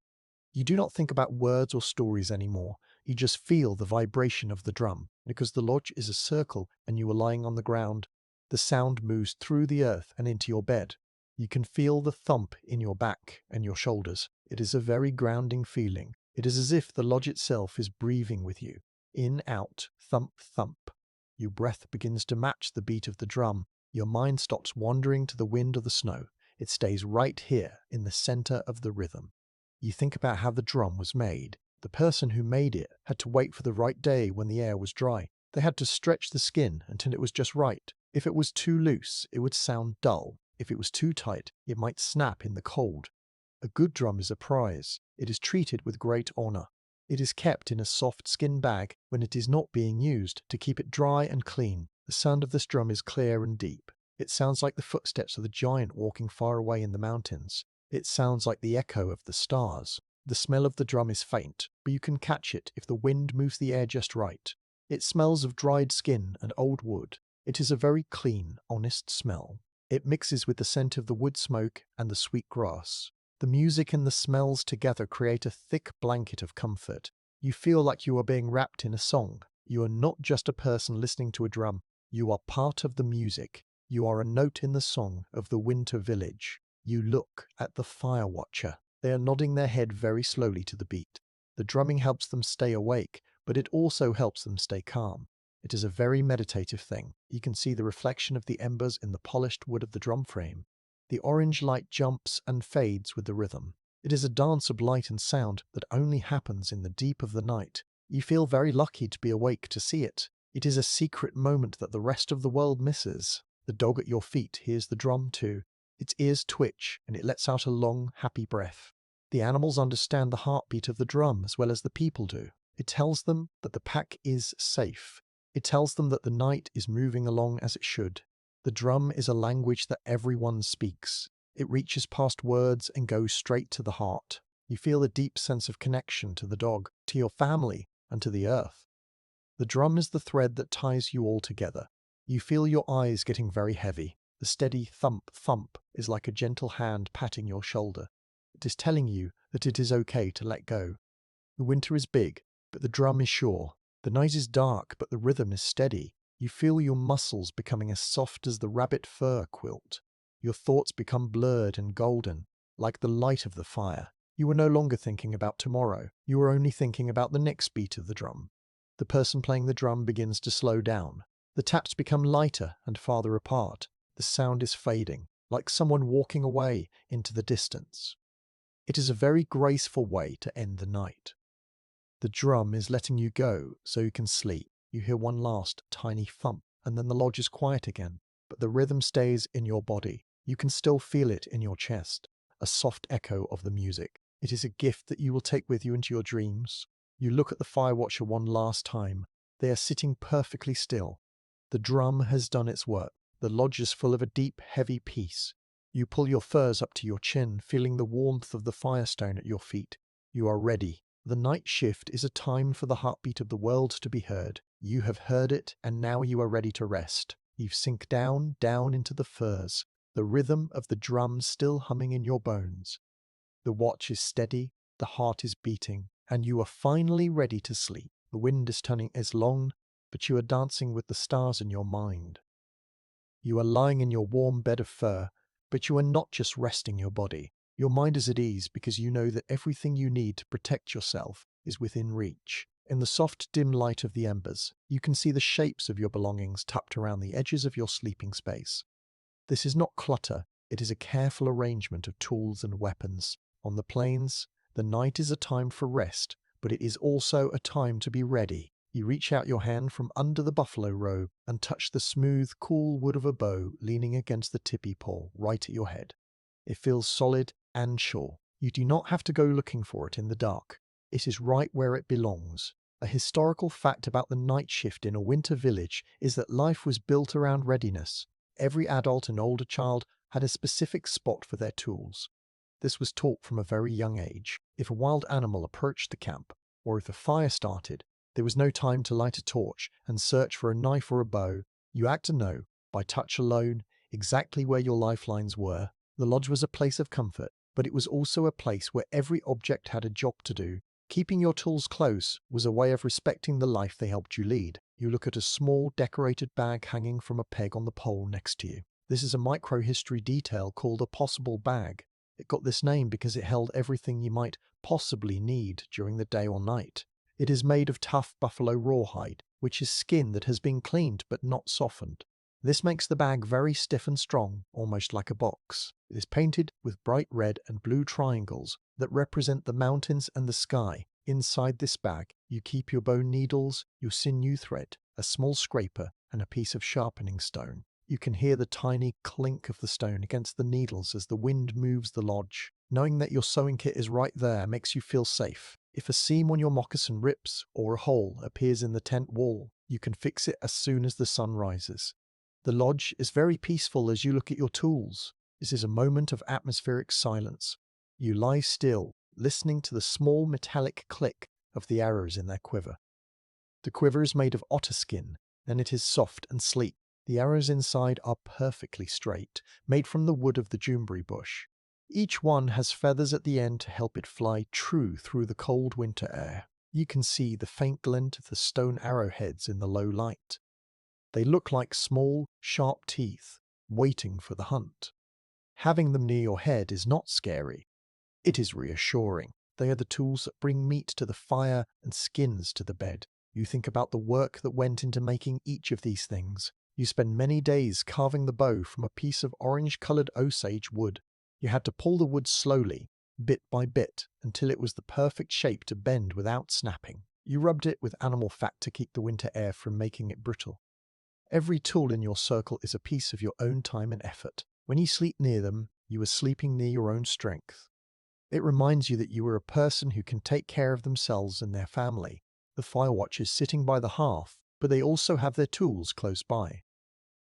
A: You do not think about words or stories anymore. You just feel the vibration of the drum. Because the lodge is a circle and you are lying on the ground, the sound moves through the earth and into your bed. You can feel the thump in your back and your shoulders. It is a very grounding feeling. It is as if the lodge itself is breathing with you. In, out, thump, thump. Your breath begins to match the beat of the drum. Your mind stops wandering to the wind or the snow. It stays right here in the center of the rhythm. You think about how the drum was made. The person who made it had to wait for the right day when the air was dry. They had to stretch the skin until it was just right. If it was too loose, it would sound dull. If it was too tight, it might snap in the cold. A good drum is a prize. It is treated with great honor. It is kept in a soft skin bag when it is not being used to keep it dry and clean. The sound of this drum is clear and deep. It sounds like the footsteps of the giant walking far away in the mountains. It sounds like the echo of the stars. The smell of the drum is faint, but you can catch it if the wind moves the air just right. It smells of dried skin and old wood. It is a very clean, honest smell. It mixes with the scent of the wood smoke and the sweet grass. The music and the smells together create a thick blanket of comfort. You feel like you are being wrapped in a song. You are not just a person listening to a drum. You are part of the music. You are a note in the song of the winter village. You look at the fire watcher. They are nodding their head very slowly to the beat. The drumming helps them stay awake, but it also helps them stay calm. It is a very meditative thing. You can see the reflection of the embers in the polished wood of the drum frame. The orange light jumps and fades with the rhythm. It is a dance of light and sound that only happens in the deep of the night. You feel very lucky to be awake to see it. It is a secret moment that the rest of the world misses. The dog at your feet hears the drum too. Its ears twitch and it lets out a long, happy breath. The animals understand the heartbeat of the drum as well as the people do. It tells them that the pack is safe. It tells them that the night is moving along as it should. The drum is a language that everyone speaks. It reaches past words and goes straight to the heart. You feel a deep sense of connection to the dog, to your family, and to the earth. The drum is the thread that ties you all together. You feel your eyes getting very heavy. The steady thump, thump is like a gentle hand patting your shoulder. It is telling you that it is okay to let go. The winter is big, but the drum is sure. The night is dark, but the rhythm is steady. You feel your muscles becoming as soft as the rabbit fur quilt. Your thoughts become blurred and golden, like the light of the fire. You are no longer thinking about tomorrow. You are only thinking about the next beat of the drum. The person playing the drum begins to slow down. The taps become lighter and farther apart. The sound is fading, like someone walking away into the distance. It is a very graceful way to end the night. The drum is letting you go so you can sleep. You hear one last tiny thump, and then the lodge is quiet again. But the rhythm stays in your body. You can still feel it in your chest, a soft echo of the music. It is a gift that you will take with you into your dreams. You look at the fire watcher one last time. They are sitting perfectly still. The drum has done its work. The lodge is full of a deep, heavy peace. You pull your furs up to your chin, feeling the warmth of the firestone at your feet. You are ready. The night shift is a time for the heartbeat of the world to be heard. You have heard it, and now you are ready to rest. You sink down, down into the furs, the rhythm of the drum still humming in your bones. The watch is steady, the heart is beating, and you are finally ready to sleep. The wind is turning as long, but you are dancing with the stars in your mind. You are lying in your warm bed of fur, but you are not just resting your body. Your mind is at ease because you know that everything you need to protect yourself is within reach. In the soft, dim light of the embers, you can see the shapes of your belongings tucked around the edges of your sleeping space. This is not clutter, it is a careful arrangement of tools and weapons. On the plains, the night is a time for rest, but it is also a time to be ready. You reach out your hand from under the buffalo robe and touch the smooth, cool wood of a bow leaning against the tipi pole right at your head. It feels solid and sure. You do not have to go looking for it in the dark. It is right where it belongs. A historical fact about the night shift in a winter village is that life was built around readiness. Every adult and older child had a specific spot for their tools. This was taught from a very young age. If a wild animal approached the camp, or if a fire started, there was no time to light a torch and search for a knife or a bow. You had to know, by touch alone, exactly where your lifelines were. The lodge was a place of comfort, but it was also a place where every object had a job to do. Keeping your tools close was a way of respecting the life they helped you lead. You look at a small, decorated bag hanging from a peg on the pole next to you. This is a microhistory detail called a possible bag. It got this name because it held everything you might possibly need during the day or night. It is made of tough buffalo rawhide, which is skin that has been cleaned but not softened. This makes the bag very stiff and strong, almost like a box. It is painted with bright red and blue triangles that represent the mountains and the sky. Inside this bag, you keep your bone needles, your sinew thread, a small scraper, and a piece of sharpening stone. You can hear the tiny clink of the stone against the needles as the wind moves the lodge. Knowing that your sewing kit is right there makes you feel safe. If a seam on your moccasin rips or a hole appears in the tent wall, you can fix it as soon as the sun rises. The lodge is very peaceful as you look at your tools. This is a moment of atmospheric silence. You lie still, listening to the small metallic click of the arrows in their quiver. The quiver is made of otter skin, and it is soft and sleek. The arrows inside are perfectly straight, made from the wood of the jumbri bush. Each one has feathers at the end to help it fly true through the cold winter air. You can see the faint glint of the stone arrowheads in the low light. They look like small, sharp teeth, waiting for the hunt. Having them near your head is not scary. It is reassuring. They are the tools that bring meat to the fire and skins to the bed. You think about the work that went into making each of these things. You spend many days carving the bow from a piece of orange-colored Osage wood. You had to pull the wood slowly, bit by bit, until it was the perfect shape to bend without snapping. You rubbed it with animal fat to keep the winter air from making it brittle. Every tool in your circle is a piece of your own time and effort. When you sleep near them, you are sleeping near your own strength. It reminds you that you are a person who can take care of themselves and their family. The fire watch is sitting by the hearth, but they also have their tools close by.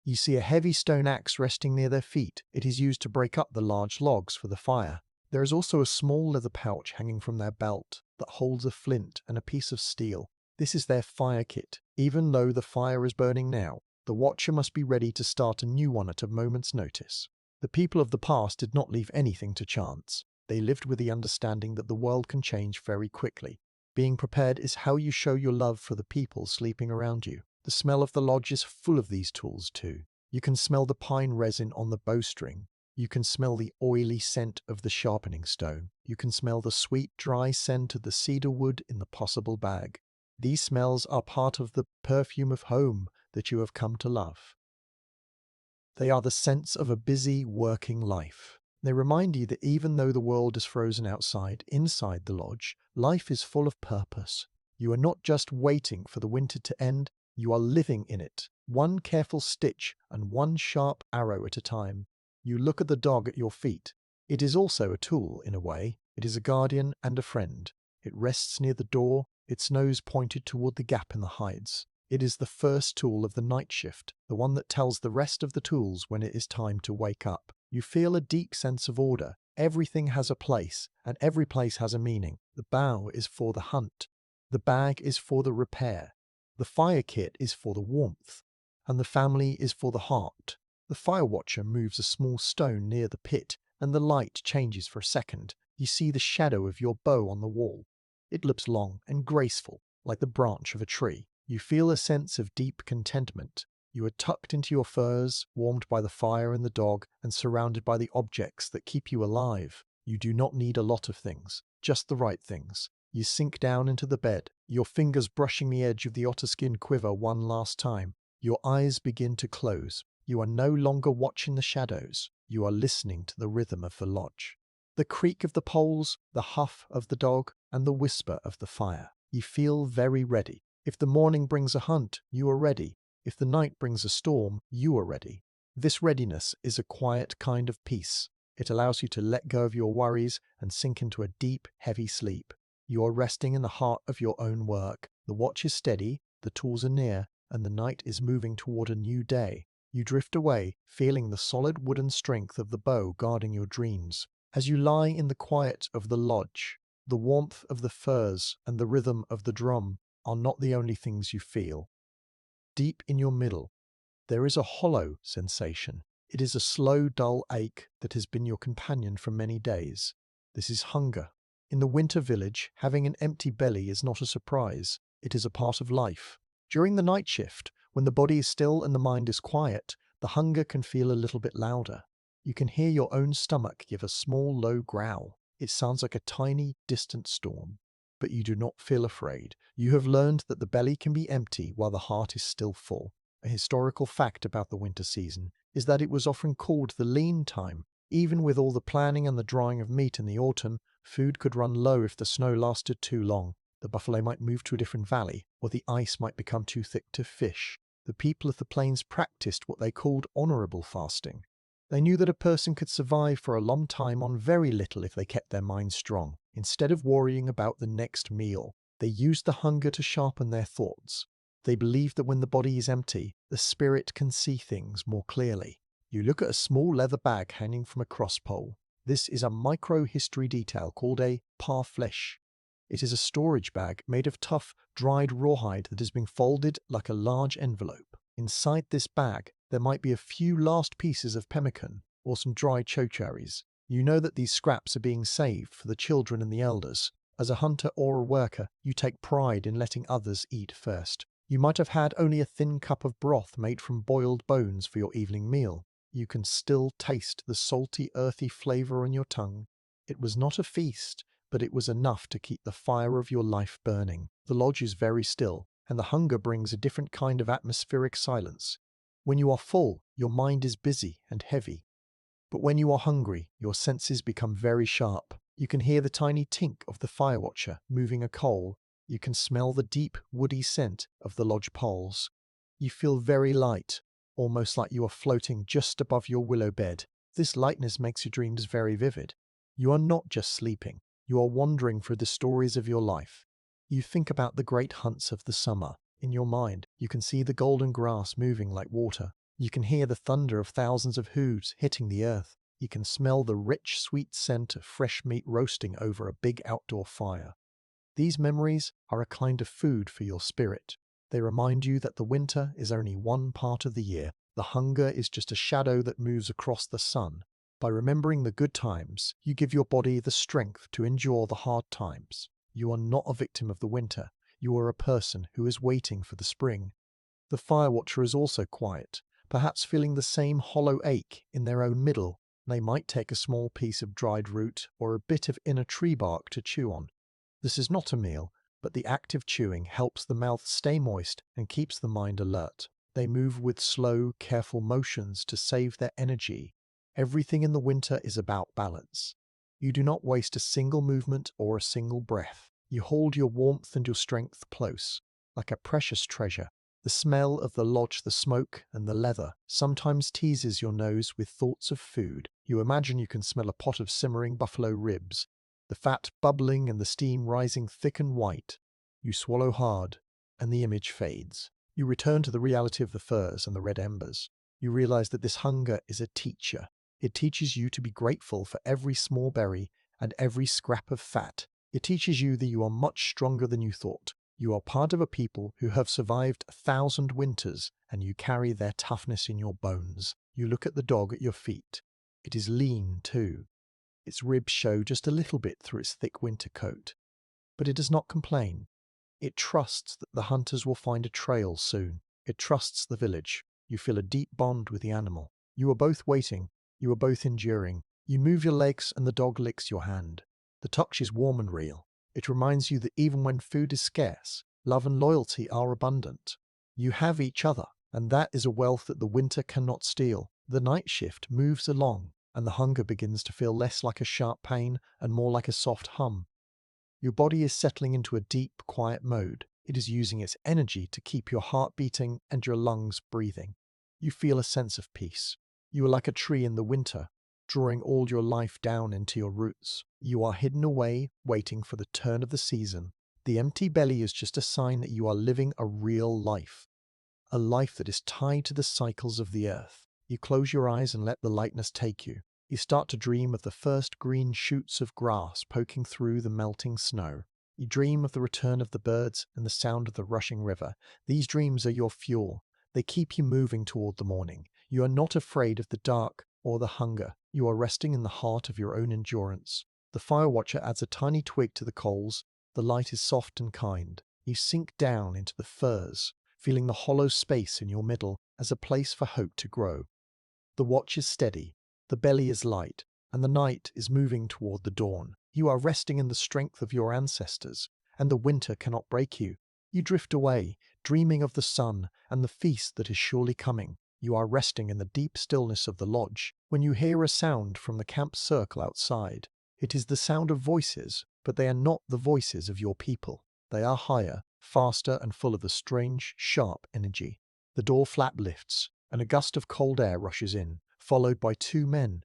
A: You see a heavy stone axe resting near their feet. It is used to break up the large logs for the fire. There is also a small leather pouch hanging from their belt that holds a flint and a piece of steel. This is their fire kit. Even though the fire is burning now, the watcher must be ready to start a new one at a moment's notice. The people of the past did not leave anything to chance. They lived with the understanding that the world can change very quickly. Being prepared is how you show your love for the people sleeping around you. The smell of the lodge is full of these tools too. You can smell the pine resin on the bowstring. You can smell the oily scent of the sharpening stone. You can smell the sweet, dry scent of the cedar wood in the possible bag. These smells are part of the perfume of home that you have come to love. They are the scents of a busy, working life. They remind you that even though the world is frozen outside, inside the lodge, life is full of purpose. You are not just waiting for the winter to end, you are living in it, one careful stitch and one sharp arrow at a time. You look at the dog at your feet. It is also a tool, in a way. It is a guardian and a friend. It rests near the door, its nose pointed toward the gap in the hides. It is the first tool of the night shift, the one that tells the rest of the tools when it is time to wake up. You feel a deep sense of order. Everything has a place, and every place has a meaning. The bow is for the hunt. The bag is for the repair. The fire kit is for the warmth. And the family is for the heart. The fire watcher moves a small stone near the pit, and the light changes for a second. You see the shadow of your bow on the wall. It looks long and graceful, like the branch of a tree. You feel a sense of deep contentment. You are tucked into your furs, warmed by the fire and the dog, and surrounded by the objects that keep you alive. You do not need a lot of things, just the right things. You sink down into the bed, your fingers brushing the edge of the otterskin quiver one last time. Your eyes begin to close. You are no longer watching the shadows. You are listening to the rhythm of the lodge. The creak of the poles, the huff of the dog, and the whisper of the fire. You feel very ready. If the morning brings a hunt, you are ready. If the night brings a storm, you are ready. This readiness is a quiet kind of peace. It allows you to let go of your worries and sink into a deep, heavy sleep. You are resting in the heart of your own work. The watch is steady, the tools are near, and the night is moving toward a new day. You drift away, feeling the solid wooden strength of the bow guarding your dreams. As you lie in the quiet of the lodge, the warmth of the furs and the rhythm of the drum are not the only things you feel. Deep in your middle, there is a hollow sensation. It is a slow, dull ache that has been your companion for many days. This is hunger. In the winter village, having an empty belly is not a surprise. It is a part of life. During the night shift, when the body is still and the mind is quiet, the hunger can feel a little bit louder. You can hear your own stomach give a small, low growl. It sounds like a tiny, distant storm. But you do not feel afraid. You have learned that the belly can be empty while the heart is still full. A historical fact about the winter season is that it was often called the lean time. Even with all the planning and the drying of meat in the autumn, food could run low if the snow lasted too long. The buffalo might move to a different valley, or the ice might become too thick to fish. The people of the plains practiced what they called honorable fasting. They knew that a person could survive for a long time on very little if they kept their minds strong. Instead of worrying about the next meal, they used the hunger to sharpen their thoughts. They believed that when the body is empty, the spirit can see things more clearly. You look at a small leather bag hanging from a crosspole. This is a micro-history detail called a parfleche. It is a storage bag made of tough, dried rawhide that has been folded like a large envelope. Inside this bag, there might be a few last pieces of pemmican or some dried chochoris. You know that these scraps are being saved for the children and the elders. As a hunter or a worker, you take pride in letting others eat first. You might have had only a thin cup of broth made from boiled bones for your evening meal. You can still taste the salty, earthy flavor on your tongue. It was not a feast, but it was enough to keep the fire of your life burning. The lodge is very still, and the hunger brings a different kind of atmospheric silence. When you are full, your mind is busy and heavy. But when you are hungry, your senses become very sharp. You can hear the tiny tink of the fire watcher moving a coal. You can smell the deep, woody scent of the lodge poles. You feel very light, almost like you are floating just above your willow bed. This lightness makes your dreams very vivid. You are not just sleeping. You are wandering through the stories of your life. You think about the great hunts of the summer. In your mind, you can see the golden grass moving like water. You can hear the thunder of thousands of hooves hitting the earth. You can smell the rich, sweet scent of fresh meat roasting over a big outdoor fire. These memories are a kind of food for your spirit. They remind you that the winter is only one part of the year. The hunger is just a shadow that moves across the sun. By remembering the good times, you give your body the strength to endure the hard times. You are not a victim of the winter. You are a person who is waiting for the spring. The fire watcher is also quiet, perhaps feeling the same hollow ache in their own middle. They might take a small piece of dried root or a bit of inner tree bark to chew on. This is not a meal, but the act of chewing helps the mouth stay moist and keeps the mind alert. They move with slow, careful motions to save their energy. Everything in the winter is about balance. You do not waste a single movement or a single breath. You hold your warmth and your strength close, like a precious treasure. The smell of the lodge, the smoke, and the leather sometimes teases your nose with thoughts of food. You imagine you can smell a pot of simmering buffalo ribs, the fat bubbling and the steam rising thick and white. You swallow hard, and the image fades. You return to the reality of the furs and the red embers. You realize that this hunger is a teacher. It teaches you to be grateful for every small berry and every scrap of fat. It teaches you that you are much stronger than you thought. You are part of a people who have survived 1,000 winters, and you carry their toughness in your bones. You look at the dog at your feet. It is lean, too. Its ribs show just a little bit through its thick winter coat. But it does not complain. It trusts that the hunters will find a trail soon. It trusts the village. You feel a deep bond with the animal. You are both waiting. You are both enduring. You move your legs and the dog licks your hand. The touch is warm and real. It reminds you that even when food is scarce, love and loyalty are abundant. You have each other, and that is a wealth that the winter cannot steal. The night shift moves along, and the hunger begins to feel less like a sharp pain and more like a soft hum. Your body is settling into a deep, quiet mode. It is using its energy to keep your heart beating and your lungs breathing. You feel a sense of peace. You are like a tree in the winter, drawing all your life down into your roots. You are hidden away, waiting for the turn of the season. The empty belly is just a sign that you are living a real life, a life that is tied to the cycles of the earth. You close your eyes and let the lightness take you. You start to dream of the first green shoots of grass poking through the melting snow. You dream of the return of the birds and the sound of the rushing river. These dreams are your fuel. They keep you moving toward the morning. You are not afraid of the dark or the hunger. You are resting in the heart of your own endurance. The fire watcher adds a tiny twig to the coals. The light is soft and kind. You sink down into the furs, feeling the hollow space in your middle as a place for hope to grow. The watch is steady, the belly is light, and the night is moving toward the dawn. You are resting in the strength of your ancestors, and the winter cannot break you. You drift away, dreaming of the sun and the feast that is surely coming. You are resting in the deep stillness of the lodge when you hear a sound from the camp circle outside. It is the sound of voices, but they are not the voices of your people. They are higher, faster, and full of the strange, sharp energy. The door flap lifts, and a gust of cold air rushes in, followed by two men.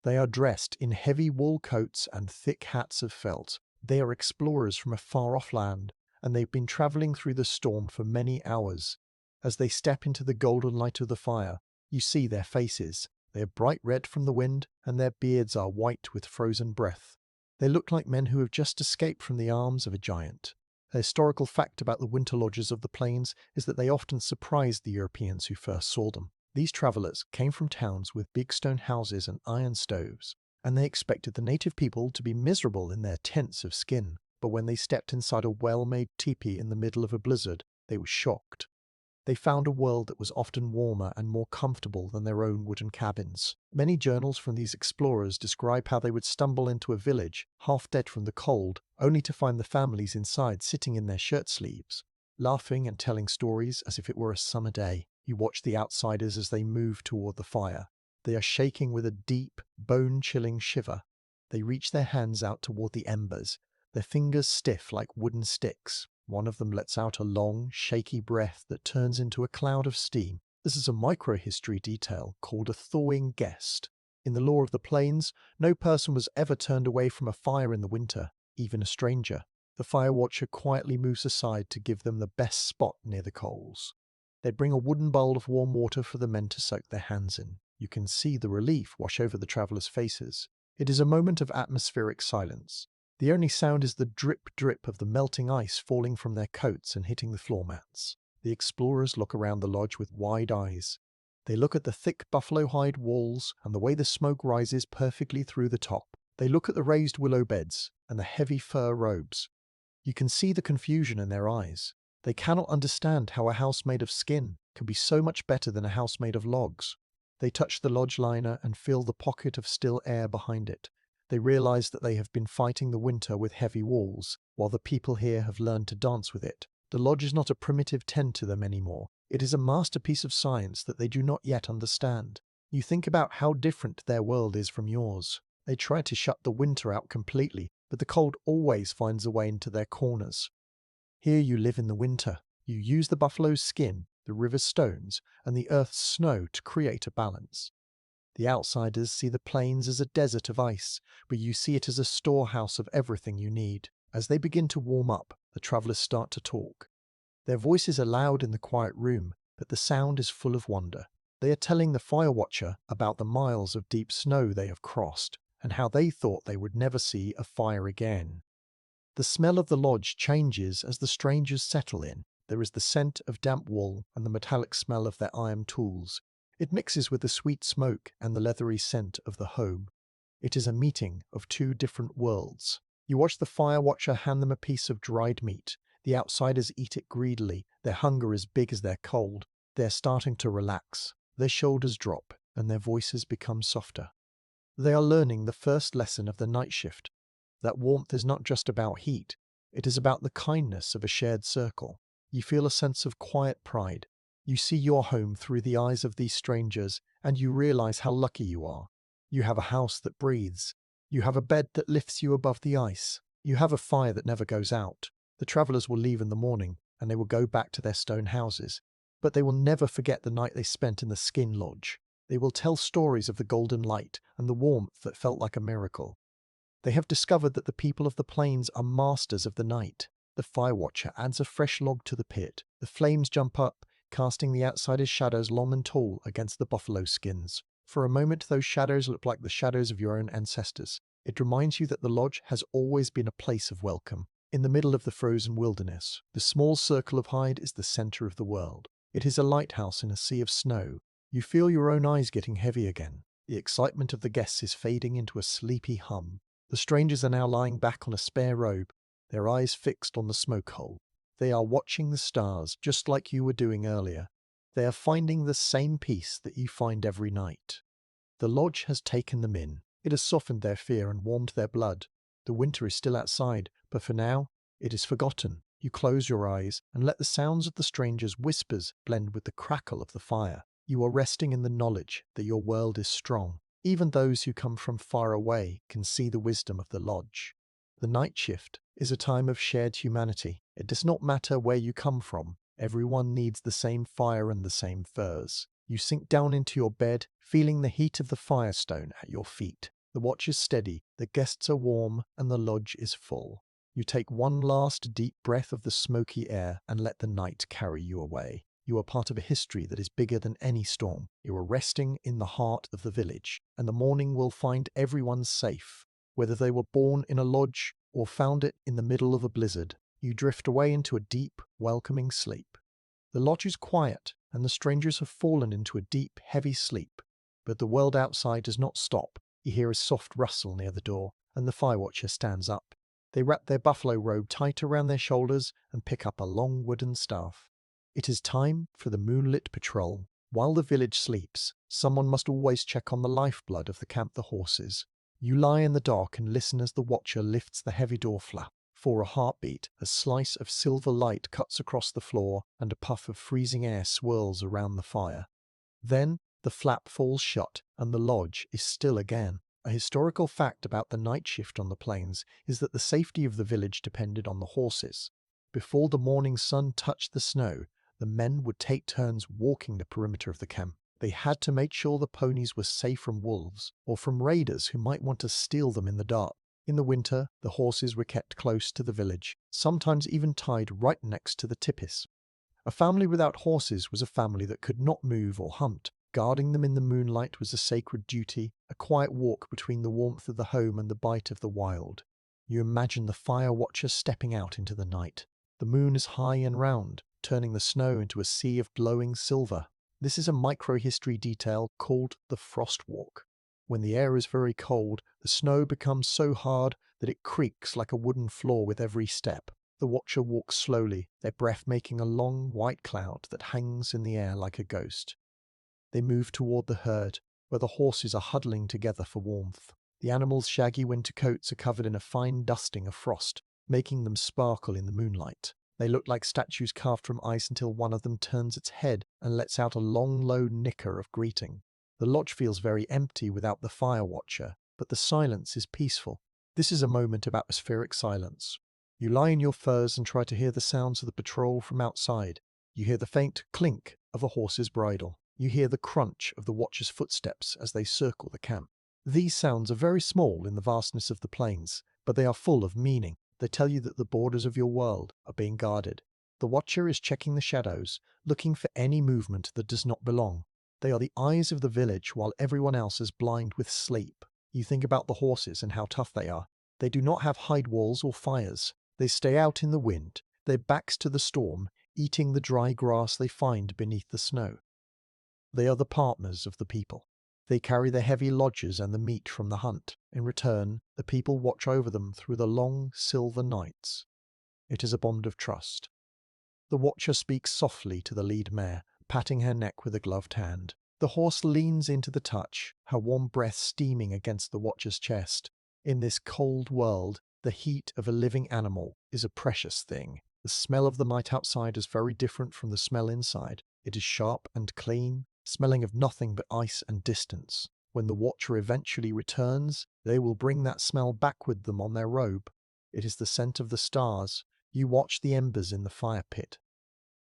A: They are dressed in heavy wool coats and thick hats of felt. They are explorers from a far-off land, and they've been traveling through the storm for many hours. As they step into the golden light of the fire, you see their faces. They are bright red from the wind, and their beards are white with frozen breath. They look like men who have just escaped from the arms of a giant. A historical fact about the winter lodges of the plains is that they often surprised the Europeans who first saw them. These travelers came from towns with big stone houses and iron stoves, and they expected the native people to be miserable in their tents of skin. But when they stepped inside a well-made tipi in the middle of a blizzard, they were shocked. They found a world that was often warmer and more comfortable than their own wooden cabins. Many journals from these explorers describe how they would stumble into a village, half dead from the cold, only to find the families inside sitting in their shirt sleeves, laughing and telling stories as if it were a summer day. You watch the outsiders as they move toward the fire. They are shaking with a deep, bone-chilling shiver. They reach their hands out toward the embers, their fingers stiff like wooden sticks. One of them lets out a long, shaky breath that turns into a cloud of steam. This is a microhistory detail called a thawing guest. In the law of the plains, no person was ever turned away from a fire in the winter, even a stranger. The fire watcher quietly moves aside to give them the best spot near the coals. They bring a wooden bowl of warm water for the men to soak their hands in. You can see the relief wash over the travelers' faces. It is a moment of atmospheric silence. The only sound is the drip-drip of the melting ice falling from their coats and hitting the floor mats. The explorers look around the lodge with wide eyes. They look at the thick buffalo hide walls and the way the smoke rises perfectly through the top. They look at the raised willow beds and the heavy fur robes. You can see the confusion in their eyes. They cannot understand how a house made of skin can be so much better than a house made of logs. They touch the lodge liner and feel the pocket of still air behind it. They realize that they have been fighting the winter with heavy walls, while the people here have learned to dance with it. The lodge is not a primitive tent to them anymore. It is a masterpiece of science that they do not yet understand. You think about how different their world is from yours. They try to shut the winter out completely, but the cold always finds a way into their corners. Here you live in the winter. You use the buffalo's skin, the river's stones, and the earth's snow to create a balance. The outsiders see the plains as a desert of ice, but you see it as a storehouse of everything you need. As they begin to warm up, the travelers start to talk. Their voices are loud in the quiet room, but the sound is full of wonder. They are telling the fire watcher about the miles of deep snow they have crossed, and how they thought they would never see a fire again. The smell of the lodge changes as the strangers settle in. There is the scent of damp wool and the metallic smell of their iron tools. It mixes with the sweet smoke and the leathery scent of the home. It is a meeting of two different worlds. You watch the fire watcher hand them a piece of dried meat. The outsiders eat it greedily. Their hunger is big as their cold. They are starting to relax. Their shoulders drop and their voices become softer. They are learning the first lesson of the night shift. That warmth is not just about heat. It is about the kindness of a shared circle. You feel a sense of quiet pride. You see your home through the eyes of these strangers, and you realize how lucky you are. You have a house that breathes. You have a bed that lifts you above the ice. You have a fire that never goes out. The travellers will leave in the morning, and they will go back to their stone houses. But they will never forget the night they spent in the skin lodge. They will tell stories of the golden light and the warmth that felt like a miracle. They have discovered that the people of the plains are masters of the night. The fire watcher adds a fresh log to the pit. The flames jump up, casting the outsider's shadows long and tall against the buffalo skins. For a moment those shadows look like the shadows of your own ancestors. It reminds you that the lodge has always been a place of welcome. In the middle of the frozen wilderness, the small circle of hide is the center of the world. It is a lighthouse in a sea of snow. You feel your own eyes getting heavy again. The excitement of the guests is fading into a sleepy hum. The strangers are now lying back on a spare robe, their eyes fixed on the smoke hole. They are watching the stars, just like you were doing earlier. They are finding the same peace that you find every night. The lodge has taken them in. It has softened their fear and warmed their blood. The winter is still outside, but for now, it is forgotten. You close your eyes and let the sounds of the strangers' whispers blend with the crackle of the fire. You are resting in the knowledge that your world is strong. Even those who come from far away can see the wisdom of the lodge. The night shift is a time of shared humanity. It does not matter where you come from. Everyone needs the same fire and the same furs. You sink down into your bed, feeling the heat of the firestone at your feet. The watch is steady, the guests are warm, and the lodge is full. You take one last deep breath of the smoky air and let the night carry you away. You are part of a history that is bigger than any storm. You are resting in the heart of the village, and the morning will find everyone safe. Whether they were born in a lodge or found it in the middle of a blizzard, you drift away into a deep, welcoming sleep. The lodge is quiet, and the strangers have fallen into a deep, heavy sleep. But the world outside does not stop. You hear a soft rustle near the door, and the fire watcher stands up. They wrap their buffalo robe tight around their shoulders and pick up a long wooden staff. It is time for the moonlit patrol. While the village sleeps, someone must always check on the lifeblood of the camp, the horses. You lie in the dark and listen as the watcher lifts the heavy door flap. For a heartbeat, a slice of silver light cuts across the floor and a puff of freezing air swirls around the fire. Then the flap falls shut and the lodge is still again. A historical fact about the night shift on the plains is that the safety of the village depended on the horses. Before the morning sun touched the snow, the men would take turns walking the perimeter of the camp. They had to make sure the ponies were safe from wolves or from raiders who might want to steal them in the dark. In the winter, the horses were kept close to the village, sometimes even tied right next to the tipis. A family without horses was a family that could not move or hunt. Guarding them in the moonlight was a sacred duty, a quiet walk between the warmth of the home and the bite of the wild. You imagine the fire watcher stepping out into the night. The moon is high and round, turning the snow into a sea of glowing silver. This is a microhistory detail called the frost walk. When the air is very cold, the snow becomes so hard that it creaks like a wooden floor with every step. The watcher walks slowly, their breath making a long white cloud that hangs in the air like a ghost. They move toward the herd, where the horses are huddling together for warmth. The animals' shaggy winter coats are covered in a fine dusting of frost, making them sparkle in the moonlight. They look like statues carved from ice until one of them turns its head and lets out a long, low nicker of greeting. The lodge feels very empty without the fire watcher, but the silence is peaceful. This is a moment of atmospheric silence. You lie in your furs and try to hear the sounds of the patrol from outside. You hear the faint clink of a horse's bridle. You hear the crunch of the watcher's footsteps as they circle the camp. These sounds are very small in the vastness of the plains, but they are full of meaning. They tell you that the borders of your world are being guarded. The watcher is checking the shadows, looking for any movement that does not belong. They are the eyes of the village while everyone else is blind with sleep. You think about the horses and how tough they are. They do not have hide walls or fires. They stay out in the wind, their backs to the storm, eating the dry grass they find beneath the snow. They are the partners of the people. They carry the heavy lodges and the meat from the hunt. In return, the people watch over them through the long, silver nights. It is a bond of trust. The watcher speaks softly to the lead mare, patting her neck with a gloved hand. The horse leans into the touch, her warm breath steaming against the watcher's chest. In this cold world, the heat of a living animal is a precious thing. The smell of the night outside is very different from the smell inside. It is sharp and clean, smelling of nothing but ice and distance. When the watcher eventually returns, they will bring that smell back with them on their robe. It is the scent of the stars. You watch the embers in the fire pit.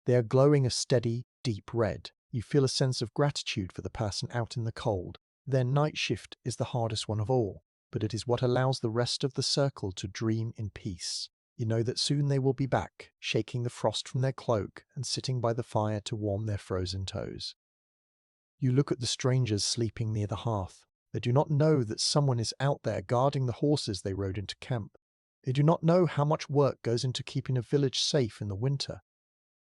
A: They are glowing a steady, deep red. You feel a sense of gratitude for the person out in the cold. Their night shift is the hardest one of all, but it is what allows the rest of the circle to dream in peace. You know that soon they will be back, shaking the frost from their cloak and sitting by the fire to warm their frozen toes. You look at the strangers sleeping near the hearth. They do not know that someone is out there guarding the horses they rode into camp. They do not know how much work goes into keeping a village safe in the winter.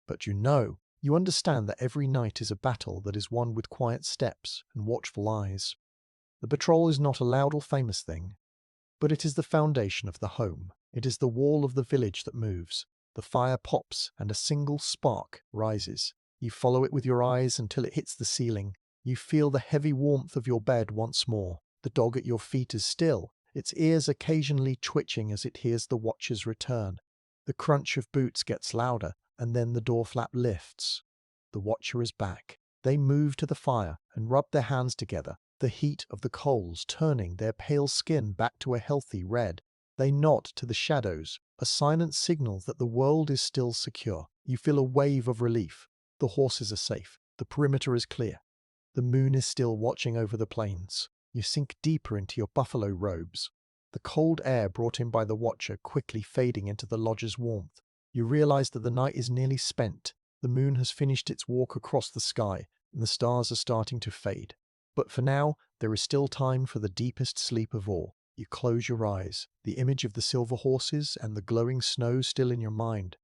A: But you understand that every night is a battle that is won with quiet steps and watchful eyes. The patrol is not a loud or famous thing, but it is the foundation of the home. It is the wall of the village that moves. The fire pops and a single spark rises. You follow it with your eyes until it hits the ceiling. You feel the heavy warmth of your bed once more. The dog at your feet is still, its ears occasionally twitching as it hears the watcher's return. The crunch of boots gets louder, and then the door flap lifts. The watcher is back. They move to the fire and rub their hands together, the heat of the coals turning their pale skin back to a healthy red. They nod to the shadows, a silent signal that the world is still secure. You feel a wave of relief. The horses are safe. The perimeter is clear. The moon is still watching over the plains. You sink deeper into your buffalo robes. The cold air brought in by the watcher quickly fading into the lodge's warmth. You realize that the night is nearly spent. The moon has finished its walk across the sky, and the stars are starting to fade. But for now, there is still time for the deepest sleep of all. You close your eyes, the image of the silver horses and the glowing snow still in your mind.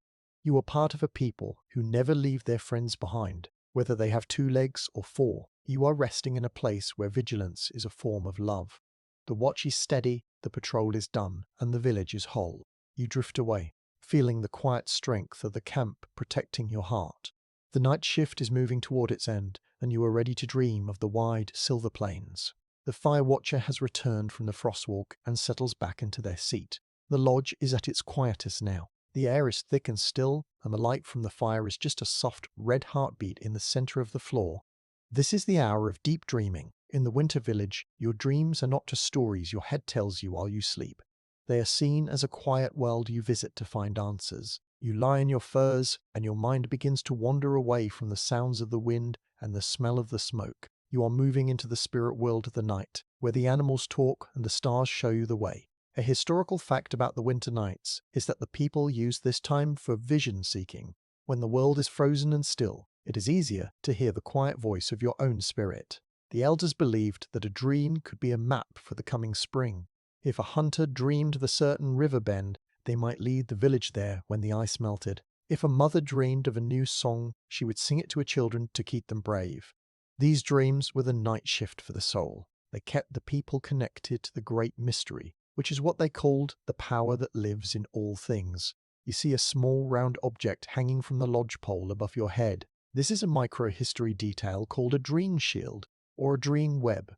A: You are part of a people who never leave their friends behind. Whether they have 2 legs or 4, you are resting in a place where vigilance is a form of love. The watch is steady, the patrol is done, and the village is whole. You drift away, feeling the quiet strength of the camp protecting your heart. The night shift is moving toward its end, and you are ready to dream of the wide, silver plains. The fire watcher has returned from the frostwalk and settles back into their seat. The lodge is at its quietest now. The air is thick and still, and the light from the fire is just a soft, red heartbeat in the center of the floor. This is the hour of deep dreaming. In the winter village, your dreams are not just stories your head tells you while you sleep. They are seen as a quiet world you visit to find answers. You lie in your furs, and your mind begins to wander away from the sounds of the wind and the smell of the smoke. You are moving into the spirit world of the night, where the animals talk and the stars show you the way. A historical fact about the winter nights is that the people use this time for vision seeking. When the world is frozen and still, it is easier to hear the quiet voice of your own spirit. The elders believed that a dream could be a map for the coming spring. If a hunter dreamed of a certain river bend, they might lead the village there when the ice melted. If a mother dreamed of a new song, she would sing it to her children to keep them brave. These dreams were the night shift for the soul. They kept the people connected to the great mystery, which is what they called the power that lives in all things. You see a small round object hanging from the lodge pole above your head. This is a microhistory detail called a dream shield, or a dream web.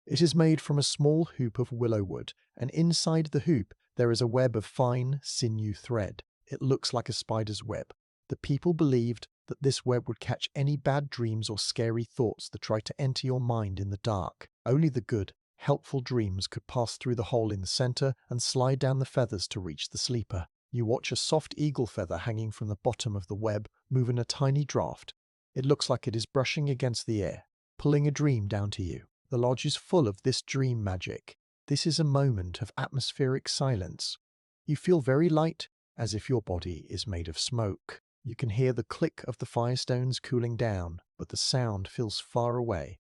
A: It is made from a small hoop of willow wood, and inside the hoop there is a web of fine, sinew thread. It looks like a spider's web. The people believed that this web would catch any bad dreams or scary thoughts that try to enter your mind in the dark. Only the good, helpful dreams could pass through the hole in the center and slide down the feathers to reach the sleeper. You watch a soft eagle feather hanging from the bottom of the web move in a tiny draft. It looks like it is brushing against the air, pulling a dream down to you. The lodge is full of this dream magic. This is a moment of atmospheric silence. You feel very light, as if your body is made of smoke. You can hear the click of the firestones cooling down, but the sound feels far away.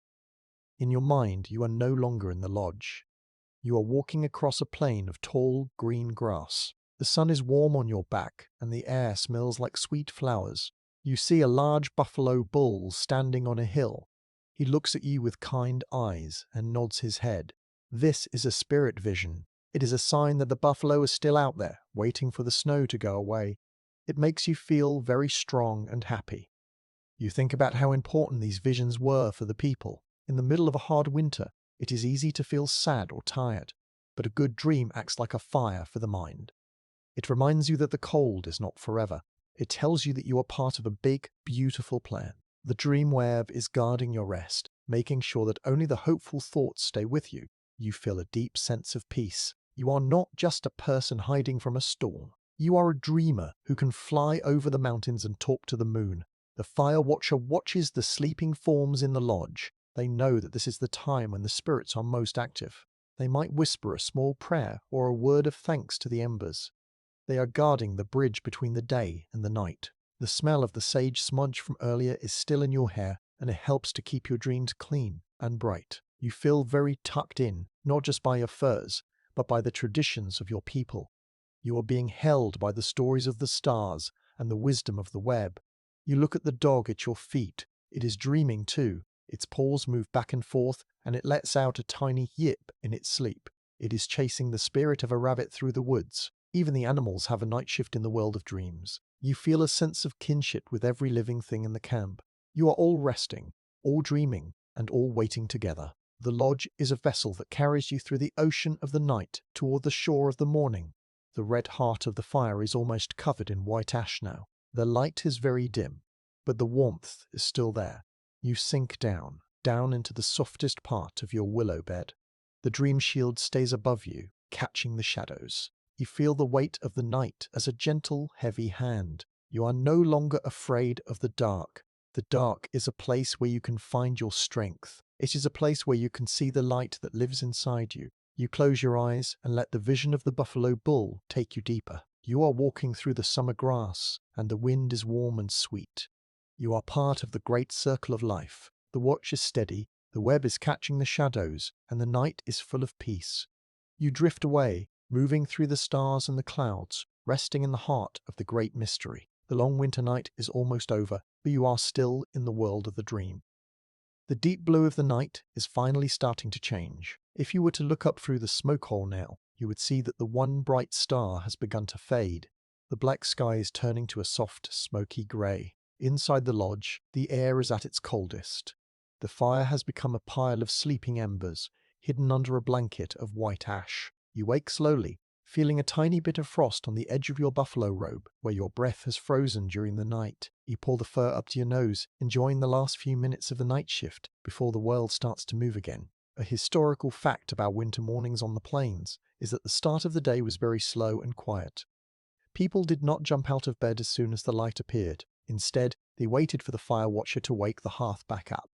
A: In your mind, you are no longer in the lodge. You are walking across a plain of tall, green grass. The sun is warm on your back, and the air smells like sweet flowers. You see a large buffalo bull standing on a hill. He looks at you with kind eyes and nods his head. This is a spirit vision. It is a sign that the buffalo is still out there, waiting for the snow to go away. It makes you feel very strong and happy. You think about how important these visions were for the people. In the middle of a hard winter, it is easy to feel sad or tired, but a good dream acts like a fire for the mind. It reminds you that the cold is not forever. It tells you that you are part of a big, beautiful plan. The dream web is guarding your rest, making sure that only the hopeful thoughts stay with you. You feel a deep sense of peace. You are not just a person hiding from a storm. You are a dreamer who can fly over the mountains and talk to the moon. The fire watcher watches the sleeping forms in the lodge. They know that this is the time when the spirits are most active. They might whisper a small prayer or a word of thanks to the embers. They are guarding the bridge between the day and the night. The smell of the sage smudge from earlier is still in your hair, and it helps to keep your dreams clean and bright. You feel very tucked in, not just by your furs, but by the traditions of your people. You are being held by the stories of the stars and the wisdom of the web. You look at the dog at your feet. It is dreaming too. Its paws move back and forth, and it lets out a tiny yip in its sleep. It is chasing the spirit of a rabbit through the woods. Even the animals have a night shift in the world of dreams. You feel a sense of kinship with every living thing in the camp. You are all resting, all dreaming, and all waiting together. The lodge is a vessel that carries you through the ocean of the night toward the shore of the morning. The red heart of the fire is almost covered in white ash now. The light is very dim, but the warmth is still there. You sink down into the softest part of your willow bed. The dream shield stays above you, catching the shadows. You feel the weight of the night as a gentle, heavy hand. You are no longer afraid of the dark. The dark is a place where you can find your strength. It is a place where you can see the light that lives inside you. You close your eyes and let the vision of the buffalo bull take you deeper. You are walking through the summer grass, and the wind is warm and sweet. You are part of the great circle of life. The watch is steady, the web is catching the shadows, and the night is full of peace. You drift away, moving through the stars and the clouds, resting in the heart of the great mystery. The long winter night is almost over, but you are still in the world of the dream. The deep blue of the night is finally starting to change. If you were to look up through the smoke hole now, you would see that the one bright star has begun to fade. The black sky is turning to a soft, smoky grey. Inside the lodge, the air is at its coldest. The fire has become a pile of sleeping embers, hidden under a blanket of white ash. You wake slowly, feeling a tiny bit of frost on the edge of your buffalo robe, where your breath has frozen during the night. You pull the fur up to your nose, enjoying the last few minutes of the night shift before the world starts to move again. A historical fact about winter mornings on the plains is that the start of the day was very slow and quiet. People did not jump out of bed as soon as the light appeared. Instead, they waited for the fire watcher to wake the hearth back up.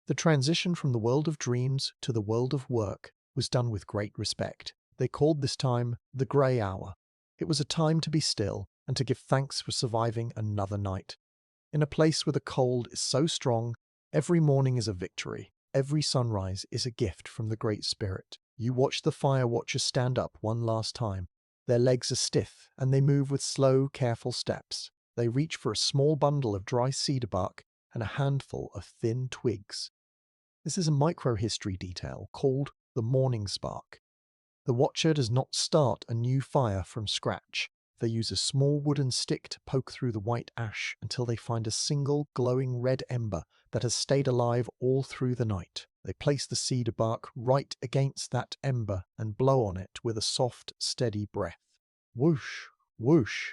A: The transition from the world of dreams to the world of work was done with great respect. They called this time the grey hour. It was a time to be still and to give thanks for surviving another night. In a place where the cold is so strong, every morning is a victory. Every sunrise is a gift from the Great Spirit. You watch the fire watchers stand up one last time. Their legs are stiff and they move with slow, careful steps. They reach for a small bundle of dry cedar bark and a handful of thin twigs. This is a microhistory detail called the morning spark. The watcher does not start a new fire from scratch. They use a small wooden stick to poke through the white ash until they find a single glowing red ember that has stayed alive all through the night. They place the cedar bark right against that ember and blow on it with a soft, steady breath. Whoosh, whoosh.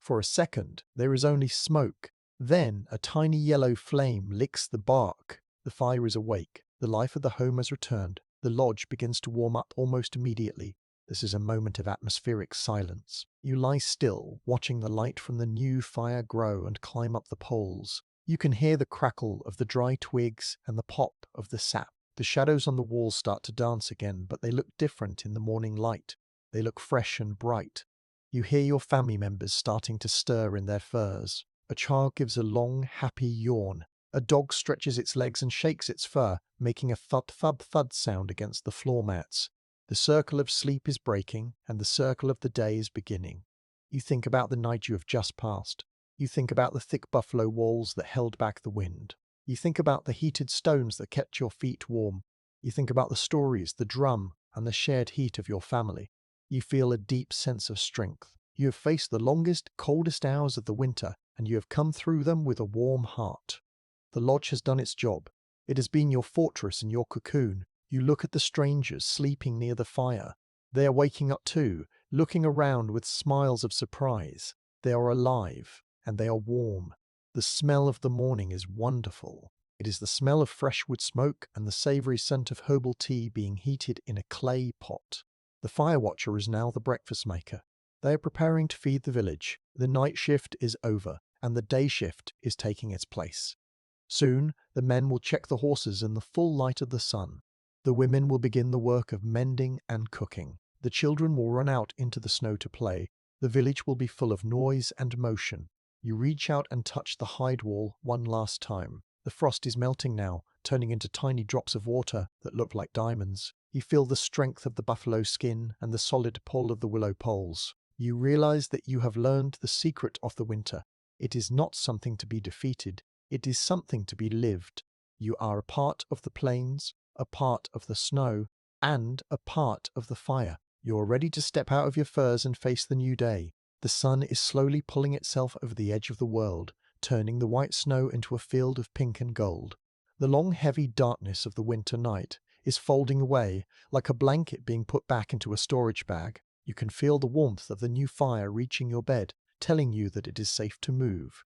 A: For a second, there is only smoke. Then a tiny yellow flame licks the bark. The fire is awake. The life of the home has returned. The lodge begins to warm up almost immediately. This is a moment of atmospheric silence. You lie still, watching the light from the new fire grow and climb up the poles. You can hear the crackle of the dry twigs and the pop of the sap. The shadows on the walls start to dance again, but they look different in the morning light. They look fresh and bright. You hear your family members starting to stir in their furs. A child gives a long, happy yawn. A dog stretches its legs and shakes its fur, making a thud-thud-thud sound against the floor mats. The circle of sleep is breaking, and the circle of the day is beginning. You think about the night you have just passed. You think about the thick buffalo walls that held back the wind. You think about the heated stones that kept your feet warm. You think about the stories, the drum, and the shared heat of your family. You feel a deep sense of strength. You have faced the longest, coldest hours of the winter, and you have come through them with a warm heart. The lodge has done its job. It has been your fortress and your cocoon. You look at the strangers sleeping near the fire. They are waking up too, looking around with smiles of surprise. They are alive, and they are warm. The smell of the morning is wonderful. It is the smell of fresh wood smoke and the savoury scent of herbal tea being heated in a clay pot. The fire watcher is now the breakfast maker. They are preparing to feed the village. The night shift is over, and the day shift is taking its place. Soon, the men will check the horses in the full light of the sun. The women will begin the work of mending and cooking. The children will run out into the snow to play. The village will be full of noise and motion. You reach out and touch the hide wall one last time. The frost is melting now, turning into tiny drops of water that look like diamonds. You feel the strength of the buffalo skin and the solid pull of the willow poles. You realize that you have learned the secret of the winter. It is not something to be defeated. It is something to be lived. You are a part of the plains, a part of the snow, and a part of the fire. You are ready to step out of your furs and face the new day. The sun is slowly pulling itself over the edge of the world, turning the white snow into a field of pink and gold. The long heavy darkness of the winter night is folding away, like a blanket being put back into a storage bag. You can feel the warmth of the new fire reaching your bed, telling you that it is safe to move.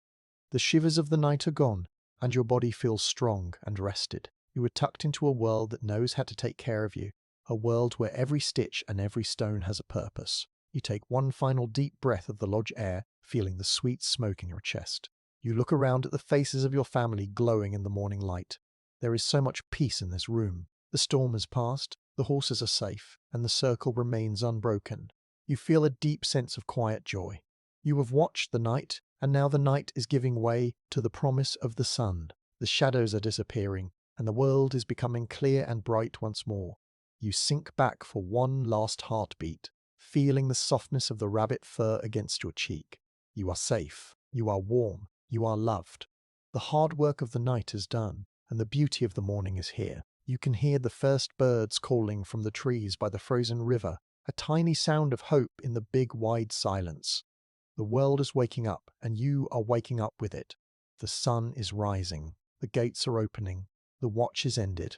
A: The shivers of the night are gone, and your body feels strong and rested. You are tucked into a world that knows how to take care of you, a world where every stitch and every stone has a purpose. You take one final deep breath of the lodge air, feeling the sweet smoke in your chest. You look around at the faces of your family glowing in the morning light. There is so much peace in this room. The storm has passed, the horses are safe, and the circle remains unbroken. You feel a deep sense of quiet joy. You have watched the night, and now the night is giving way to the promise of the sun. The shadows are disappearing, and the world is becoming clear and bright once more. You sink back for one last heartbeat, feeling the softness of the rabbit fur against your cheek. You are safe, you are warm, you are loved. The hard work of the night is done, and the beauty of the morning is here. You can hear the first birds calling from the trees by the frozen river, a tiny sound of hope in the big wide silence. The world is waking up, and you are waking up with it. The sun is rising, the gates are opening, the watch is ended,